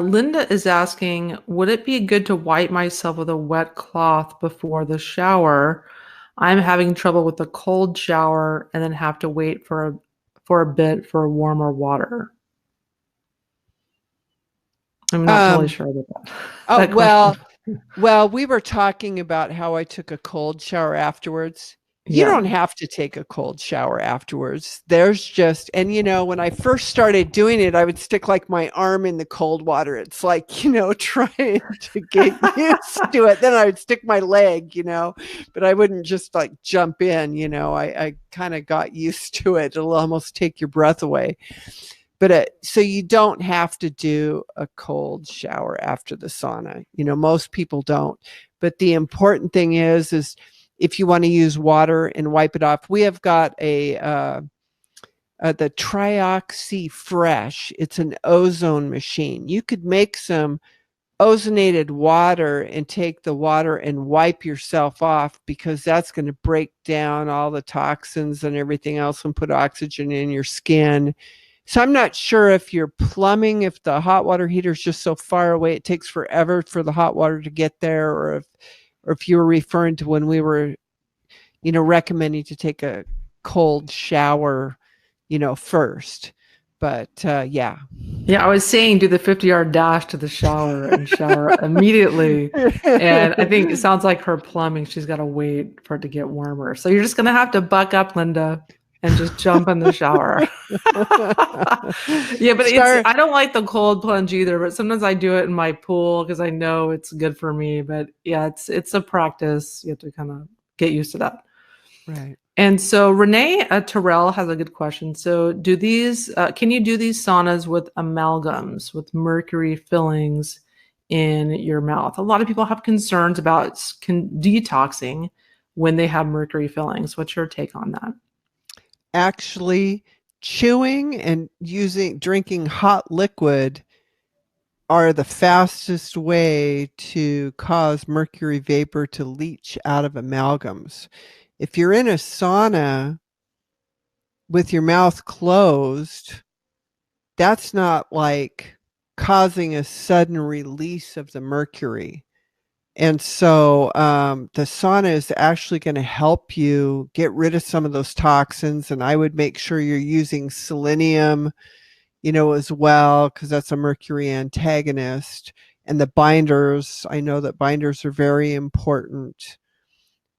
Linda is asking, would it be good to wipe myself with a wet cloth before the shower? I'm having trouble with the cold shower and then have to wait for a bit for warmer water. I'm not totally Um, sure about that, oh, that question. well, we were talking about how I took a cold shower afterwards. You Yeah. don't have to take a cold shower afterwards. There's just, and when I first started doing it, I would stick like my arm in the cold water. It's like, trying to get used to it. Then I would stick my leg, but I wouldn't just like jump in, I kind of got used to it. It'll almost take your breath away. But so you don't have to do a cold shower after the sauna. Most people don't. But the important thing is if you want to use water and wipe it off, we have got the Trioxy Fresh. It's an ozone machine. You could make some ozonated water and take the water and wipe yourself off, because that's going to break down all the toxins and everything else and put oxygen in your skin. So I'm not sure if you're plumbing, if the hot water heater is just so far away, it takes forever for the hot water to get there, or if you were referring to when we were, recommending to take a cold shower, first. But yeah. Yeah, I was saying do the 50-yard dash to the shower and shower immediately. And I think it sounds like her plumbing, she's got to wait for it to get warmer. So you're just going to have to buck up, Linda, and just jump in the shower. Yeah, but I don't like the cold plunge either, but sometimes I do it in my pool because I know it's good for me. But yeah, it's a practice. You have to kind of get used to that. Right. And so Renee Terrell has a good question. So can you do these saunas with amalgams, with mercury fillings in your mouth? A lot of people have concerns about detoxing when they have mercury fillings. What's your take on that? Actually, chewing and drinking hot liquid are the fastest way to cause mercury vapor to leach out of amalgams. If you're in a sauna with your mouth closed, that's not like causing a sudden release of the mercury. And so the sauna is actually going to help you get rid of some of those toxins. And I would make sure you're using selenium, as well, because that's a mercury antagonist. And the binders, I know that binders are very important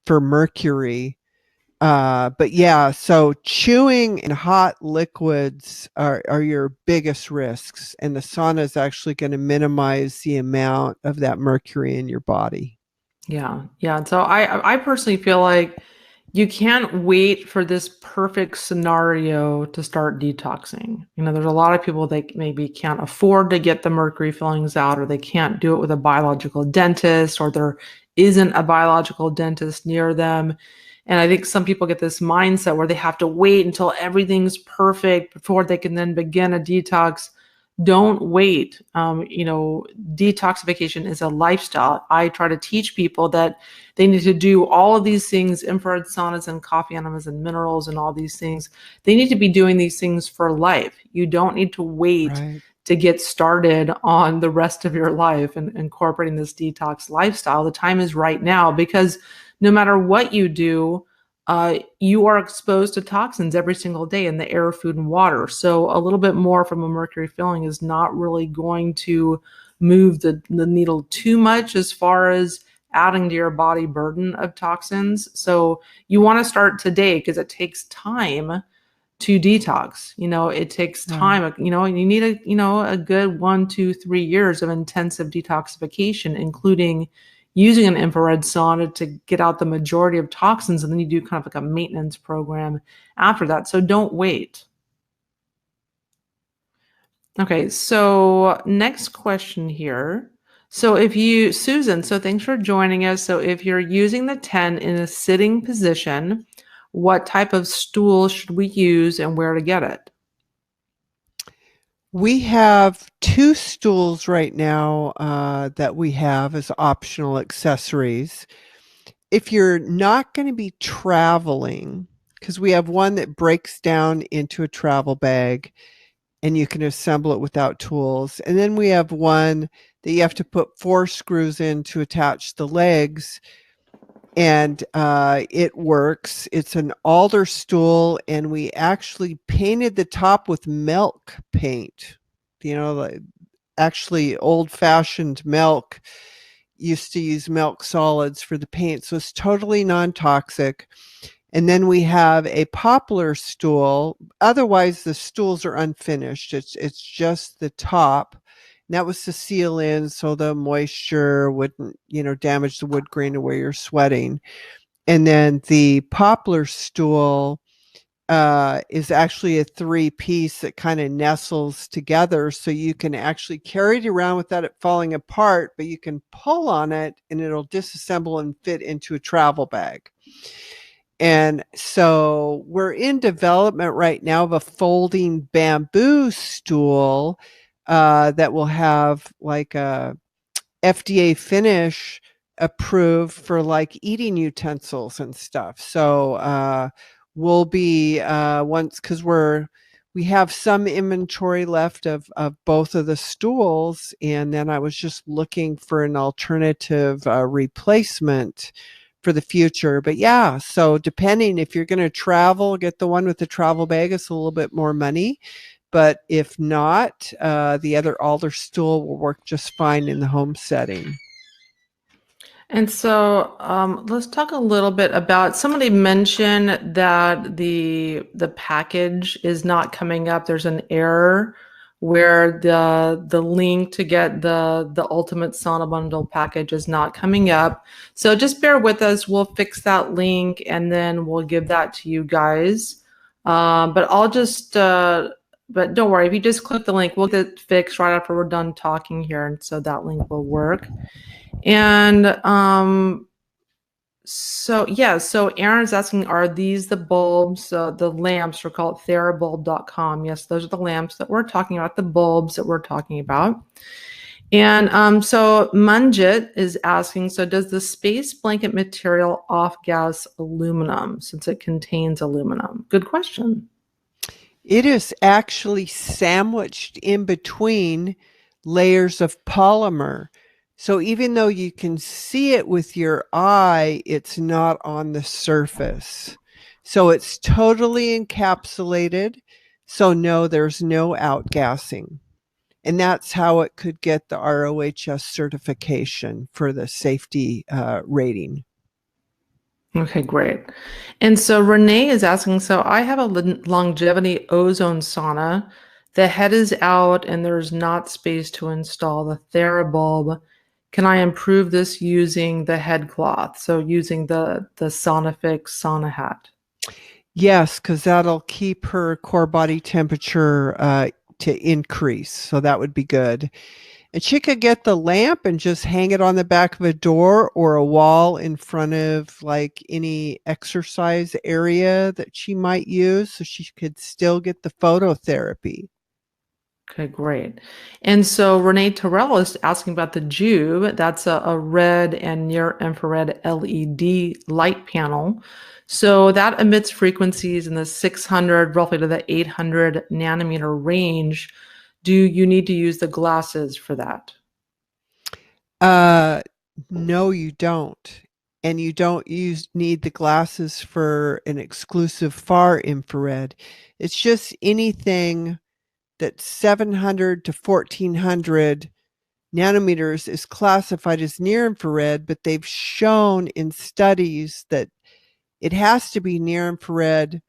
for mercury. But yeah, so chewing and hot liquids are your biggest risks, and the sauna is actually going to minimize the amount of that mercury in your body. Yeah. Yeah. So I personally feel like you can't wait for this perfect scenario to start detoxing. There's a lot of people that maybe can't afford to get the mercury fillings out, or they can't do it with a biological dentist, or there isn't a biological dentist near them. And I think some people get this mindset where they have to wait until everything's perfect before they can then begin a detox. Don't wait. Detoxification is a lifestyle. I try to teach people that they need to do all of these things, infrared saunas and coffee enemas and minerals and all these things. They need to be doing these things for life. You don't need to wait to get started on the rest of your life and incorporating this detox lifestyle. The time is right now, because no matter what you do, you are exposed to toxins every single day in the air, food, and water. So a little bit more from a mercury filling is not really going to move the needle too much as far as adding to your body burden of toxins. So you want to start today because it takes time to detox. It takes Right. time. You need a good 1, 2, 3 years of intensive detoxification, including using an infrared sauna to get out the majority of toxins. And then you do kind of like a maintenance program after that. So don't wait. Okay, so next question here. So Susan, so thanks for joining us. So if you're using the 10 in a sitting position, what type of stool should we use and where to get it? We have 2 stools right now that we have as optional accessories. If you're not going to be traveling, because we have one that breaks down into a travel bag and you can assemble it without tools. And then we have one that you have to put 4 screws in to attach the legs, and it works. It's an alder stool, and we actually painted the top with milk paint. Like actually old fashioned milk used to use milk solids for the paint. So it's totally non toxic. And then we have a poplar stool. Otherwise, the stools are unfinished. It's just the top. And that was to seal in so the moisture wouldn't, damage the wood grain where you're sweating. And then the poplar stool is actually a 3-piece that kind of nestles together, so you can actually carry it around without it falling apart, but you can pull on it and it'll disassemble and fit into a travel bag. And so we're in development right now of a folding bamboo stool that will have like a FDA finish approved for like eating utensils and stuff. So we'll be once, because we have some inventory left of both of the stools, and then I was just looking for an alternative replacement for the future. But yeah, so depending if you're going to travel, get the one with the travel bag. It's a little bit more money. But if not, the other alder stool will work just fine in the home setting. And so let's talk a little bit about, somebody mentioned that the package is not coming up. There's an error where the link to get the ultimate sauna bundle package is not coming up. So just bear with us. We'll fix that link and then we'll give that to you guys. But don't worry, if you just click the link, we'll get it fixed right after we're done talking here. And so that link will work. And so Aaron's asking, are these the bulbs, the lamps are called therabulb.com. Yes, those are the lamps that we're talking about, the bulbs that we're talking about. And so Munjit is asking, so does the space blanket material off-gas aluminum since it contains aluminum? Good question. It is actually sandwiched in between layers of polymer. So even though you can see it with your eye, it's not on the surface. So it's totally encapsulated. So no, there's no outgassing. And that's how it could get the ROHS certification for the safety rating. Okay, great. And so Renee is asking, so I have a longevity ozone sauna. The head is out and there's not space to install the TheraBulb. Can I improve this using the head cloth? So using the Sauna Fix sauna hat. Yes, because that'll keep her core body temperature to increase. So that would be good. And she could get the lamp and just hang it on the back of a door or a wall in front of like any exercise area that she might use, so she could still get the phototherapy. Okay, great. And so Renee Terrell is asking about the Jube. That's a red and near infrared LED light panel. So that emits frequencies in the 600, roughly to the 800 nanometer range. Do you need to use the glasses for that? Uh, no, you don't. and you don't need the glasses for an exclusive far infrared. It's just anything that's 700 to 1400 nanometers is classified as near infrared, but they've shown in studies that it has to be near infrared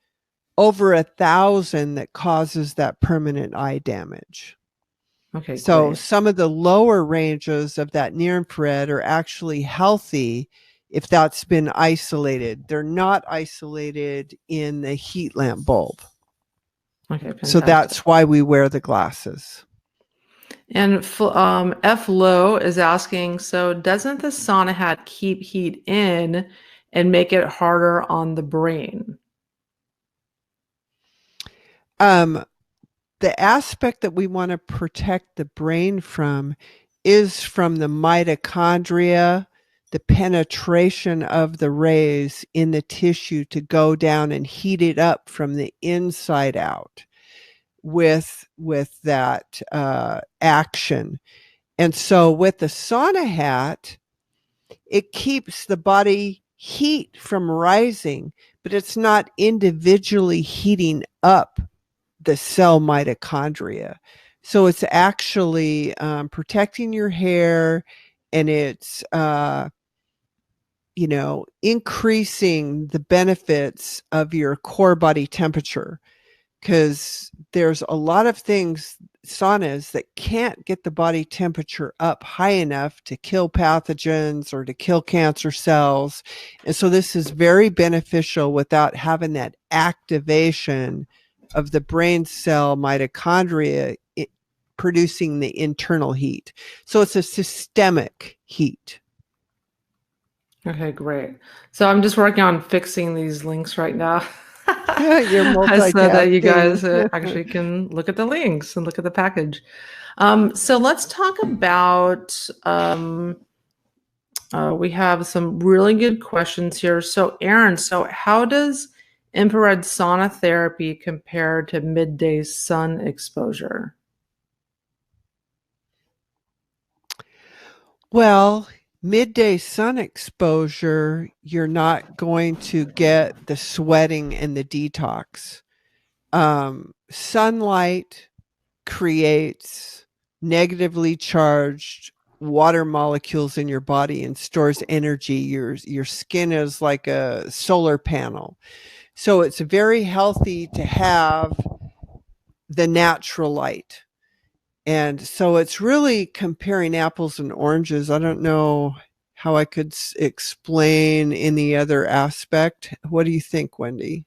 over 1,000 that causes that permanent eye damage. Okay, So great. some of the lower ranges of that near infrared are actually healthy if that's been isolated. They're not isolated in the heat lamp bulb. Okay, So fantastic. that's why we wear the glasses. And F Low is asking, so doesn't the sauna hat keep heat in and make it harder on the brain? Um, the aspect that we want to protect the brain from is from the mitochondria, the penetration of the rays in the tissue to go down and heat it up from the inside out with that action. And so with the sauna hat, it keeps the body heat from rising, but it's not individually heating up the cell mitochondria. So it's actually protecting your hair, and it's increasing the benefits of your core body temperature, because there's a lot of things, saunas, that can't get the body temperature up high enough to kill pathogens or to kill cancer cells. And so this is very beneficial without having that activation of the brain cell mitochondria producing the internal heat. So it's a systemic heat. Okay, great. So I'm just working on fixing these links right now. You're So that you multitasking. guys actually can look at the links and look at the package. So let's talk about, we have some really good questions here. So Aaron, so how does infrared sauna therapy compare to midday sun exposure? Well, midday sun exposure, you're not going to get the sweating and the detox. Sunlight creates negatively charged water molecules in your body and stores energy. Your skin is like a solar panel. So it's very healthy to have the natural light. And so it's really comparing apples and oranges. I don't know how I could explain any other aspect. What do you think, Wendy?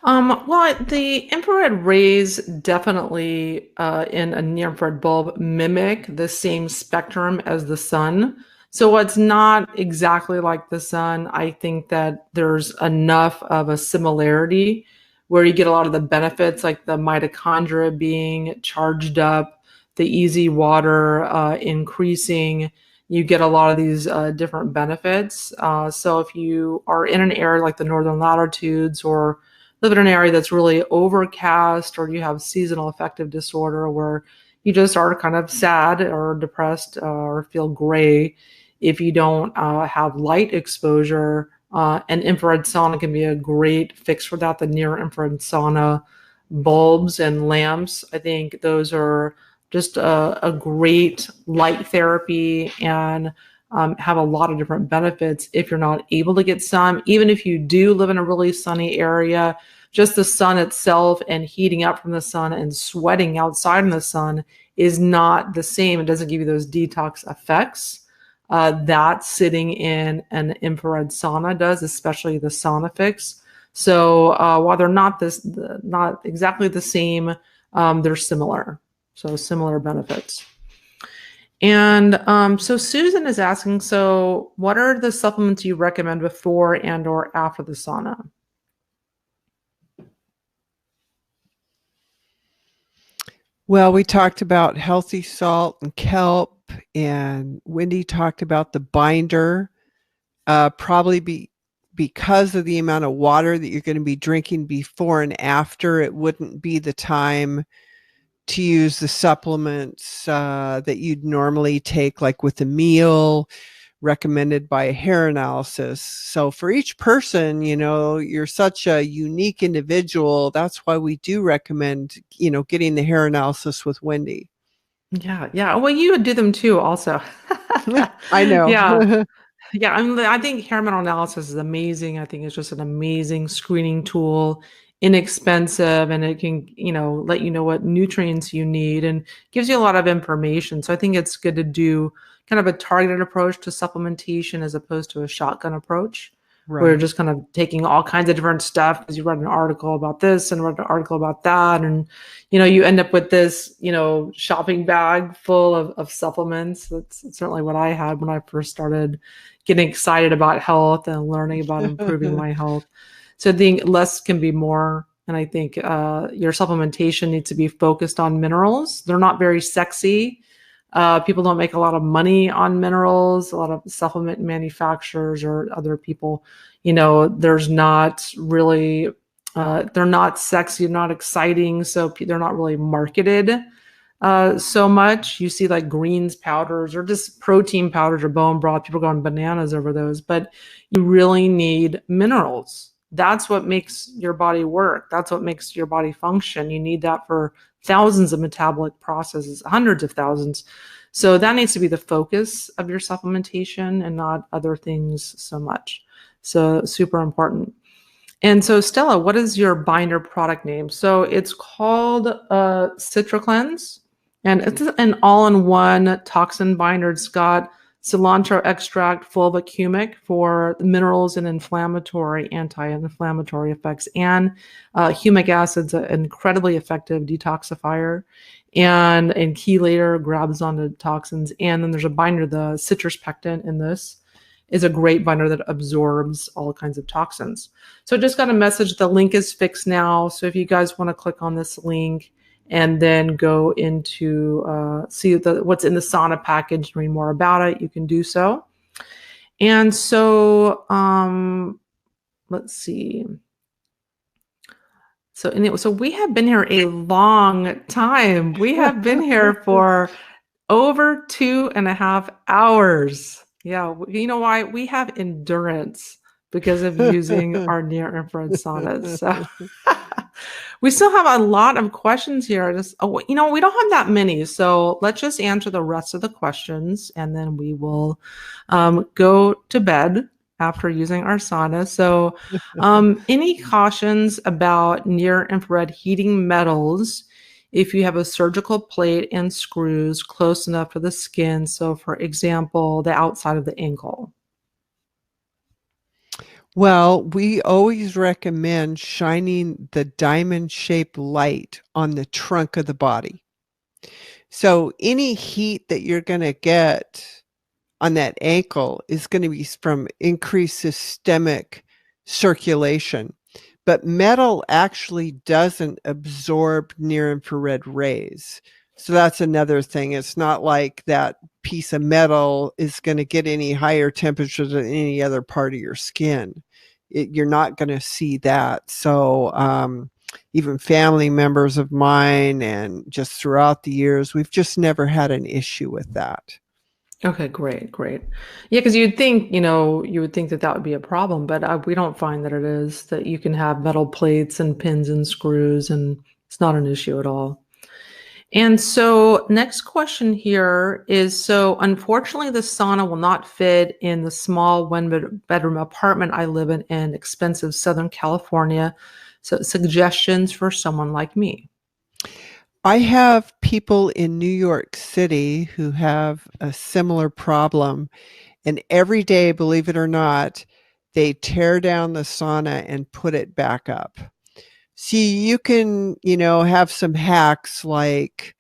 Well, the infrared rays definitely in a near infrared bulb mimic the same spectrum as the sun. So it's not exactly like the sun. I think that there's enough of a similarity where you get a lot of the benefits, like the mitochondria being charged up, the easy water increasing. You get a lot of these different benefits. So if you are in an area like the northern latitudes or live in an area that's really overcast, or you have seasonal affective disorder where you just are kind of sad or depressed or feel gray, if you don't have light exposure, an infrared sauna can be a great fix for that. The near infrared sauna bulbs and lamps, I think those are just a great light therapy, and have a lot of different benefits if you're not able to get sun. Even if you do live in a really sunny area, just the sun itself and heating up from the sun and sweating outside in the sun is not the same. It doesn't give you those detox effects that sitting in an infrared sauna does, especially the Sauna Fix. So while they're not exactly the same, they're similar. So similar benefits. And so Susan is asking, so what are the supplements you recommend before and or after the sauna? Well, we talked about healthy salt and kelp, and Wendy talked about the binder. Because of the amount of water that you're going to be drinking before and after, it wouldn't be the time to use the supplements that you'd normally take, like with a meal. recommended by a hair analysis. So for each person, you're such a unique individual. That's why we do recommend, getting the hair analysis with Wendy. Yeah, yeah. Well, you would do them too, also. I know. Yeah. Yeah, I think hair mineral analysis is amazing. I think it's just an amazing screening tool, inexpensive, and it can, let you know what nutrients you need and gives you a lot of information. So I think it's good to do kind of a targeted approach to supplementation as opposed to a shotgun approach, where you're Right. just kind of taking all kinds of different stuff because you read an article about this and read an article about that. And, you end up with this, shopping bag full of supplements. That's certainly what I had when I first started getting excited about health and learning about improving my health. So I think less can be more. And I think your supplementation needs to be focused on minerals. They're not very sexy. People don't make a lot of money on minerals. A lot of supplement manufacturers or other people, there's not really, they're not sexy, not exciting. So they're not really marketed so much. You see like greens powders or just protein powders or bone broth. People going bananas over those, but you really need minerals. That's what makes your body work. That's what makes your body function. You need that for thousands of metabolic processes, hundreds of thousands. So that needs to be the focus of your supplementation and not other things so much. So super important. And so, Stella, what is your binder product name? So it's called CitraCleanse, and it's an all-in-one toxin binder. It's got cilantro extract, fulvic for the minerals and anti-inflammatory effects, and humic acid's an incredibly effective detoxifier, and chelator grabs onto toxins. And then there's a binder, the citrus pectin in this is a great binder that absorbs all kinds of toxins. So just got a message. The link is fixed now. So if you guys want to click on this link and then go into see what's in the sauna package and read more about it, you can do so. And so let's see. So we have been here a long time. We have been here for over 2.5 hours. Yeah, you know why? We have endurance because of using our near infrared saunas. So we still have a lot of questions here. We don't have that many. So let's just answer the rest of the questions and then we will go to bed after using our sauna. So any cautions about near infrared heating metals if you have a surgical plate and screws close enough to the skin? So for example, the outside of the ankle. Well, we always recommend shining the diamond-shaped light on the trunk of the body. So any heat that you're going to get on that ankle is going to be from increased systemic circulation. But metal actually doesn't absorb near infrared rays. So that's another thing. It's not like that piece of metal is going to get any higher temperature than any other part of your skin. You're not going to see that. So even family members of mine and just throughout the years, we've just never had an issue with that. Okay, great. Yeah, because you would think that would be a problem, but we don't find that it is, that you can have metal plates and pins and screws, and it's not an issue at all. And so next question here is, so unfortunately the sauna will not fit in the small one-bedroom apartment I live in expensive Southern California. So suggestions for someone like me. I have people in New York City who have a similar problem. And every day, believe it or not, they tear down the sauna and put it back up. See, you can, have some hacks like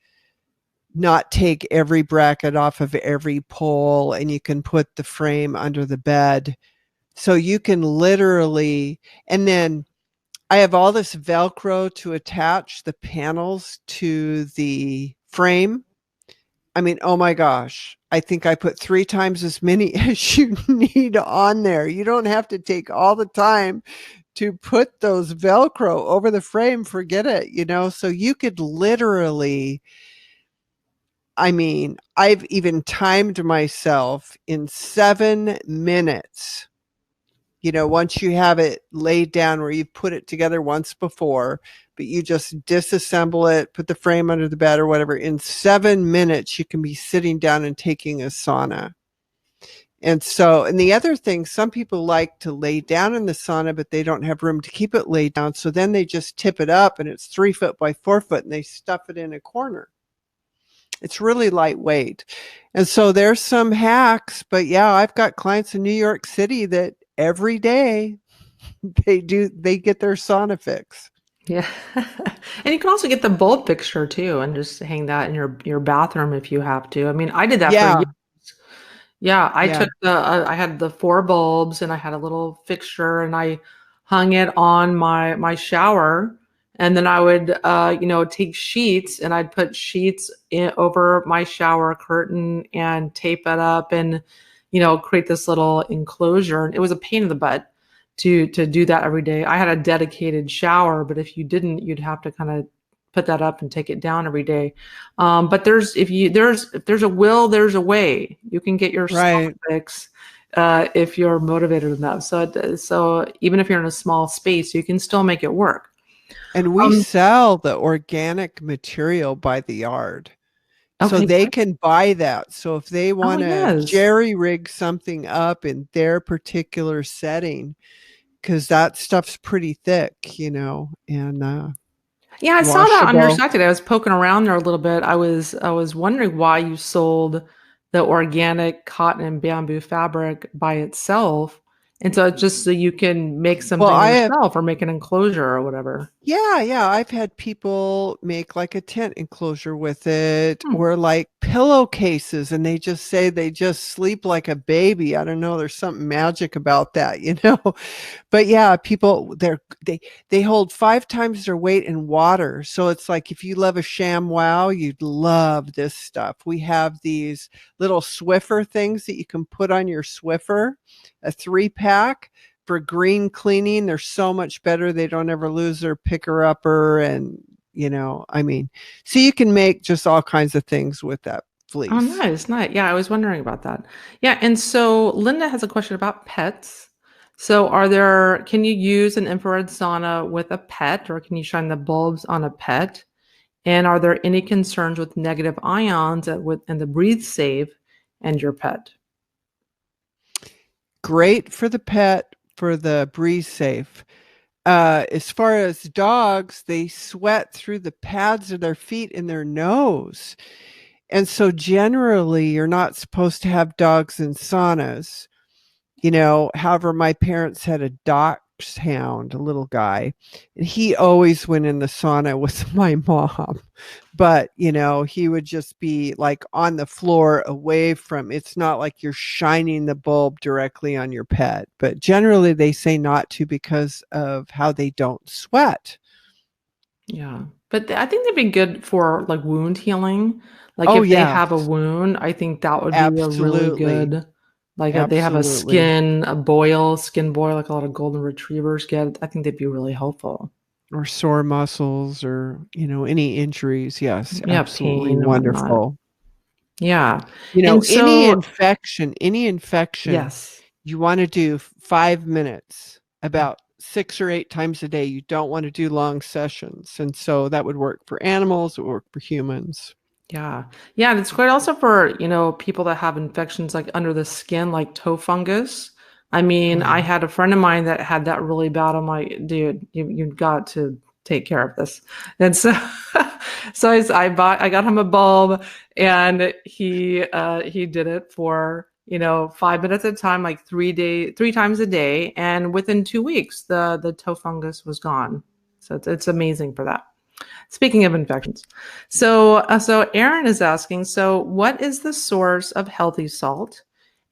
not take every bracket off of every pole, and you can put the frame under the bed. So you can literally, and then I have all this Velcro to attach the panels to the frame. I mean, oh my gosh, I think I put 3 times as many as you need on there. You don't have to take all the time to put those Velcro over the frame. Forget it, So you could literally I mean, I've even timed myself in 7 minutes. Once you have it laid down where you've put it together once before, but you just disassemble it, put the frame under the bed or whatever, in 7 minutes, you can be sitting down and taking a sauna. And the other thing, some people like to lay down in the sauna, but they don't have room to keep it laid down. So then they just tip it up and it's 3 foot by 4 foot and they stuff it in a corner. It's really lightweight. And so there's some hacks, but yeah, I've got clients in New York City that every day they get their sauna fix. Yeah. And you can also get the bulb fixture too and just hang that in your bathroom if you have to. I mean, I did that for years. Yeah. Yeah, Yeah. I had the four bulbs and I had a little fixture and I hung it on my shower. And then I would, take sheets and I'd put sheets over my shower curtain and tape it up and, create this little enclosure. And it was a pain in the butt to do that every day. I had a dedicated shower, but if you didn't, you'd have to kind of put that up and take it down every day. But if there's a will, there's a way. You can get your Sauna Right. Fix if you're motivated enough. So even if you're in a small space, you can still make it work. And we Um, sell the organic material by the yard. So okay. they can buy that. So if they Oh want to yes. jerry rig something up in their particular setting, because that stuff's pretty thick, and Yeah, I saw that on your washable. site today. I was poking around there a little bit. I was wondering why you sold the organic cotton and bamboo fabric by itself. And so it's just so you can make Well, something I have yourself or make an enclosure or whatever. Yeah, I've had people make like a tent enclosure with it Hmm. or like pillowcases and they just say they just sleep like a baby. I don't know, there's something magic about that. But yeah, people they hold 5 times their weight in water. So it's like if you love a ShamWow, you'd love this stuff. We have these little Swiffer things that you can put on your Swiffer, a 3-pack for green cleaning. They're so much better. They don't ever lose their picker upper. And, I mean, so you can make just all kinds of things with that Oh, fleece. nice, nice. Yeah, I was wondering about that. Yeah, and so Linda has a question about pets. So can you use an infrared sauna with a pet or can you shine the bulbs on a pet? And are there any concerns with negative ions and the breathe safe and your pet? Great for the pet, for the breeze safe. As far as dogs, they sweat through the pads of their feet and their nose. And so generally, you're not supposed to have dogs in saunas. However, my parents had a dachshund, a little guy, and he always went in the sauna with my mom. But, he would just be like on the floor away from it's not like you're shining the bulb directly on your pet. But generally, they say not to because of how they don't sweat. Yeah. But I think they'd be good for like wound healing. Like Oh, if they yeah, have a wound, I think that would be a really absolutely. good, like if they have Absolutely. skin boil, like a lot of golden retrievers get. I think they'd be really helpful. Or sore muscles or, any injuries. Yes, Yeah, absolutely pain and whatnot. wonderful. Yeah. You know, And so, any infection, yes. you want to do 5 minutes about 6 or 8 times a day. You don't want to do long sessions. And so that would work for animals, it would work for humans. Yeah. Yeah, and it's great also for, people that have infections like under the skin, like toe fungus. I Oh, mean, I yeah. had a friend of mine that had that really bad. I'm like, dude, you've got to take care of this. And so so I got him a bulb and he did it for, 5 minutes at a time, like 3 times a day. And within 2 weeks, the toe fungus was gone. So it's amazing for that. Speaking of infections, so Aaron is asking, so what is the source of healthy salt,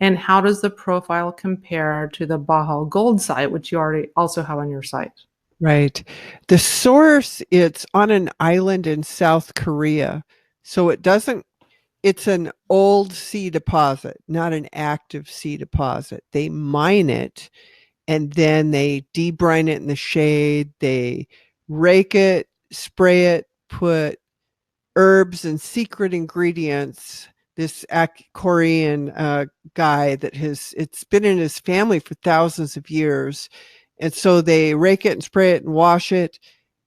and how does the profile compare to the Baja Gold site, which you already also have on your site? Right. The source, it's on an island in South Korea. So it's an old sea deposit, not an active sea deposit. They mine it and then they debrine it in the shade. They rake it, spray it, put herbs and secret ingredients. This Korean guy that it's been in his family for thousands of years. And so they rake it and spray it and wash it.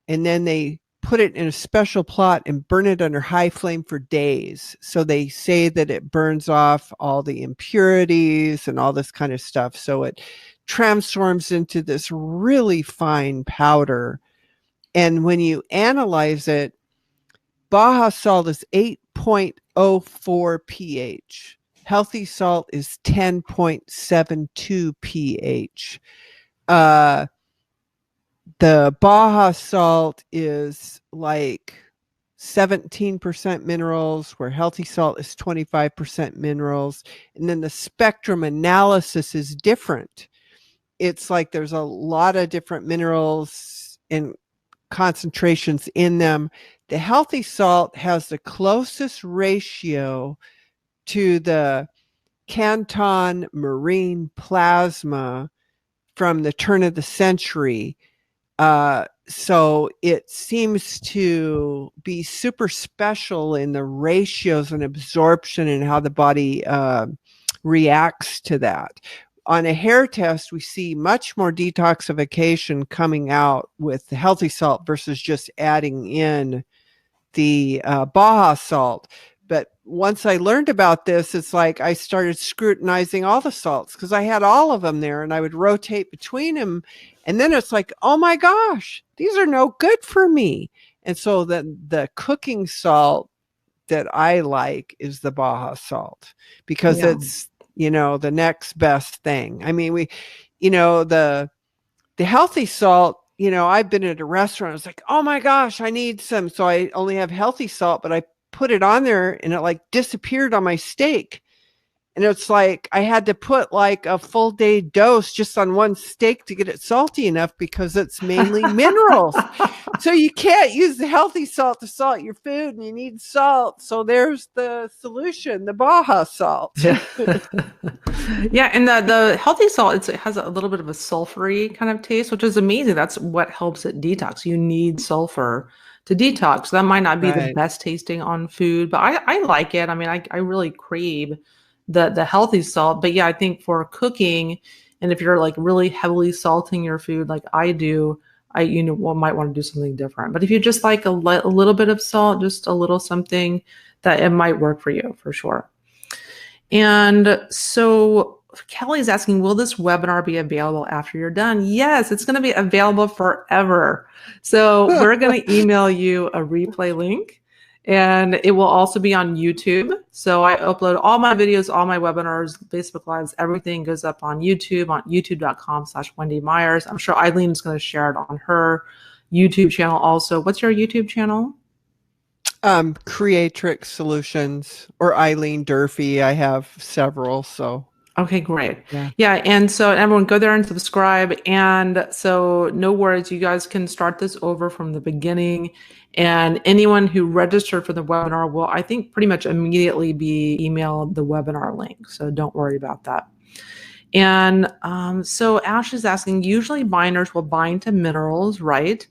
And then they put it in a special plot and burn it under high flame for days. So they say that it burns off all the impurities and all this kind of stuff. So it transforms into this really fine powder. And when you analyze it, Baja salt is 8.04 pH. Healthy salt is 10.72 pH. The Baja salt is like 17% minerals, where healthy salt is 25% minerals. And then the spectrum analysis is different. It's like there's a lot of different minerals and concentrations in them. The healthy salt has the closest ratio to the Canton marine plasma from the turn of the century. So it seems to be super special in the ratios and absorption and how the body reacts to that. On a hair test, we see much more detoxification coming out with the healthy salt versus just adding in the Baja salt. But once I learned about this, it's like I started scrutinizing all the salts because I had all of them there and I would rotate between them. And then it's like, oh my gosh, these are no good for me. And so the cooking salt that I like is the Baja salt because it's, the next best thing. I mean, the healthy salt, I've been at a restaurant. It's like, oh my gosh, I need some. So I only have healthy salt, but I put it on there and it like disappeared on my steak. And it's like I had to put like a full day dose just on one steak to get it salty enough because it's mainly minerals. So you can't use the healthy salt to salt your food and you need salt. So there's the solution, the Baja salt. Yeah, yeah, and the healthy salt, it has a little bit of a sulfury kind of taste, which is amazing. That's what helps it detox. You need sulfur to detox. That might not be the best tasting on food, but I like it. I mean, I really crave the healthy salt. But yeah, I think for cooking, and if you're like really heavily salting your food like I do, might want to do something different. But if you just like a little bit of salt, just a little something, that it might work for you for sure. And so Kelly's asking, will this webinar be available after you're done? Yes, it's going to be available forever. So we're going to email you a replay link, and it will also be on YouTube. So I upload all my videos, all my webinars, Facebook Lives, everything goes up on YouTube, on youtube.com/Wendy Myers. I'm sure Eileen is going to share it on her YouTube channel also. What's your YouTube channel? Creatrix Solutions or Eileen Durfee. I have several, so. Okay, great. Yeah. And so everyone go there and subscribe. And so no worries, you guys can start this over from the beginning. And anyone who registered for the webinar will, I think, pretty much immediately be emailed the webinar link. So don't worry about that. And so Ash is asking, usually binders will bind to minerals, right?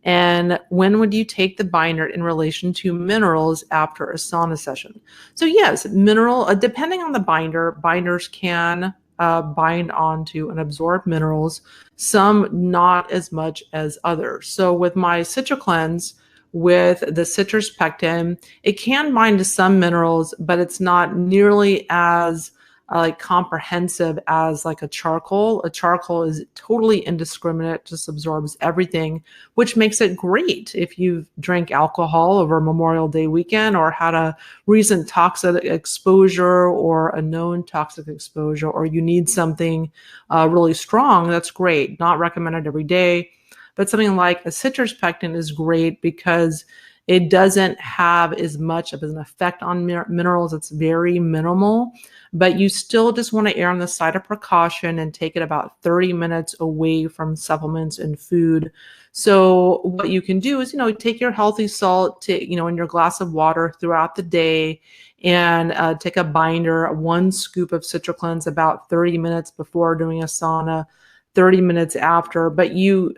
And when would you take the binder in relation to minerals after a sauna session? So yes, depending on the binder, binders can bind onto and absorb minerals, some not as much as others. So with my CitraCleanse, with the citrus pectin, it can bind to some minerals, but it's not nearly as like comprehensive as like a charcoal. A charcoal is totally indiscriminate, just absorbs everything, which makes it great if you've drank alcohol over Memorial Day weekend or had a recent toxic exposure or a known toxic exposure, or you need something really strong. That's great. Not recommended every day, but something like a citrus pectin is great because it doesn't have as much of an effect on minerals. It's very minimal, but you still just want to err on the side of precaution and take it about 30 minutes away from supplements and food. So what you can do is, take your healthy salt in your glass of water throughout the day, and take a binder, 1 scoop of CitraCleanse about 30 minutes before doing a sauna, 30 minutes after, but you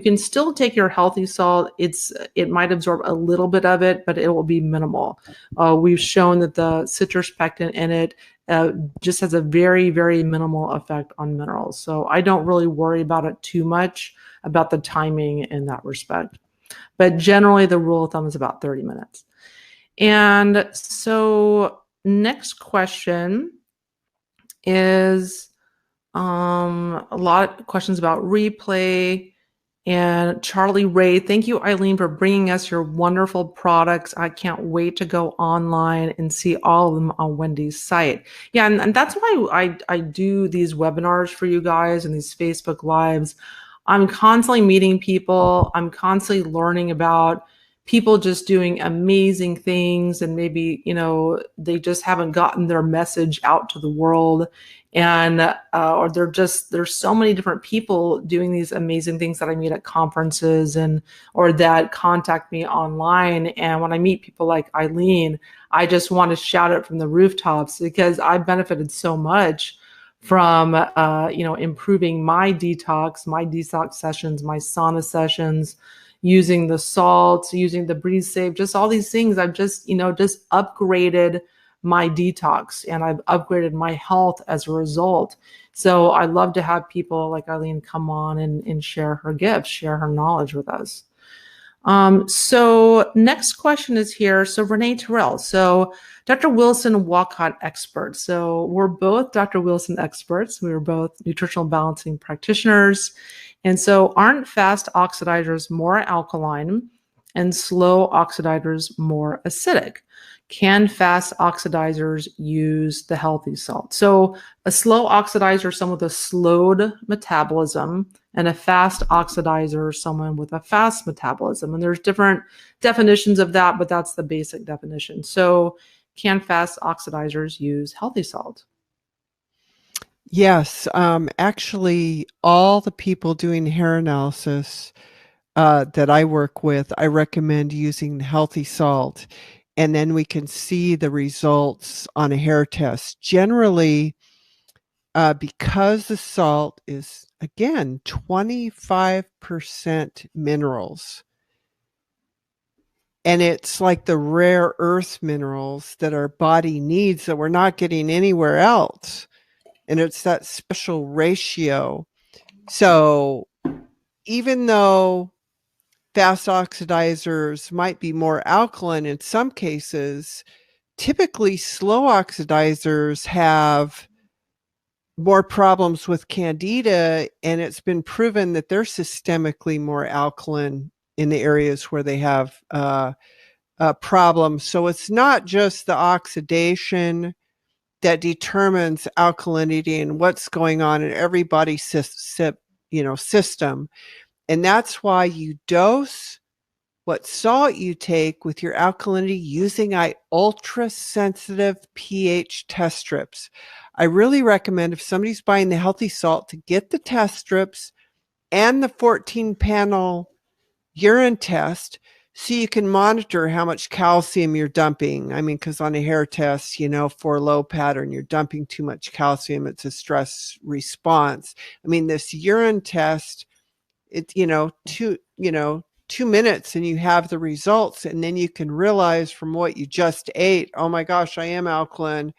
can still take your healthy salt. It might absorb a little bit of it, but it will be minimal. We've shown that the citrus pectin in it just has a very, very minimal effect on minerals. So I don't really worry about it too much about the timing in that respect. But generally, the rule of thumb is about 30 minutes. And so next question is a lot of questions about replay. And Charlie Ray, thank you, Eileen, for bringing us your wonderful products. I can't wait to go online and see all of them on Wendy's site. Yeah, and that's why I do these webinars for you guys and these Facebook Lives. I'm constantly meeting people. I'm constantly learning about people just doing amazing things, and maybe, they just haven't gotten their message out to the world. And or there's so many different people doing these amazing things that I meet at conferences or that contact me online. And when I meet people like Eileen, I just want to shout it from the rooftops, because I benefited so much from improving my detox sessions, my sauna sessions, using the salts, using the breathe safe, just all these things. I've just upgraded my detox, and I've upgraded my health as a result. So I love to have people like Eileen come on and share her gifts, share her knowledge with us. So next question is here. So Renee Terrell. So Dr. Wilson Walcott expert. So we're both Dr. Wilson experts. We were both nutritional balancing practitioners. And so aren't fast oxidizers more alkaline and slow oxidizers more acidic? Can fast oxidizers use the healthy salt? So a slow oxidizer, someone with a slowed metabolism, and a fast oxidizer, someone with a fast metabolism. And there's different definitions of that, but that's the basic definition. So can fast oxidizers use healthy salt? Yes. Actually, all the people doing hair analysis that I work with, I recommend using healthy salt. And then we can see the results on a hair test. Generally, because the salt is, again, 25% minerals, and it's like the rare earth minerals that our body needs that we're not getting anywhere else. And it's that special ratio. So even though fast oxidizers might be more alkaline in some cases, typically slow oxidizers have more problems with candida, and it's been proven that they're systemically more alkaline in the areas where they have problems. So it's not just the oxidation that determines alkalinity and what's going on in everybody's system. And that's why you dose what salt you take with your alkalinity using ultra-sensitive pH test strips. I really recommend, if somebody's buying the healthy salt, to get the test strips and the 14-panel urine test, so you can monitor how much calcium you're dumping. I mean, because on a hair test, for low pattern, you're dumping too much calcium. It's a stress response. I mean, this urine test, it's 2 minutes and you have the results, and then you can realize from what you just ate, oh my gosh, I am alkaline,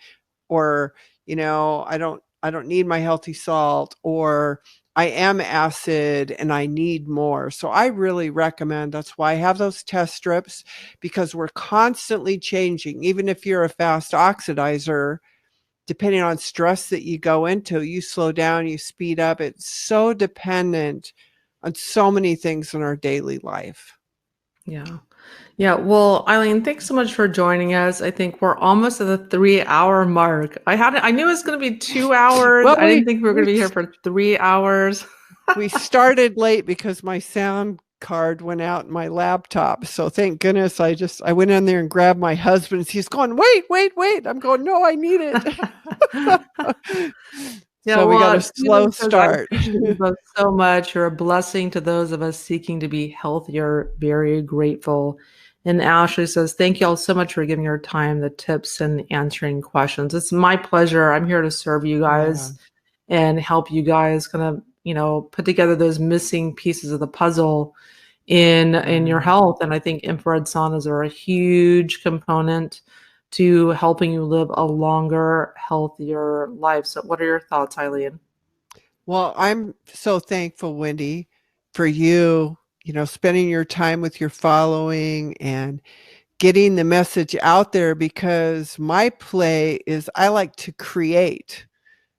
or I don't need my healthy salt, or I am acid and I need more. So I really recommend, that's why I have those test strips, because we're constantly changing. Even if you're a fast oxidizer, depending on stress that you go into, you slow down, you speed up. It's so dependent on so many things in our daily life. Yeah. Yeah. Well, Eileen, thanks so much for joining us. I think we're almost at the 3-hour mark. I knew it was going to be 2 hours. Well, I didn't think we were going to be here for 3 hours. We started late because my sound card went out in my laptop. So thank goodness I went in there and grabbed my husband's. He's going, wait. I'm going, no, I need it. Yeah, so we got a slow start. I appreciate you both so much. You're a blessing to those of us seeking to be healthier. Very grateful. And Ashley says, thank you all so much for giving your time, the tips, and answering questions. It's my pleasure. I'm here to serve you guys and help you guys kind of put together those missing pieces of the puzzle in your Mm. health. And I think infrared saunas are a huge component to helping you live a longer, healthier life. So what are your thoughts, Eileen? Well, I'm so thankful, Wendy, for you, spending your time with your following and getting the message out there, because my play is I like to create.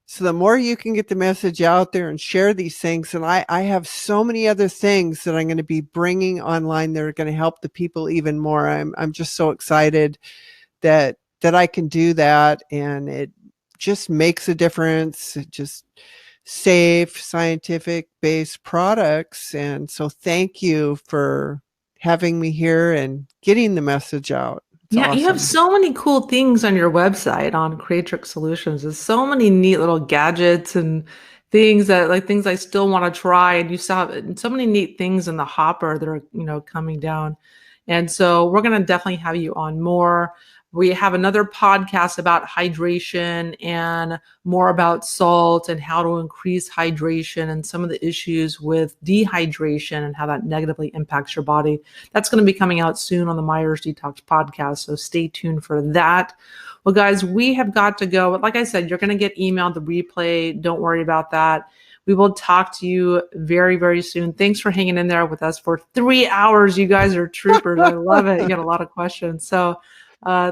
So the more you can get the message out there and share these things, and I have so many other things that I'm going to be bringing online that are going to help the people even more. I'm just so excited that I can do that, and it just makes a difference. It just safe, scientific based products. And so thank you for having me here and getting the message out. It's Yeah, you have awesome. so many cool things on your website on Creatrix Solutions. There's so many neat little gadgets and things I still want to try. And you saw so many neat things in the hopper that are, coming down. And so we're going to definitely have you on more. We have another podcast about hydration and more about salt and how to increase hydration and some of the issues with dehydration and how that negatively impacts your body. That's going to be coming out soon on the Myers Detox podcast. So stay tuned for that. Well, guys, we have got to go. But like I said, you're going to get emailed the replay. Don't worry about that. We will talk to you very, very soon. Thanks for hanging in there with us for 3 hours. You guys are troopers. I love it. You got a lot of questions. So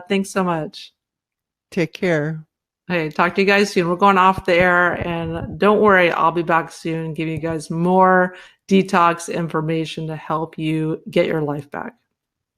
thanks so much. Take care. Okay, talk to you guys soon. We're going off the air, and don't worry, I'll be back soon, give you guys more detox information to help you get your life back.